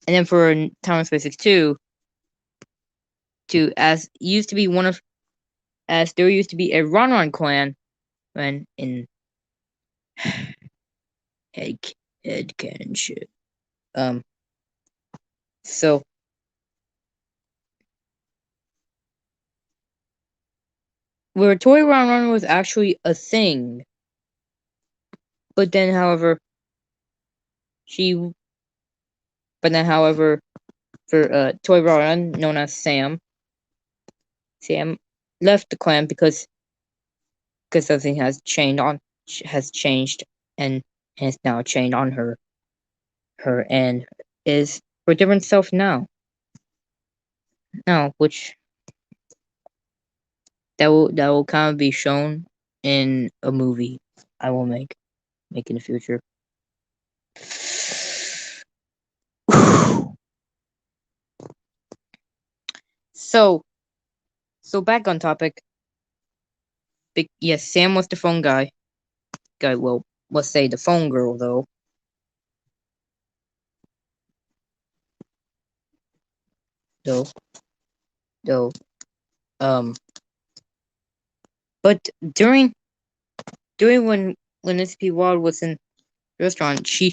then for Tower of Basics 2, as there used to be a Ronron clan when in head head shit. Um, so where Toy Ronron was actually a thing, but then she, however, for Toy Ronron, known as Sam left the clan because something has changed and is now chained on her and is her different self now, which that will kind of be shown in a movie I will make in the future. so back on topic. Yes, Sam was the phone guy. Well, let's say the phone girl though though um but during when SP Wild was in the restaurant, she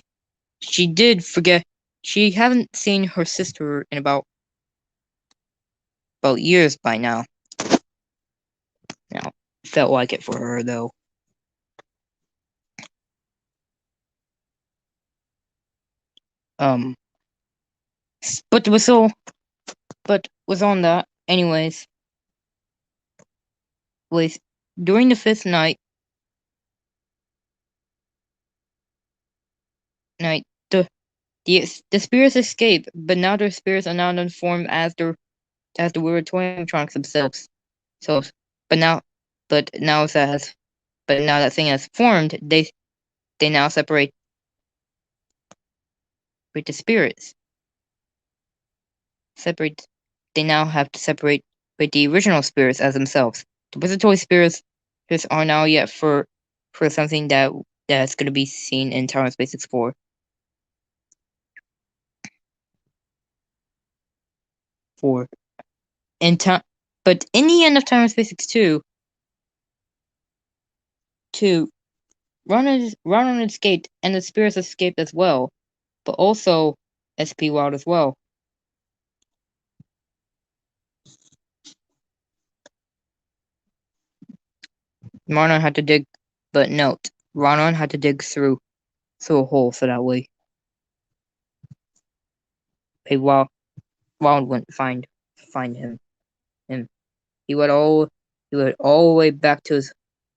did forget she haven't seen her sister in about about years by now. Now, felt like it for her though. Um, but was so, but was on that anyways. Was during the fifth night the spirits escape, but now their spirits are not informed as the weird toy animatronics themselves. So, but now, but now it has, but now that thing has formed, they now separate with the spirits. Separate. They now have to separate with the original spirits as themselves. The wizard toy spirits are now yet for something that's going to be seen in Tower of Space 4. For in time, but in the end of Tower of Space 2, Ron escaped, and the spirits escaped as well, but also SP Wild as well. Ronan had to dig, but note, Ronan had to dig through a hole so that way a Wild wouldn't find him. Him. He went all the way back to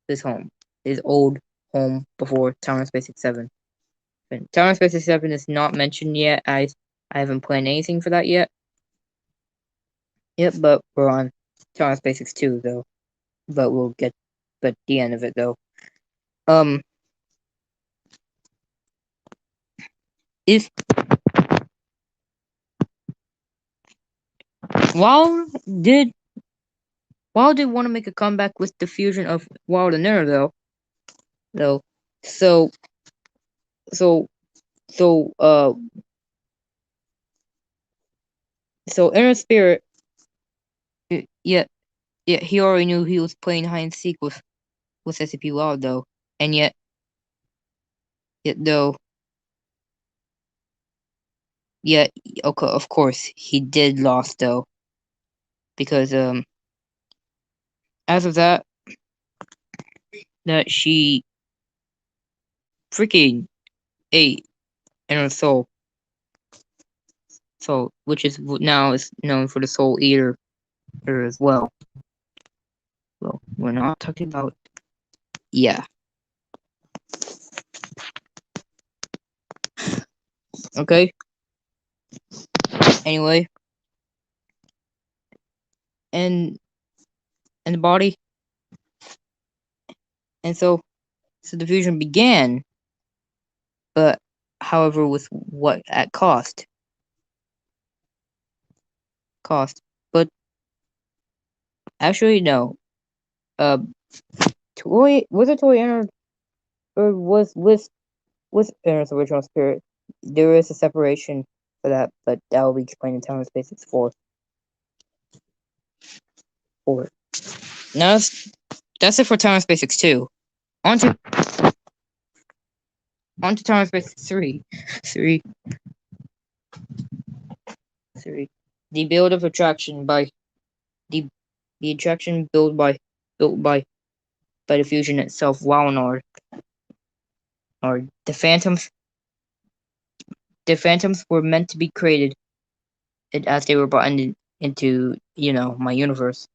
his home, his old home before Tower of Space 7. Tower of Space 7 is not mentioned yet. I haven't planned anything for that yet. Yep, but we're on Tower of Space 2 though. But we'll get the end of it though. If Wild did want to make a comeback with the fusion of Wild and Inner though. So so so uh so Inner Spirit, yeah, he already knew he was playing hide and seek with SCP Wild though. And yet though, yeah, okay, of course he did lost though, because as of that she freaking ate Inner Soul, which is now is known for the Soul Eater as well. Well, we're not talking about, yeah. Okay. Anyway, and the body, and so the fusion began, but however, with what at cost? But actually, no. Toy entered, or was Aaron's original spirit. There is a separation for that, but that will be explained in Time and Space 4. Now that's it for Time and Space 2. On to Time and Space 3. 3. The build of attraction by the attraction built by the fusion itself. Wow, or the Phantoms were meant to be created as they were brought into my universe.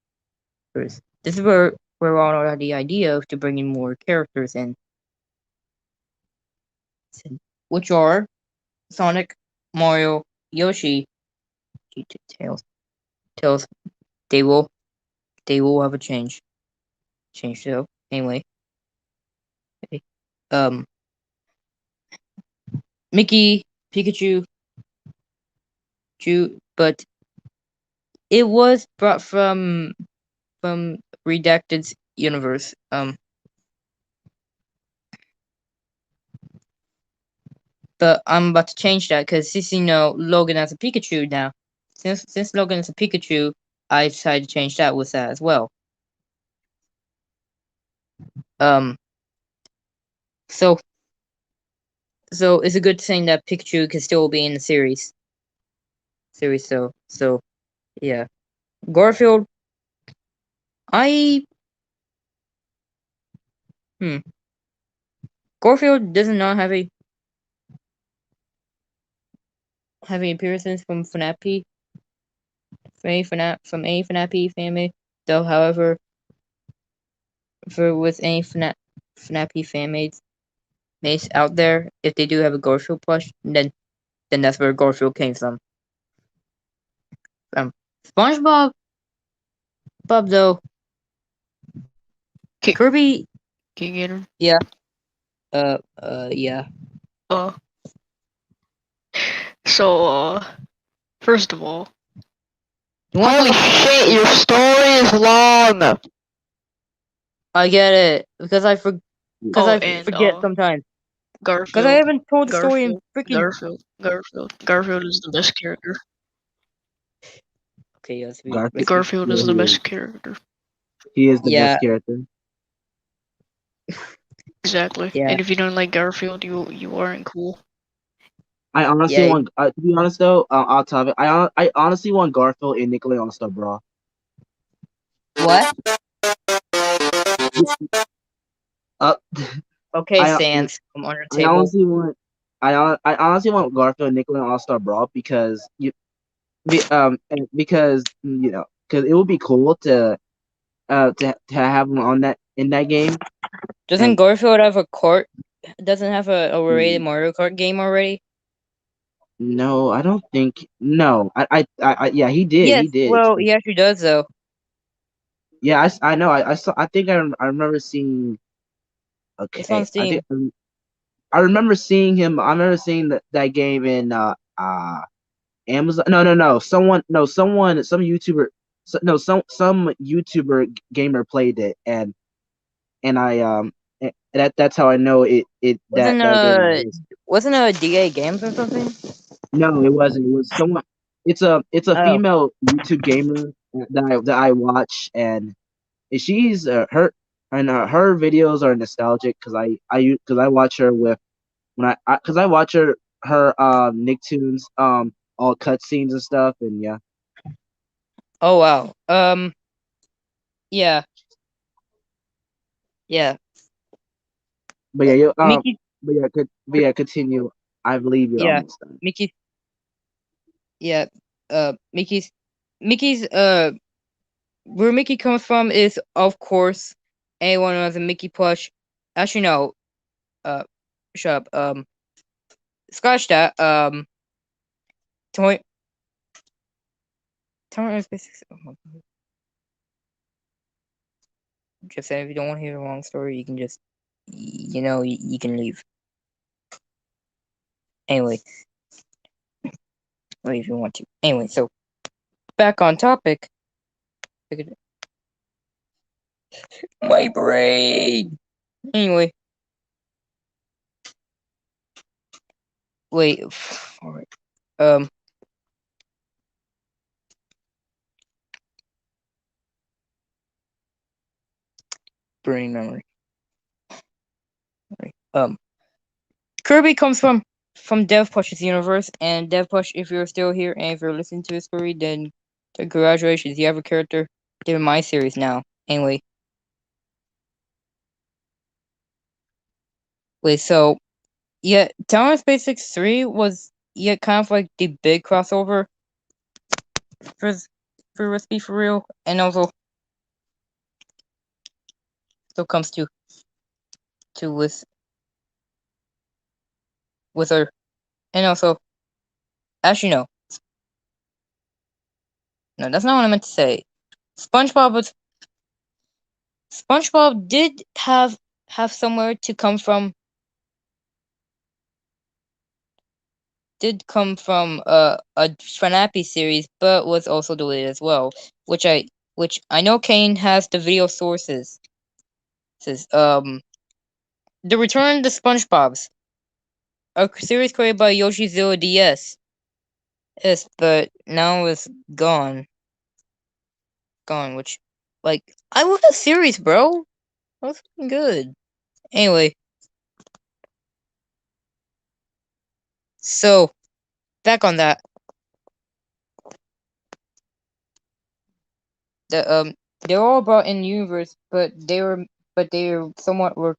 This is where Ronald had the idea to bring in more characters in, which are Sonic, Mario, Yoshi, Tails. They will have a change. So anyway, okay. Mickey, Pikachu, but it was brought from Redacted's universe. But I'm about to change that because since Logan has a Pikachu now, since Logan is a Pikachu, I decided to change that with that as well. So it's a good thing that Pikachu can still be in the series. So yeah. Garfield, I hmm. Garfield does not have any appearances from FNaPi from a FNaPi family. Though, however, for with any FNaPi mates out there, if they do have a Garfield plush, then that's where Garfield came from. SpongeBob, Bob though, King, Kirby, King Gator. yeah, yeah. Uh, so, first of all, You want to holy talk about? shit, your story is long! I get it because Oh, I and, forget sometimes because I Garfield. haven't told the story in Garfield. freaking. Garfield is the best character. Okay, let's be Garfield. let's be Garfield Yeah, is the best character. he is the yeah best character. Exactly. yeah And if you don't like Garfield, you aren't cool. I honestly yeah. want, to be honest though, I'll tell it. I honestly want Garfield and Nickelodeon All Star Brawl. What? Uh, Okay, I Sans from under the I table. honestly want, I honestly want Garfield and Nickelodeon All Star Brawl because because because it would be cool to have him on that in that game. Doesn't And Garfield have a court? Doesn't have a rated mm, Mario Kart game already? no, I don't think no. Yeah, he Yes. did. Well, he actually does though. Yeah, I know. I saw. I think I remember seeing. It's on Okay, I think Steam. I remember seeing him. I remember seeing that game in Amazon. No. Some YouTuber. No, some YouTuber gamer played it, and that's how I know Wasn't that game exists. wasn't a DA Games or something? No, it wasn't. It was someone. It's a Oh, female YouTube gamer that I watch, and she's her videos are nostalgic because I watch her with when because I watch her Nicktoons all cutscenes and stuff, and yeah. oh wow. Yeah, yeah. But yeah, you Mickey. but yeah, continue. I believe you're Yeah, almost done. Mickey. Yeah. Mickey's. Where Mickey comes from is of course anyone who has a Mickey plush. Actually, no. Uh, shut up. Scratch that. Toy. Toy is basically. Oh my God. Just say if you don't want to hear a long story, you can just, you can leave. Anyway, leave if you want to. Anyway, so back on topic. My brain. Anyway, wait. All right. Brain memory. Right. Kirby comes from Dev Push's universe, and Dev Push, if you're still here and if you're listening to this story, then congratulations, you have a character in my series now. Anyway, wait. So yeah, Tower Basics 3 was kind of like the big crossover for Recipe for Real, and also still comes to with her, and also actually no, that's not what I meant to say. SpongeBob was SpongeBob did have somewhere to come from. Did come from a FNaPi series, but was also deleted as well. Which I know Kane has the video sources. Says The Return to SpongeBob's, a series created by Yoshi Zero DS. Yes, but now it's gone. Gone, which like I love that series, bro. That was fucking good. Anyway, so back on that. the they're all brought in the universe, but they were somewhat were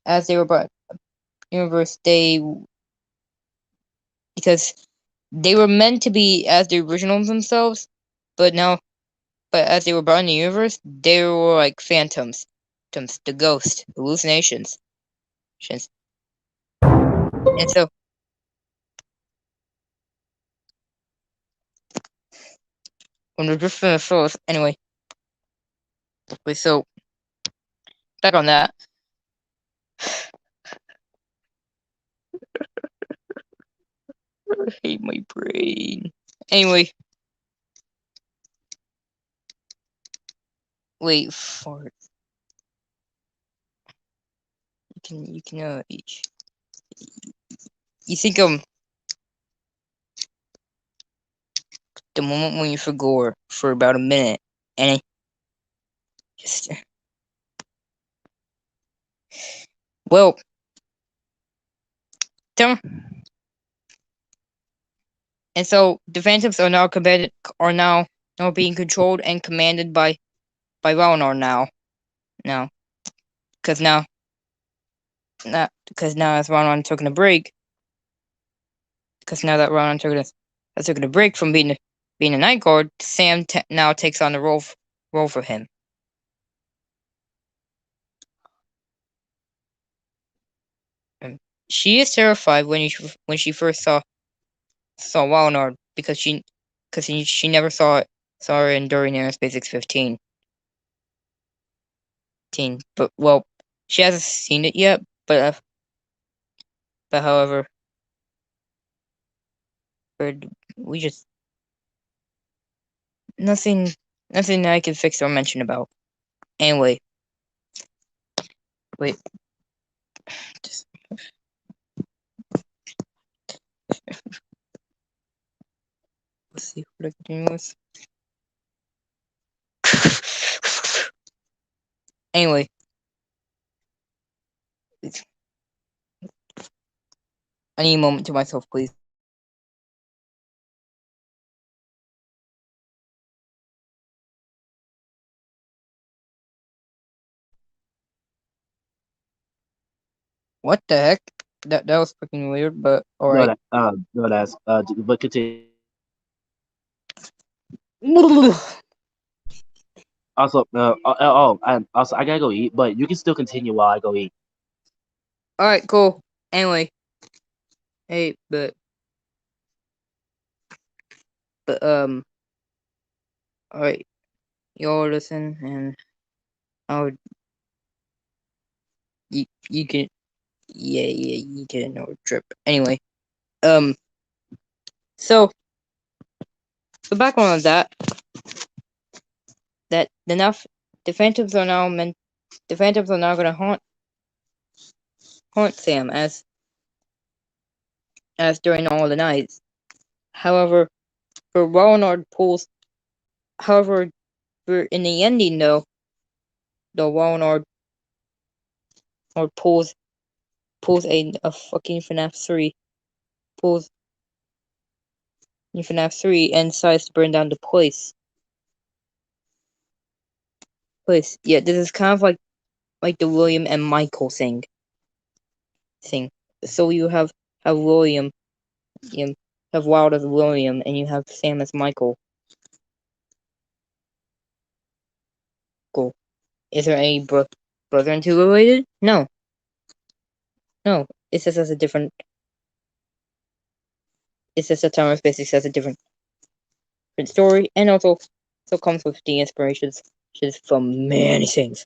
as they were brought universe they because they were meant to be as the originals themselves, but now but as they were brought in the universe, they were like phantoms, the ghost, hallucinations. And so when we're just finished first, anyway, wait, so back on that. I hate my brain. Anyway, wait for it. You can each. You think the moment when you forgot for about a minute, and it just well, tell and so the Phantoms are are now being controlled and commanded by Ragnar now because now as Ragnar taking a break because now that Ragnar has taken a break from being a night guard, Sam now takes on the role for him. And she is terrified when she first saw Ragnar because she never saw her in during Aerospace 615. But well, she hasn't seen it yet. But however, we just nothing nothing I can fix or mention about. Anyway, wait, just let's see what I can do with. Anyway, I need a moment to myself, please. What the heck? That was freaking weird, but all No, right. no, that's but continue. Also, and also I gotta go eat, but you can still continue while I go eat. All right, cool. Anyway, hey, but all right, y'all listen, and I'll you can you can know trip. Anyway, um, so the background of that enough the Phantoms are now meant the Phantoms are now gonna haunt Sam as during all the nights. However, for Ronald pulls however for in the ending though Ronald or pulls a fucking pulls FNAF 3 and decides to burn down the place. Yeah, this is kind of like the William and Michael thing. So you have William, you have Wild as William, and you have Sam as Michael. Cool. Is there any brother and two related? No. It's just as a different. It's just a time of space. It has a different story, and also comes with the inspirations from many things,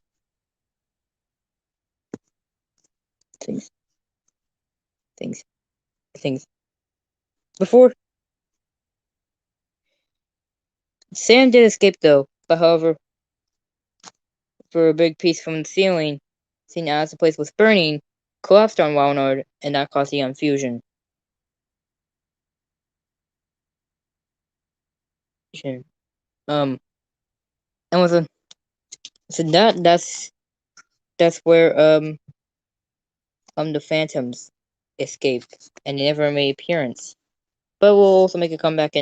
things, things. Before Sam did escape though, but however, for a big piece from the ceiling, seen as the place was burning, collapsed on Walnard, and that caused the infusion. Um, and was a so that's where the Phantoms escaped, and they never made appearance. But we'll also make a comeback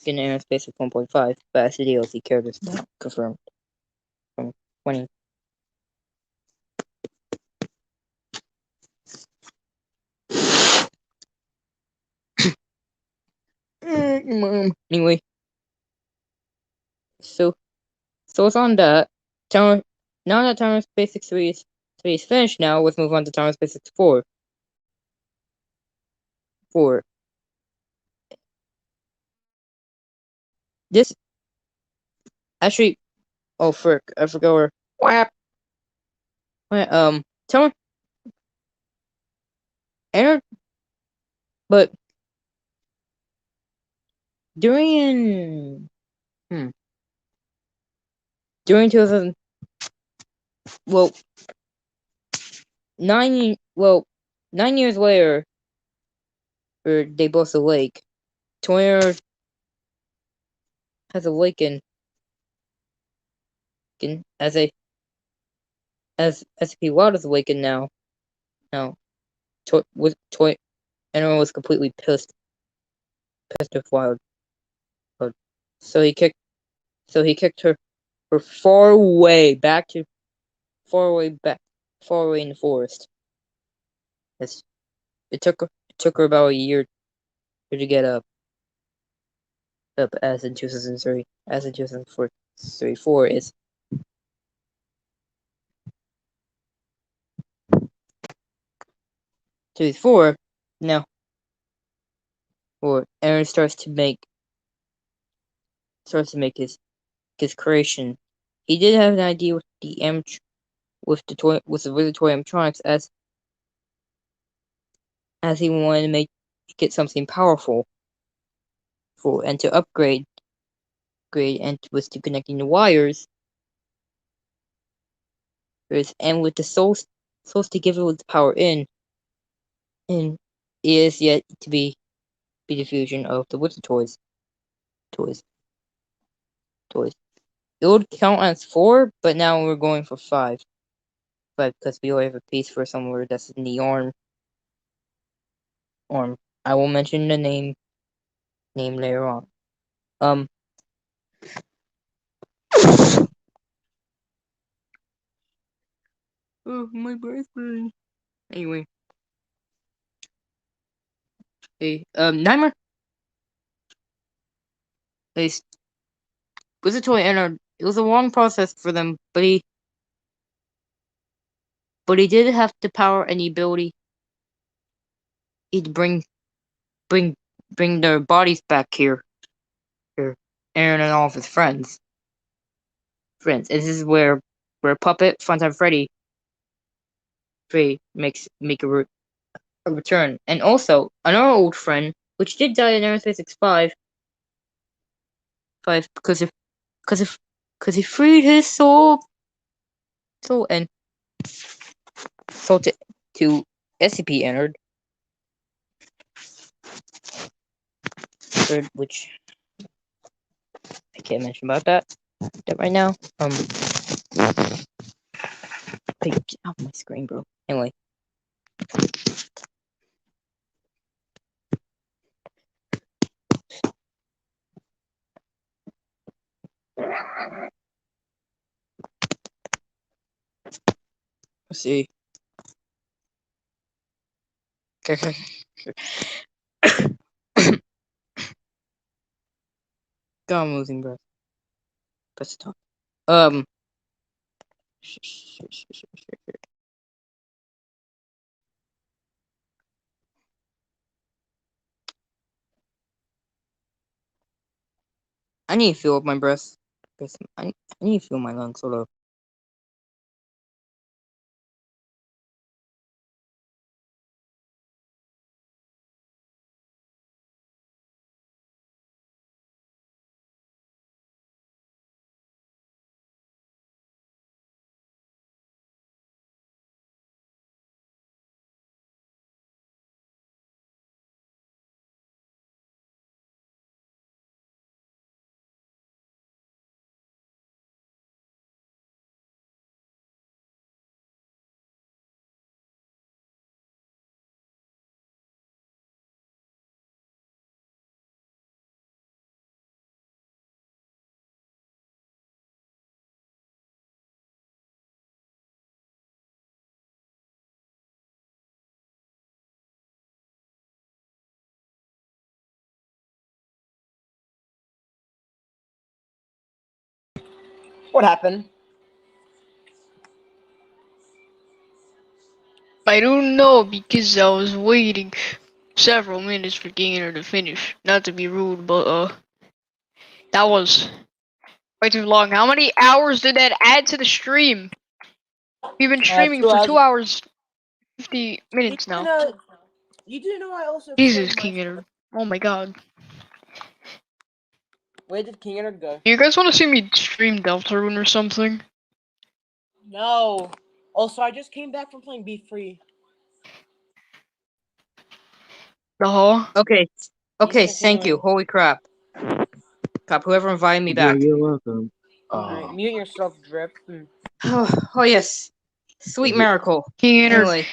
in Aerospace of 1.5, but as the DLC characters not confirmed from 20. Anyway, so it's on that. Tower, now that Tower Space 3 is finished now, let's move on to Tower Space 4. 4. This actually, oh frick, I forgot where. Whap! Tower entered, but during during 2000, well, 9 years later, they both awake. Twitter has awakened as SP Wild is awakened now. Now, Toy Enero was completely pissed with Wild. So he kicked her far away in the forest. It took her about a year to get up as in 2003, as in 2004. 4 is 2004 now. Or Aaron starts to make his creation. He did have an idea with the really toy animatronics as he wanted to get something powerful and to upgrade and was to connecting the wires and with the souls to give it the power in and is yet to be the fusion of the Wizard toys. It would count as 4, but now we're going for 5. But because we already have a piece for somewhere that's in the arm. I will mention the name later on. Oh, my breath burns. Anyway. Hey, Nightmare. Wizard Toy entered. It was a long process for them, but he did have the power and the ability to bring their bodies back here. Aaron and all of his friends. And this is where Puppet Funtime Freddy make a return, and also another old friend, which did die in Aerospace X5 because he freed his soul and soul to SCP entered, which I can't mention about that right now. Hey, get off my screen, bro. Anyway. Let's see. Okay. God, I'm losing breath. Let's talk. I need to fill up my breath. I need to fill my lungs. Hold up. What happened? I don't know because I was waiting several minutes for Gainer to finish. Not to be rude, but that was way too long. How many hours did that add to the stream? We've been streaming Two for hours. 2 hours 50 You minutes do now. know, you do know I also Jesus, played my. King Eder. Oh my god. Where did King Edward go? You guys want to see me stream Deltarune or something? No. Also, I just came back from playing Be Free. The hall? Okay. He's Okay, thank you. continuing. Holy crap. Crap, whoever invited me Yeah, back. you're welcome. Alright, mute yourself, Drip. Oh, yes. Sweet miracle. King Eder. Anyway,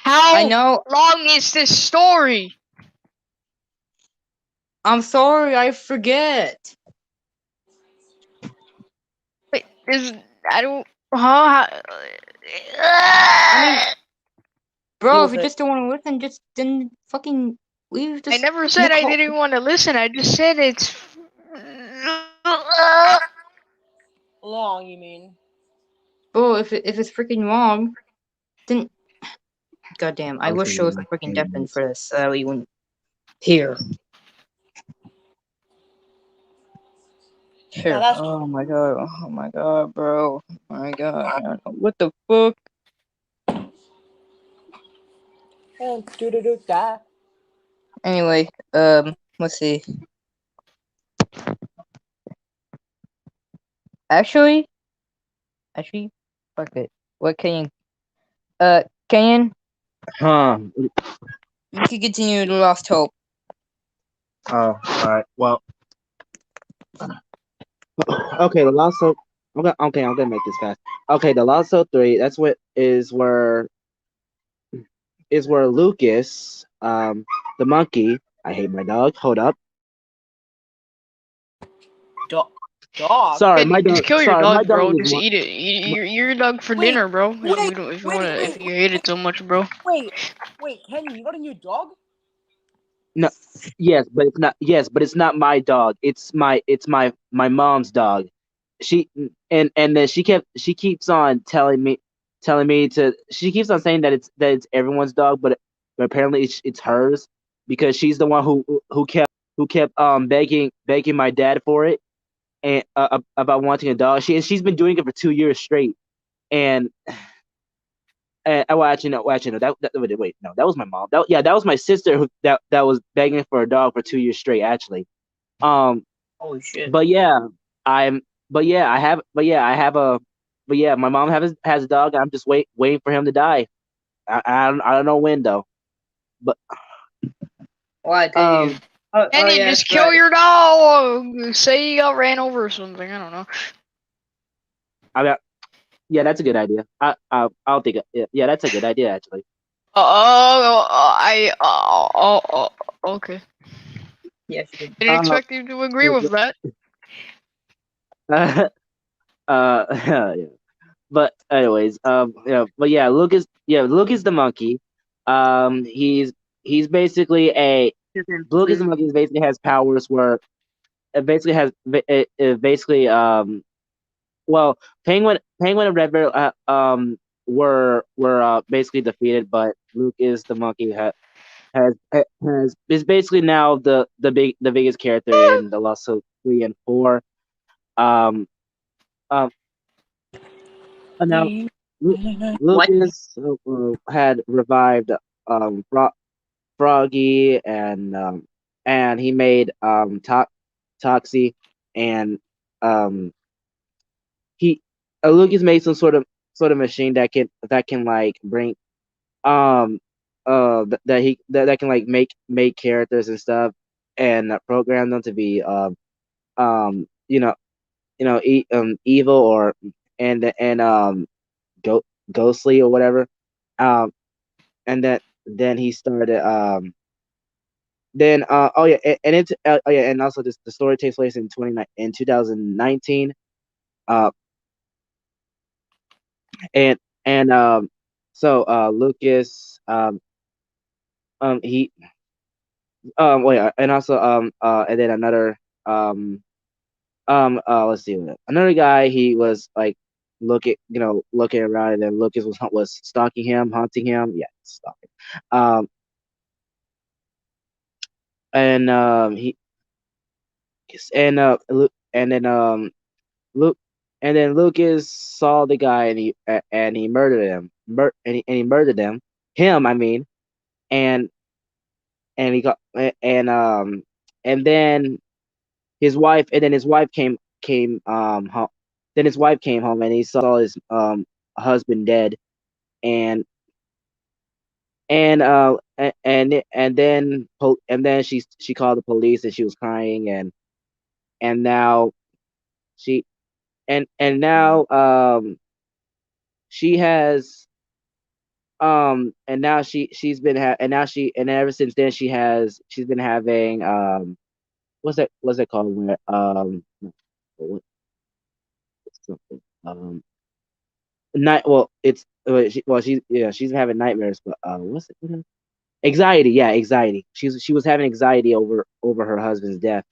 I How know. long is this story? I'm sorry, I forget. Wait, is I don't. Huh? I mean, bro, Deal if with you it. just don't want to listen, just then fucking leave I this never in the said I call. didn't want to listen. I just said it's. Long, you mean? Bro, if it's freaking wrong, then goddamn, I I'll wish send I you was my freaking deafened comments. for this. So that way you wouldn't hear. Now Here. that's Oh my god. Oh my god, bro. Oh my god. I don't know. What the fuck? that. Anyway, let's see. Actually, actually, fuck it. What can you? Kenyon, Huh. you can continue the Lost Hope. Oh, alright. Well, okay, the Lasso. Okay, I'm gonna make this fast. Okay, the Lasso 3, that's what is where Lucas, the monkey, I hate my dog, hold up. Dog? Sorry, Can my you just dog, kill your sorry, my dog, dog bro? is Just one. eat it. Eat your dog for Wait, dinner, bro. If wait, you don't, if you wait, wanna, if wait, you hate it so much, bro. wait, wait, Kenny, you got a new dog? No, yes, but it's not my dog. It's my mom's dog. She and then she keeps on telling me to she keeps on saying that it's everyone's dog, but apparently it's hers because she's the one who kept begging my dad for it and about wanting a dog. She's been doing it for 2 years straight. And well, actually, no. Well, actually, no. Wait, no. That was my mom. That was my sister that was begging for a dog for 2 years straight. Actually, um, Holy shit. but yeah, I'm. I have a. But yeah, my mom has a dog. I'm just waiting for him to die. I don't know when though. But Why could you? um, And you Yeah, just that's kill right. your dog. Say you got ran over or something. I don't know. I got. Yeah, that's a good idea. I'll think. Yeah, that's a good idea actually. Okay. Yes, you did. Didn't Uh, expect you to agree with that. yeah. But anyways, Lucas the monkey. He's basically a Lucas the monkey basically has powers where it basically has it basically well Penguin and Red Bear were basically defeated, but Lucas the monkey has is basically now the biggest character in the Lost Hope 3 and 4. Um um and now Lu- What? Lucas had revived Froggy and he made Toxie and um he Lucas made some sort of machine that can like bring that can like make characters and stuff and program them to be um you know evil or and go ghostly or whatever. um and then he started then oh yeah and it's oh yeah and also this the story takes place in 2019. uh and Lucas he and also and then another um let's see. Another guy, he was like looking around, and then Lucas was stalking him, haunting him. Yeah, stalking. Um, and he and and then Luke and then Lucas saw the guy, and he murdered him. And he murdered him. I mean, and he got and then his wife came home. Then his wife came home, and he saw his husband dead, and and then she called the police, and she was crying, and now she and now she has and now she's been and now and ever since then she's been having what's that called when what, something night well it's she's having nightmares, but what's it anxiety, yeah, anxiety. She was having anxiety over her husband's death,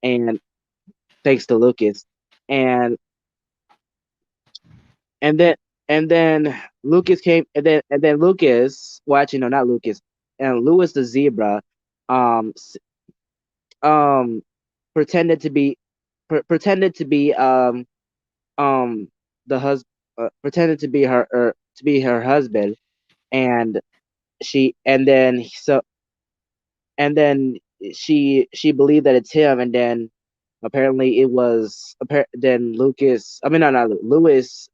and thanks to Lucas, and and then and then Lucas came, and then Lucas, well, actually, no, not Lucas, and Louis the zebra, um um pretended to be pretended to be um the hus pretended to be her husband, and she and then so and then she believed that it's him, and then apparently it was then Lucas, I mean, no, not Louis,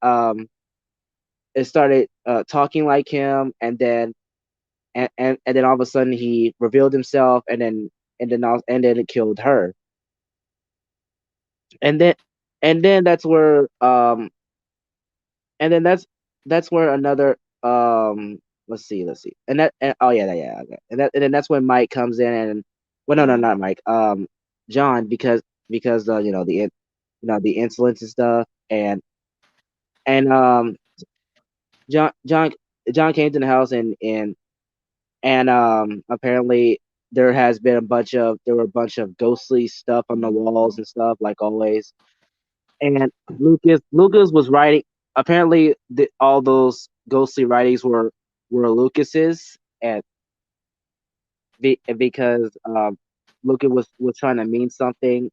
it started talking like him, and then and then all of a sudden he revealed himself, and then it killed her, and then that's where and then that's where another let's see, oh yeah, okay. And then that's when Mike comes in, and well, no, not Mike, John, because the insolence and stuff, and John John John came to the house, and apparently there were a bunch of ghostly stuff on the walls and stuff, like always. And Lucas was writing. Apparently, all those ghostly writings were Lucas's, and because Lucas was trying to mean something,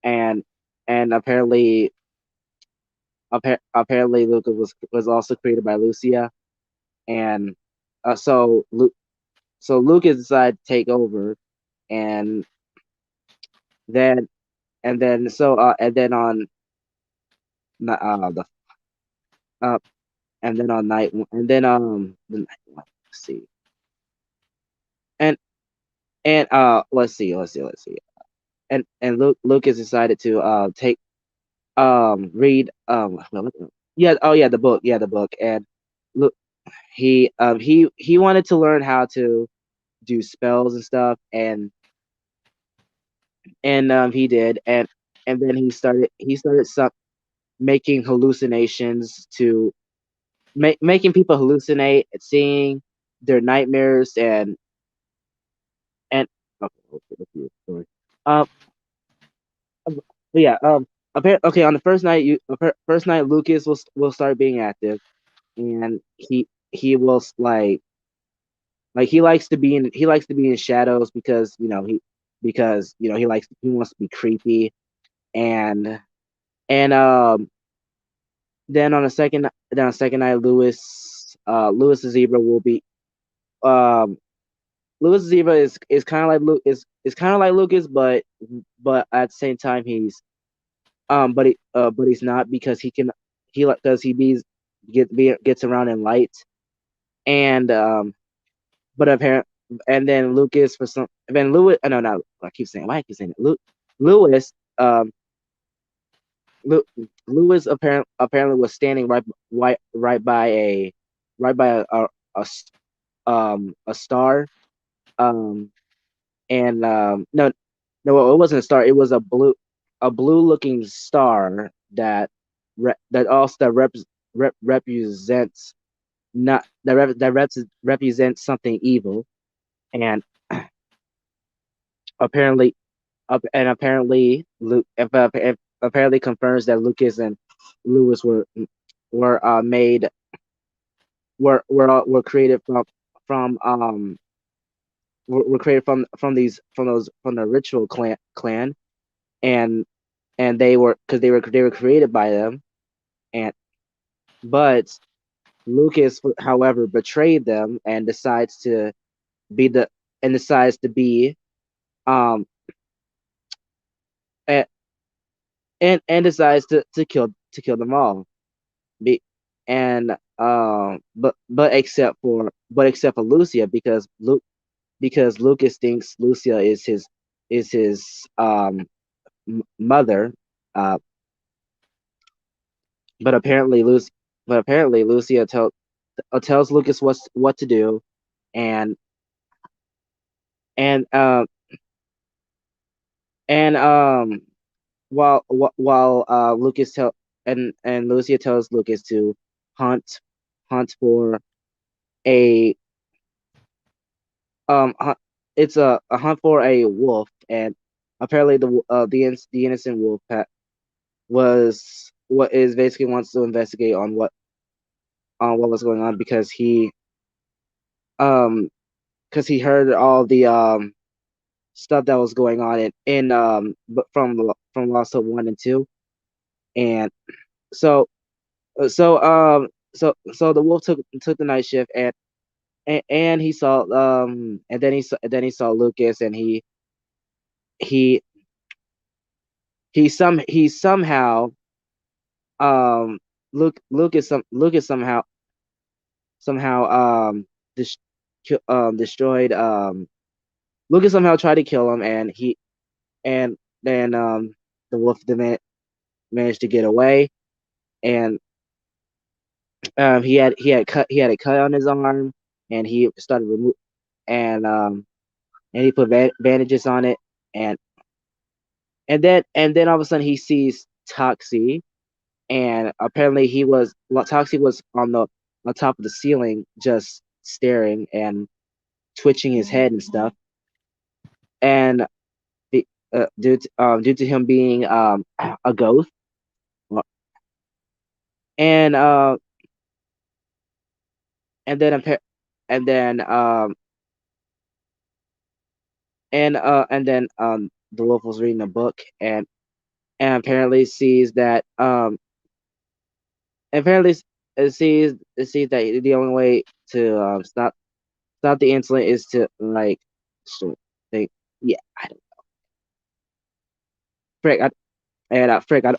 and apparently apparently Lucas was also created by Lucia, and so Lucas decided to take over, and then and then on the uh and then on night and then let's see, and let's see, and Lucas decided to take read yeah, oh yeah, the book, and look, he wanted to learn how to do spells and stuff, and he did, and then he started making hallucinations to making people hallucinate, seeing their nightmares, and okay, let's see the story. Um, yeah, okay, on the first night, first night Lucas will start being active, and he will he likes to be in shadows, because he wants to be creepy, and and then on the second night, Louis the zebra will be um Louis the zebra is kind of like is kind of like Lucas, but at the same time but he's not, because he like because he gets around in light, and but apparent and then Lucas for some then Louis no, no, I keep saying why I keep saying it. Louis um Lu, Louis apparently was standing right by a star, um and no, no, it wasn't a star, it was a blue looking star that also represents not represents something evil, and apparently and apparently apparently confirms that Lucas and Lewis were made were created from were created from the ritual clan, and they were because they were created by them, and but Lucas, however, betrayed them and decides to be the and decides to be um and and decides to kill them all. Be and but except for Lucia, because Lucas thinks Lucia is his mother, uh but apparently Lucia tells Lucas what to do, and and and while Lucas tell and Lucia tells Lucas to hunt for a hu- it's a hunt for a wolf, and apparently the innocent wolf was what is basically wants to investigate on what was going on, um because he heard all the stuff that was going on in but from Lost Hope 1 and 2, and so so the wolf took the night shift, and he saw and then he saw Lucas, and he he somehow Lucas somehow dis- destroyed Lucas somehow tried to kill him, and then the wolf managed to get away, and he had a cut on his arm, and he started remove and he put bandages on it, and and then all of a sudden he sees Toxie, and apparently Toxie was on top of the ceiling, just staring and twitching his head and stuff, and due to him being a ghost, and and then and then and then the wolf was reading a book, and apparently sees that apparently it sees that the only way to stop the insulin is to like so think yeah I don't frick I, and frick, I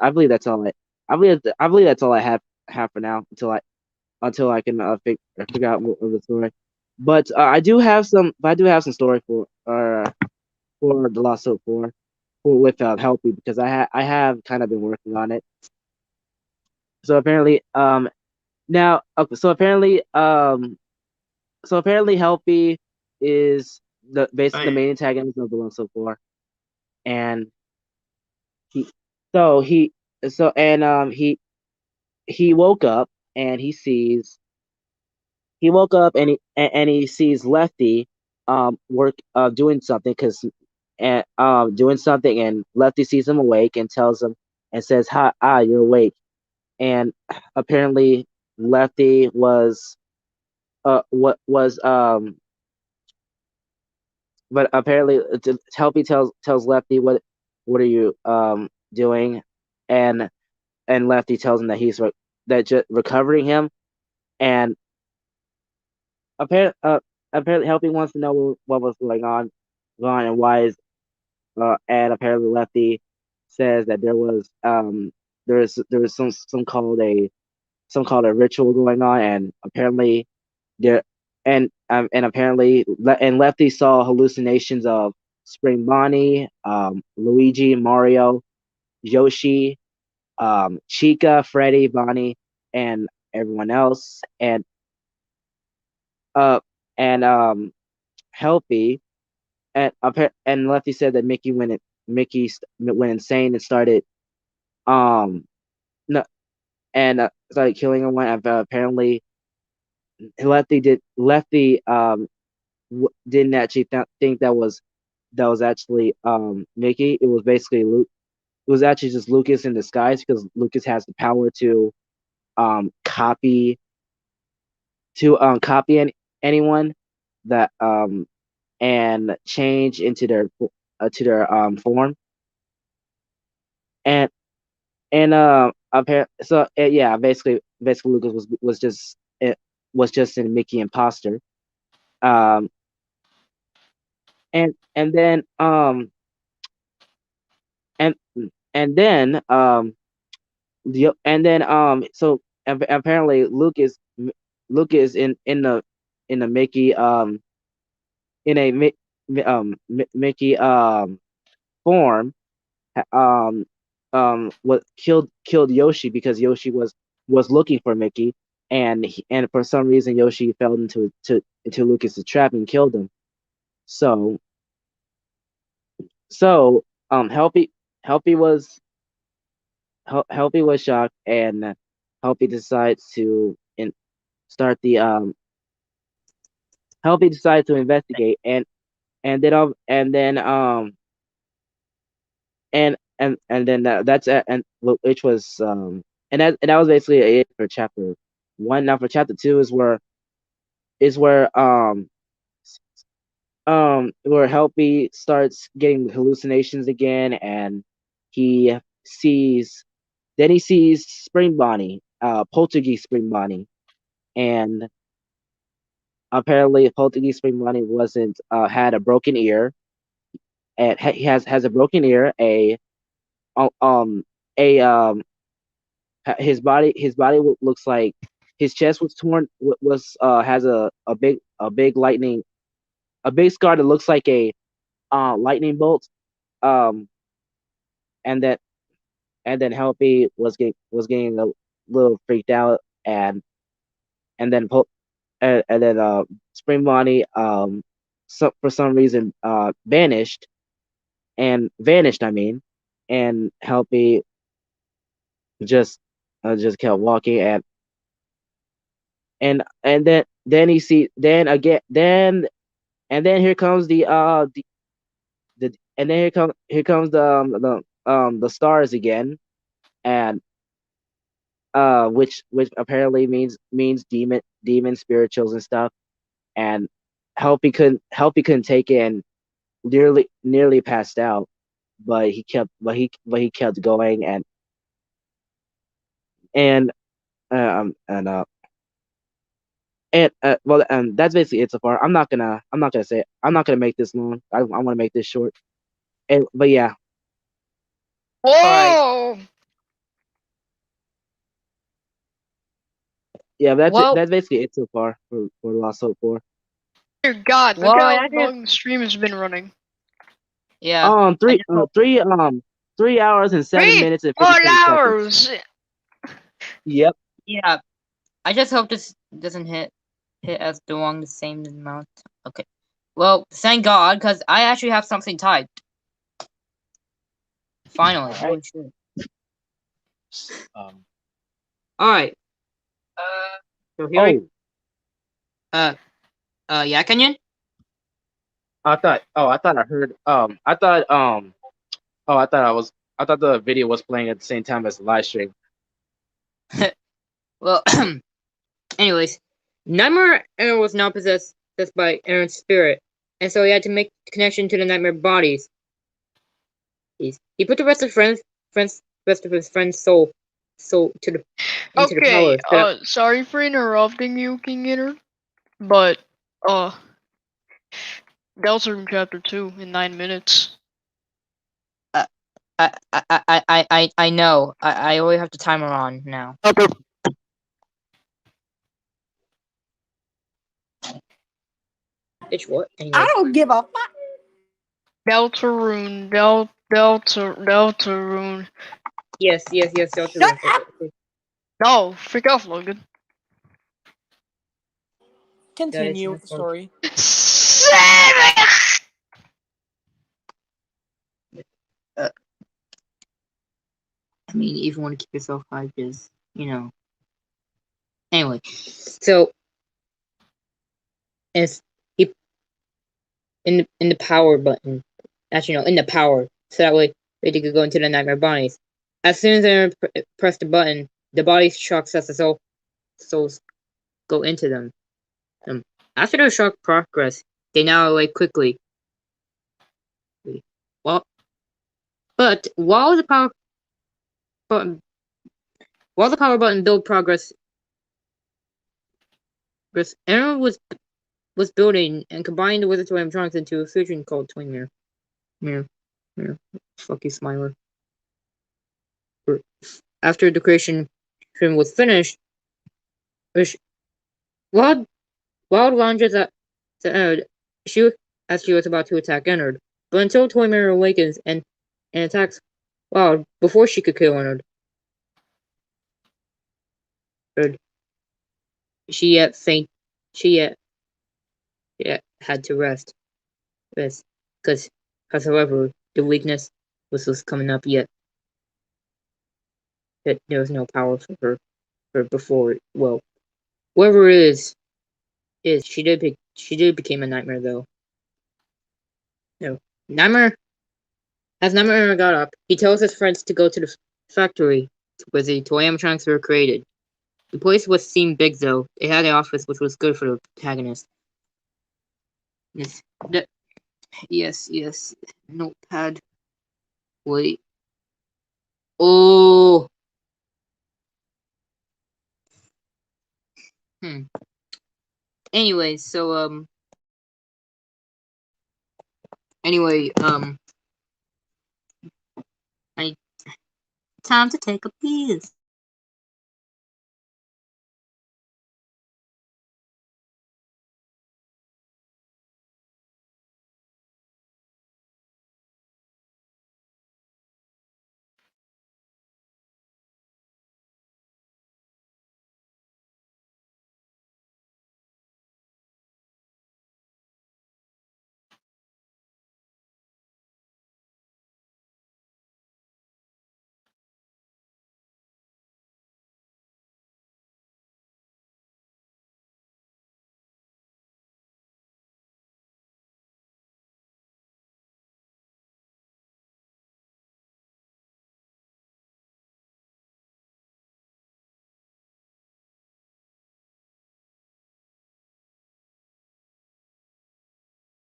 believe that's all I believe that's all I have for now until I can figure out more of the story. But I do have some story for the Lost Hope 4 with Helpy, because I have kind of been working on it. So apparently now okay, so apparently Helpy is the basically the main antagonist of the Lost Hope 4, and he so he so and he woke up, and he woke up, and he sees Lefty work doing something, doing something, and Lefty sees him awake and tells him and says, "Hi, you're awake." And apparently Lefty was what was but apparently Helpy tells Lefty what are you doing, and Lefty tells him that that just recovering him, and apparently apparently Helpy wants to know what was going on, and why is and apparently Lefty says that there was some called a ritual going on, and apparently there and apparently and Lefty saw hallucinations of Spring Bonnie, Luigi, Mario, Yoshi, Chica, Freddy, Bonnie, and everyone else, uh and Helpy, and Lefty said that went insane and started um no, and started killing everyone. Apparently Lefty didn't actually think that was that was actually Mickey. It was basically Luke. It was actually just Lucas in disguise because Lucas has the power to copy anyone that and change into their form and so yeah, basically Lucas was just a Mickey imposter. Um and then and and then so apparently Lucas in the Mickey in a Mickey form what killed Yoshi because Yoshi was looking for Mickey and for some reason Yoshi fell into Lucas's trap and killed him. So so Helpy Helpy was Helpy was shocked and Helpy decides to start the Helpy decides to investigate and then and then that's and which was and that was basically it for chapter one. Now for chapter two is where Helpy starts getting hallucinations again, and he sees he sees Spring Bonnie, Poltergeist Spring Bonnie, and apparently Poltergeist Spring Bonnie wasn't had a broken ear, and he has a broken ear, uh, um a his body looks like his chest was torn was has a big lightning a big scar that looks like a lightning bolt um and that and then Helpy was getting a little freaked out and then and then Spring Bonnie for some reason vanished I mean and Helpy just kept walking and then he see then again and then here comes and then here comes the stars again and which apparently means demon spirituals and stuff and Helpy couldn't take it and nearly passed out but he kept going and and well that's basically it so far. I'm not gonna make this long. I want to make this short. But yeah, Alright. Whoa! yeah, Well, that's basically it so far for Lost Hope 4. Dear God, look well, I how actually, long the stream has been running. yeah. I just hope, 3 hours and 7 minutes and What 57 seconds. hours? Yep. yeah. I just hope this doesn't hit us along the same amount. Okay. Well, thank God, because I actually have something typed. Finally. All right. Holy shit. Um. Alright. So here we Oh, uh yeah, Kenyon? I thought I heard. I thought the video was playing at the same time as the live stream. Well, anyways, Nightmare Aaron was now possessed by Aaron's spirit, and so he had to make the connection to the nightmare bodies. He put the rest of his friend's soul into the Okay, power. Set up. sorry for interrupting you, King Eater, but, uh, Delta Room Chapter 2 in 9 minutes. I know. I always have the timer on now. Okay. It's what? I Anyway. don't give a fuck. Deltarune, Deltarune. Yes. Delta Shut Room. up. No, freak off, Logan. Continue with the story. Save it! I mean, if you want to keep yourself high, just Anyway, so it's he in the power button. actually, no, in the power, so that way they could go into the nightmare bodies. As soon as they press the button, the body shocks as the souls go into them. After their shock progress, they now awake quickly. Well, but button, while the power button build progress, Aaron was building and combining the wizard's animatronics into a fusion called Twin Mirror. Mirror. Fuck you, Smiler. After the creation was finished, Wild lunges at Ennard, as she was about to attack Ennard, but until Toy Mirror awakens and attacks Wild before she could kill Ennard, she yet faint. She yet had to rest, because however the weakness was coming up yet. That there was no power for her before. Well, whoever it is she did became a nightmare though. No, Nightmare. As Nightmare got up, he tells his friends to go to the factory where the toy animatronics were created. The place seemed big though. It had an office which was good for the protagonist. Yes. Notepad. Wait. Oh. Anyway, so I time to take a piss.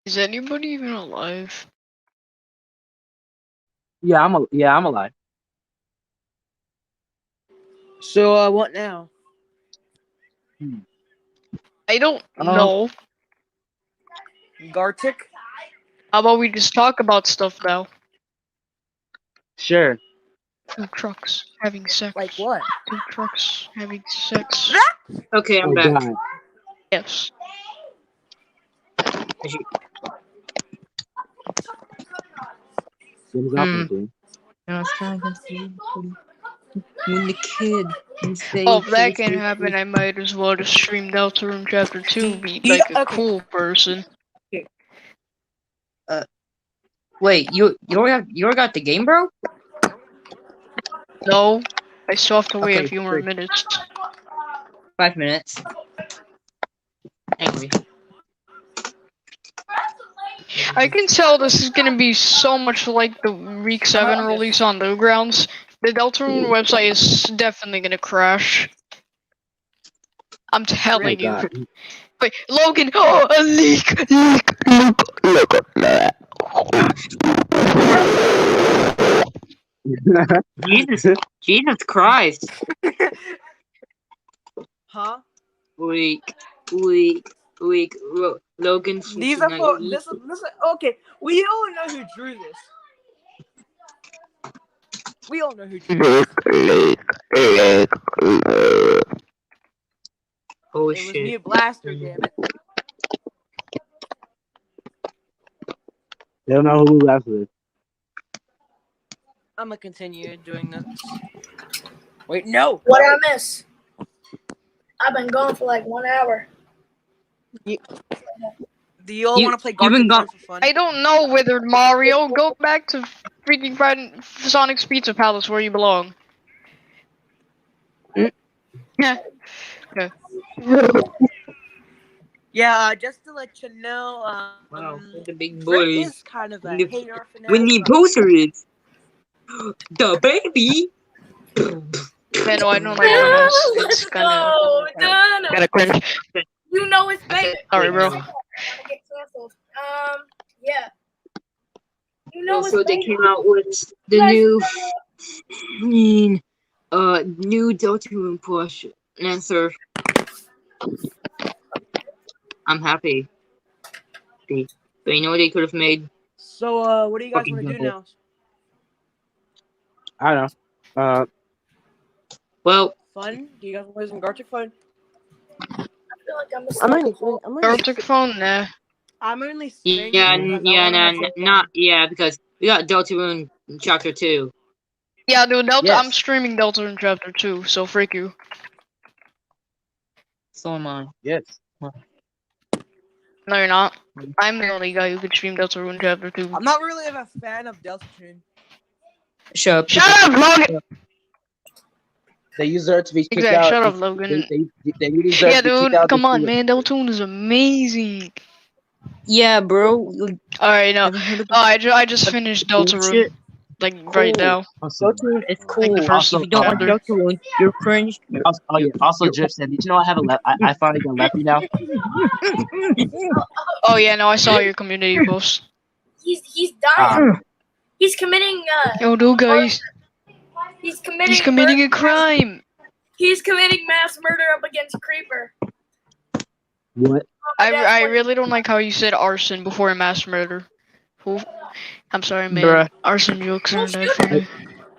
Is anybody even alive? Yeah, I'm alive. So, what now? I don't Um, know. Gartic? How about we just talk about stuff now? sure. Two trucks having sex. Like what? Two trucks having sex. Okay, I'm Oh back. God. Yes. Thumbs up, Anthony. When the kid Oh, if that can happen, I might as well just stream Deltarune Chapter 2, be like a Okay. cool person. Wait, you already got the game, bro? No, I still have to wait a Okay, few more minutes. 5 minutes. Anyway. I can tell this is gonna be so much like the Week 7 release on Newgrounds. The Deltarune website is definitely gonna crash. I'm Oh telling you. God. Wait, Logan! Oh, a leak! Jesus Christ. Huh? Weak. Logan. These are for this is okay. We all know who drew this. We all know who drew this. Oh It was shit. me, Blaster, damn it. They don't know who left with. I'm gonna continue doing this. Wait, no! What did I miss? I've been going for like 1 hour. Do you all want to play you've been Gartic for fun? I don't know, Withered Mario. Go back to freaking Sonic's Pizza Palace where you belong. Yeah. Okay. Yeah, just to let you know, Wow, the big Brett boy. is kind of a The, hater for when FNaPI, the but poster is the baby. Yeah, no, I don't like when it's Let's kind go. of cringe. You know it's baby. Sorry, bro. I'm gonna get canceled. Yeah. You know it's Also, they baby. came out with You the guys new, know new Deltarune plush. Answer. I'm happy. But you know what they could have made? so what do you guys Fucking want to do double. now? I don't know. Well, Fun? Do you guys want to play some Gartic Fun? I feel like I'm a I'm slut. only, I'm only, Gartic phone, nah. I'm only saying yeah, this because I yeah, want to have some not fun. yeah, because we got Deltarune Chapter 2. Yeah, dude, Delta. I'm Yes. streaming Delta in Chapter 2, so freak you. So am I. Yes. No, you're not. I'm the only guy who could stream Delta in Chapter 2. I'm not really a fan of Delta Tune. Shut up. Shut up, Logan! They deserve to be kicked Exactly, out. shut up, They Logan. deserve Yeah, to be kicked dude, out of come the on, studio. man. Deltoon is amazing. Yeah, bro. Alright, no. Haven't heard Oh, about I just finished Deltarune. bullshit? Like, right Cool. now. Also, Deltarune is Like, the cool. first If also, you don't like chapter. Deltarune, you're cringe. also, oh yeah. Also, Drip said, "Did you know I have a left? I finally got lefty now." Oh, yeah, no, I saw your community post. He's dying. Ah, He's committing Yo, dude, guys. he's committing He's committing a crime. He's committing mass murder up against Creeper. what? I really don't like how you said arson before mass murder. Who? I'm sorry, man. Bruh. Arson jokes aren't that funny.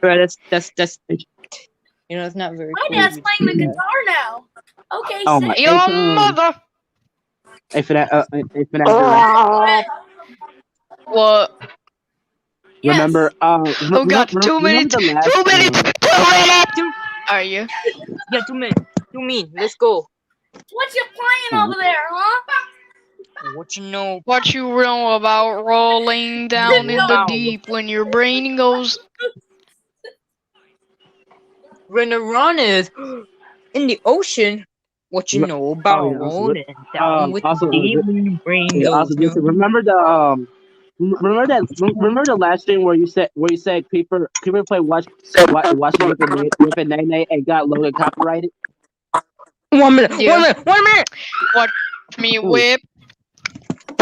Bruh, that's you know, it's not very My cool. dad's of playing the you to guitar now. Okay, Oh sick. my! Your mother. Hey, for that, What? What? Yes. remember, Oh God, 2 remember minutes. the last, 2 minutes. 2 minutes. do. Are you? Yeah, 2 minutes. 2 minutes. Let's go. What you playing over there, huh? What you know? What you know about rolling down in the Wow. deep when your brain goes? When the run is in the ocean. What you know about oh yeah, rolling down with also, the deep when your brain yeah, goes? also, just remember the remember that last stream where you said Creeper played watching with a Nene and got Logan copyrighted. 1 minute. Yeah. 1 minute. 1 minute. Watch me Ooh. whip.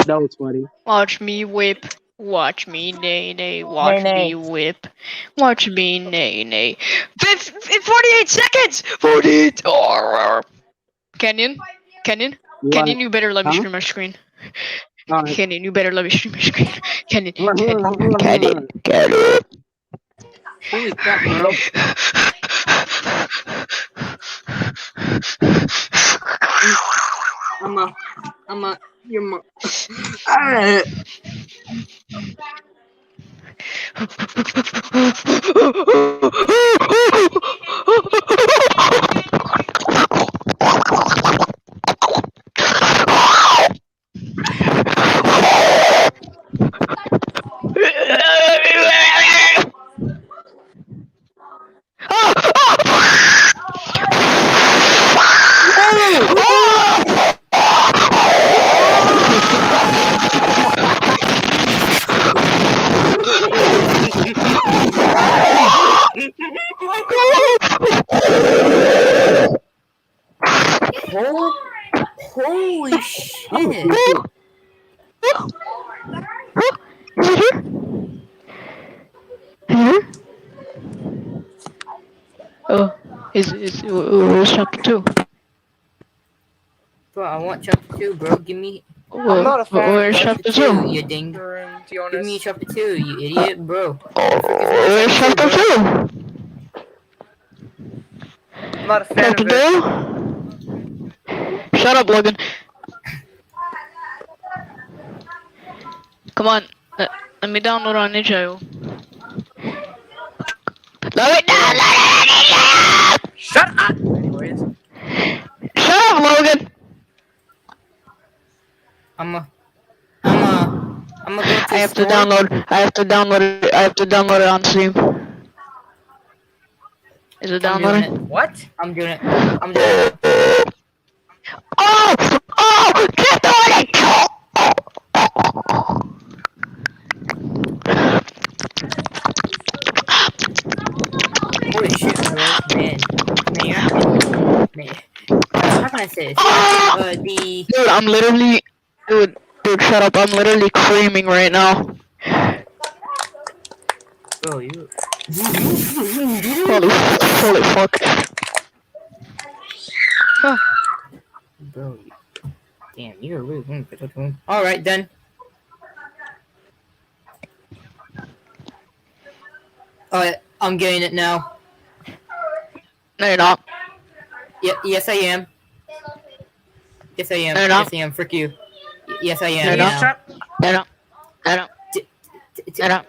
That was funny. Watch me whip. Watch me nay nay. Watch me whip. Watch me nay nay. 48 seconds. 48. Kenyon. Kenyon. What? Kenyon, you better let me Huh? stream my screen. Alright. Kenyon, you better let me stream my screen. Kenyon. Kenyon. Holy crap, bro. I'm a, your mom. Holy shit. Oh, where's chapter 2? Bro, I want chapter 2, bro. Give me I'm not a fan Where's of chapter chapter 2, 2? you ding. to be Give me honest. chapter 2, you idiot, bro. Where's chapter 2? I'm not a fan Chapter of it. 2? Shut up, Logan. Come on, let me download on itch.io. Let me download on itch.io! Shut up. Anyways, Shut up, Logan! I'm gonna go to I have to store. download it on Steam. Is it I'm doing downloading? it. what? I'm doing it. Oh! Get the promises. The Dude, I'm literally, dude, shut up. I'm literally creaming right now. bro, you. Holy fuck. Huh. Bro, damn, you're really. All right, then. Alright, I'm getting it now. No, you're not. Yes, I am. Yes, I am. No, you're not. Yes, I am. Frick you. Yes, I No, am. you're not. Now. No, you're not. No, you're not. No, you're not.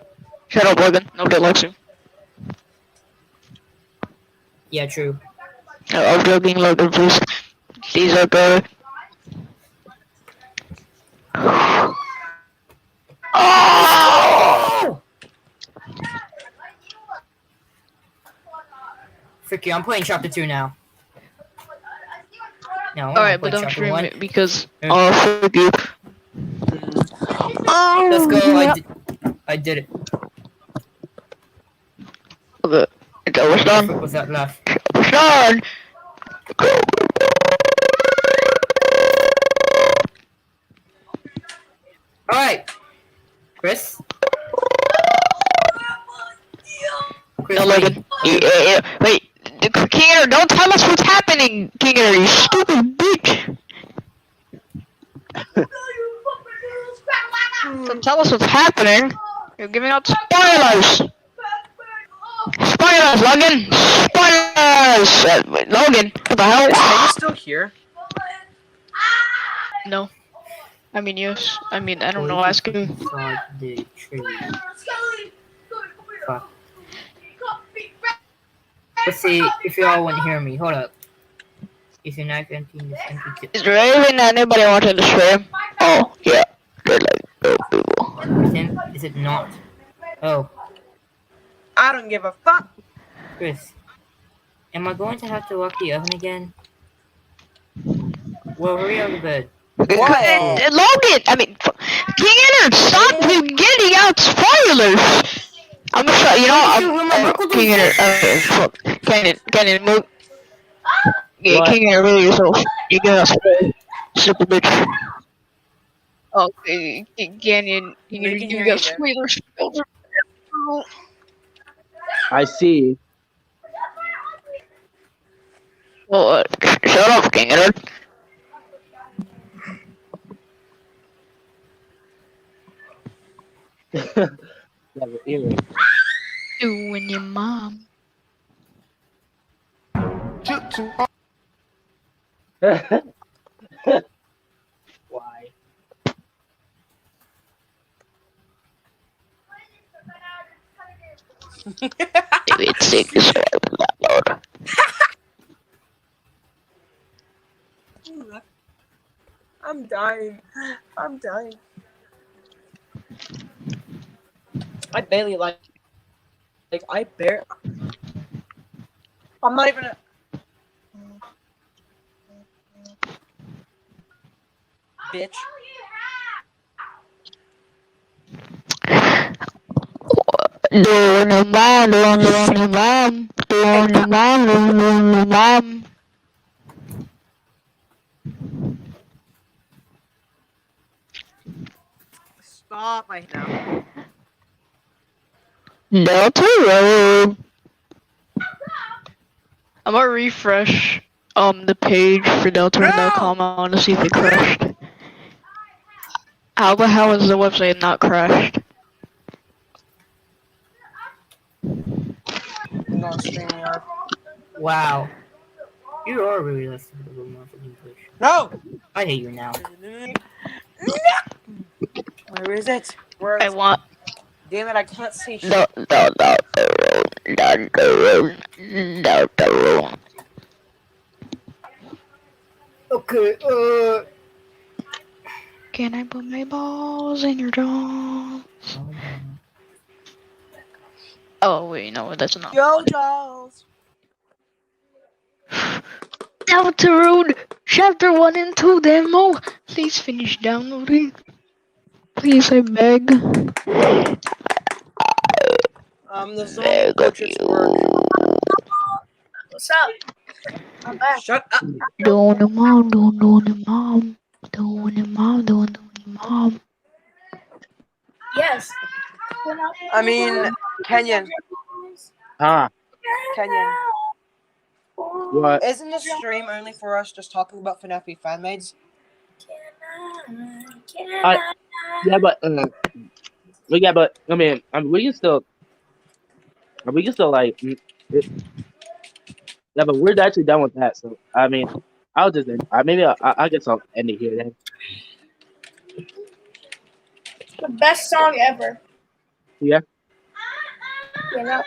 Shut up, Logan. Nobody likes you. Yeah, true. No, I'm joking, Logan, please. These are good. Oh! Frick you, I'm playing chapter 2 now. No, I'm Alright, but playing don't chapter stream 1. it because, fuck you. Let's go. Oh, I did it. okay. It's almost What the frick done. was that left? It's done. Alright. Chris? No, Logan. Wait. Kinger, don't tell us what's happening, Kinger, you stupid bitch. Don't tell us what's happening. You're giving out spoilers. Spoilers, Logan. Spoilers. Logan, what the hell? Is Megan still here? No. I mean, yes. I mean, I don't know. Ask him. Inside the tree. Fuck. Let's see if y'all wouldn't hear me. Hold up. Is your knife empty in this empty kit? Is there even anybody watching the stream? Oh, yeah. They're like, no people. Is it not? Oh, I don't give a fuck. Chris. Am I going to have to lock the oven again? Well, hurry out of bed. Logan, I mean, Kinger, stop getting out spoilers. I'm gonna try, you know, Kinger, fuck. Cannon, move. Yeah, What? Kinger, really yourself. You're gonna spoil. Stupid bitch. Oh, Canyon, We can you hear got you, spoilers. I see. Well, shut up, Kinger. Never earring. You and your mom. Why? Maybe it's sick as hell. I'm dying. I'm dying. I barely like I bear. I'm not even a. Bitch. Doon naman. Stop right now. Delta Road. I'm gonna refresh the page for deltaroad.com. I wanna see if it crashed. How the hell is the website not crashed? No, StreamYard. Wow. You are really listening to the month of English. No! I hate you now. Where is it? Where I is want Damn it, I can't see shit. Delta Road. Okay, Can I put my balls in your jaw? Oh wait, no, that's not. Yo, dolls! Delta Road, Chapter 1 and 2 demo. Please finish downloading. Please, I beg. The zone portraits work. What's up? I'm back. Shut up. Doing the mom, doing the mom, doing the mom, doing the mom. Yes. I mean, Kenyon. Huh? Kenyon. What? Isn't this stream only for us just talking about FNaPI fanmades? I yeah, but yeah, but I mean, we can still like, yeah, but we're actually done with that. So I mean, I'll just end, maybe I guess I'll end it here then. The best song ever. Yeah. Yeah, not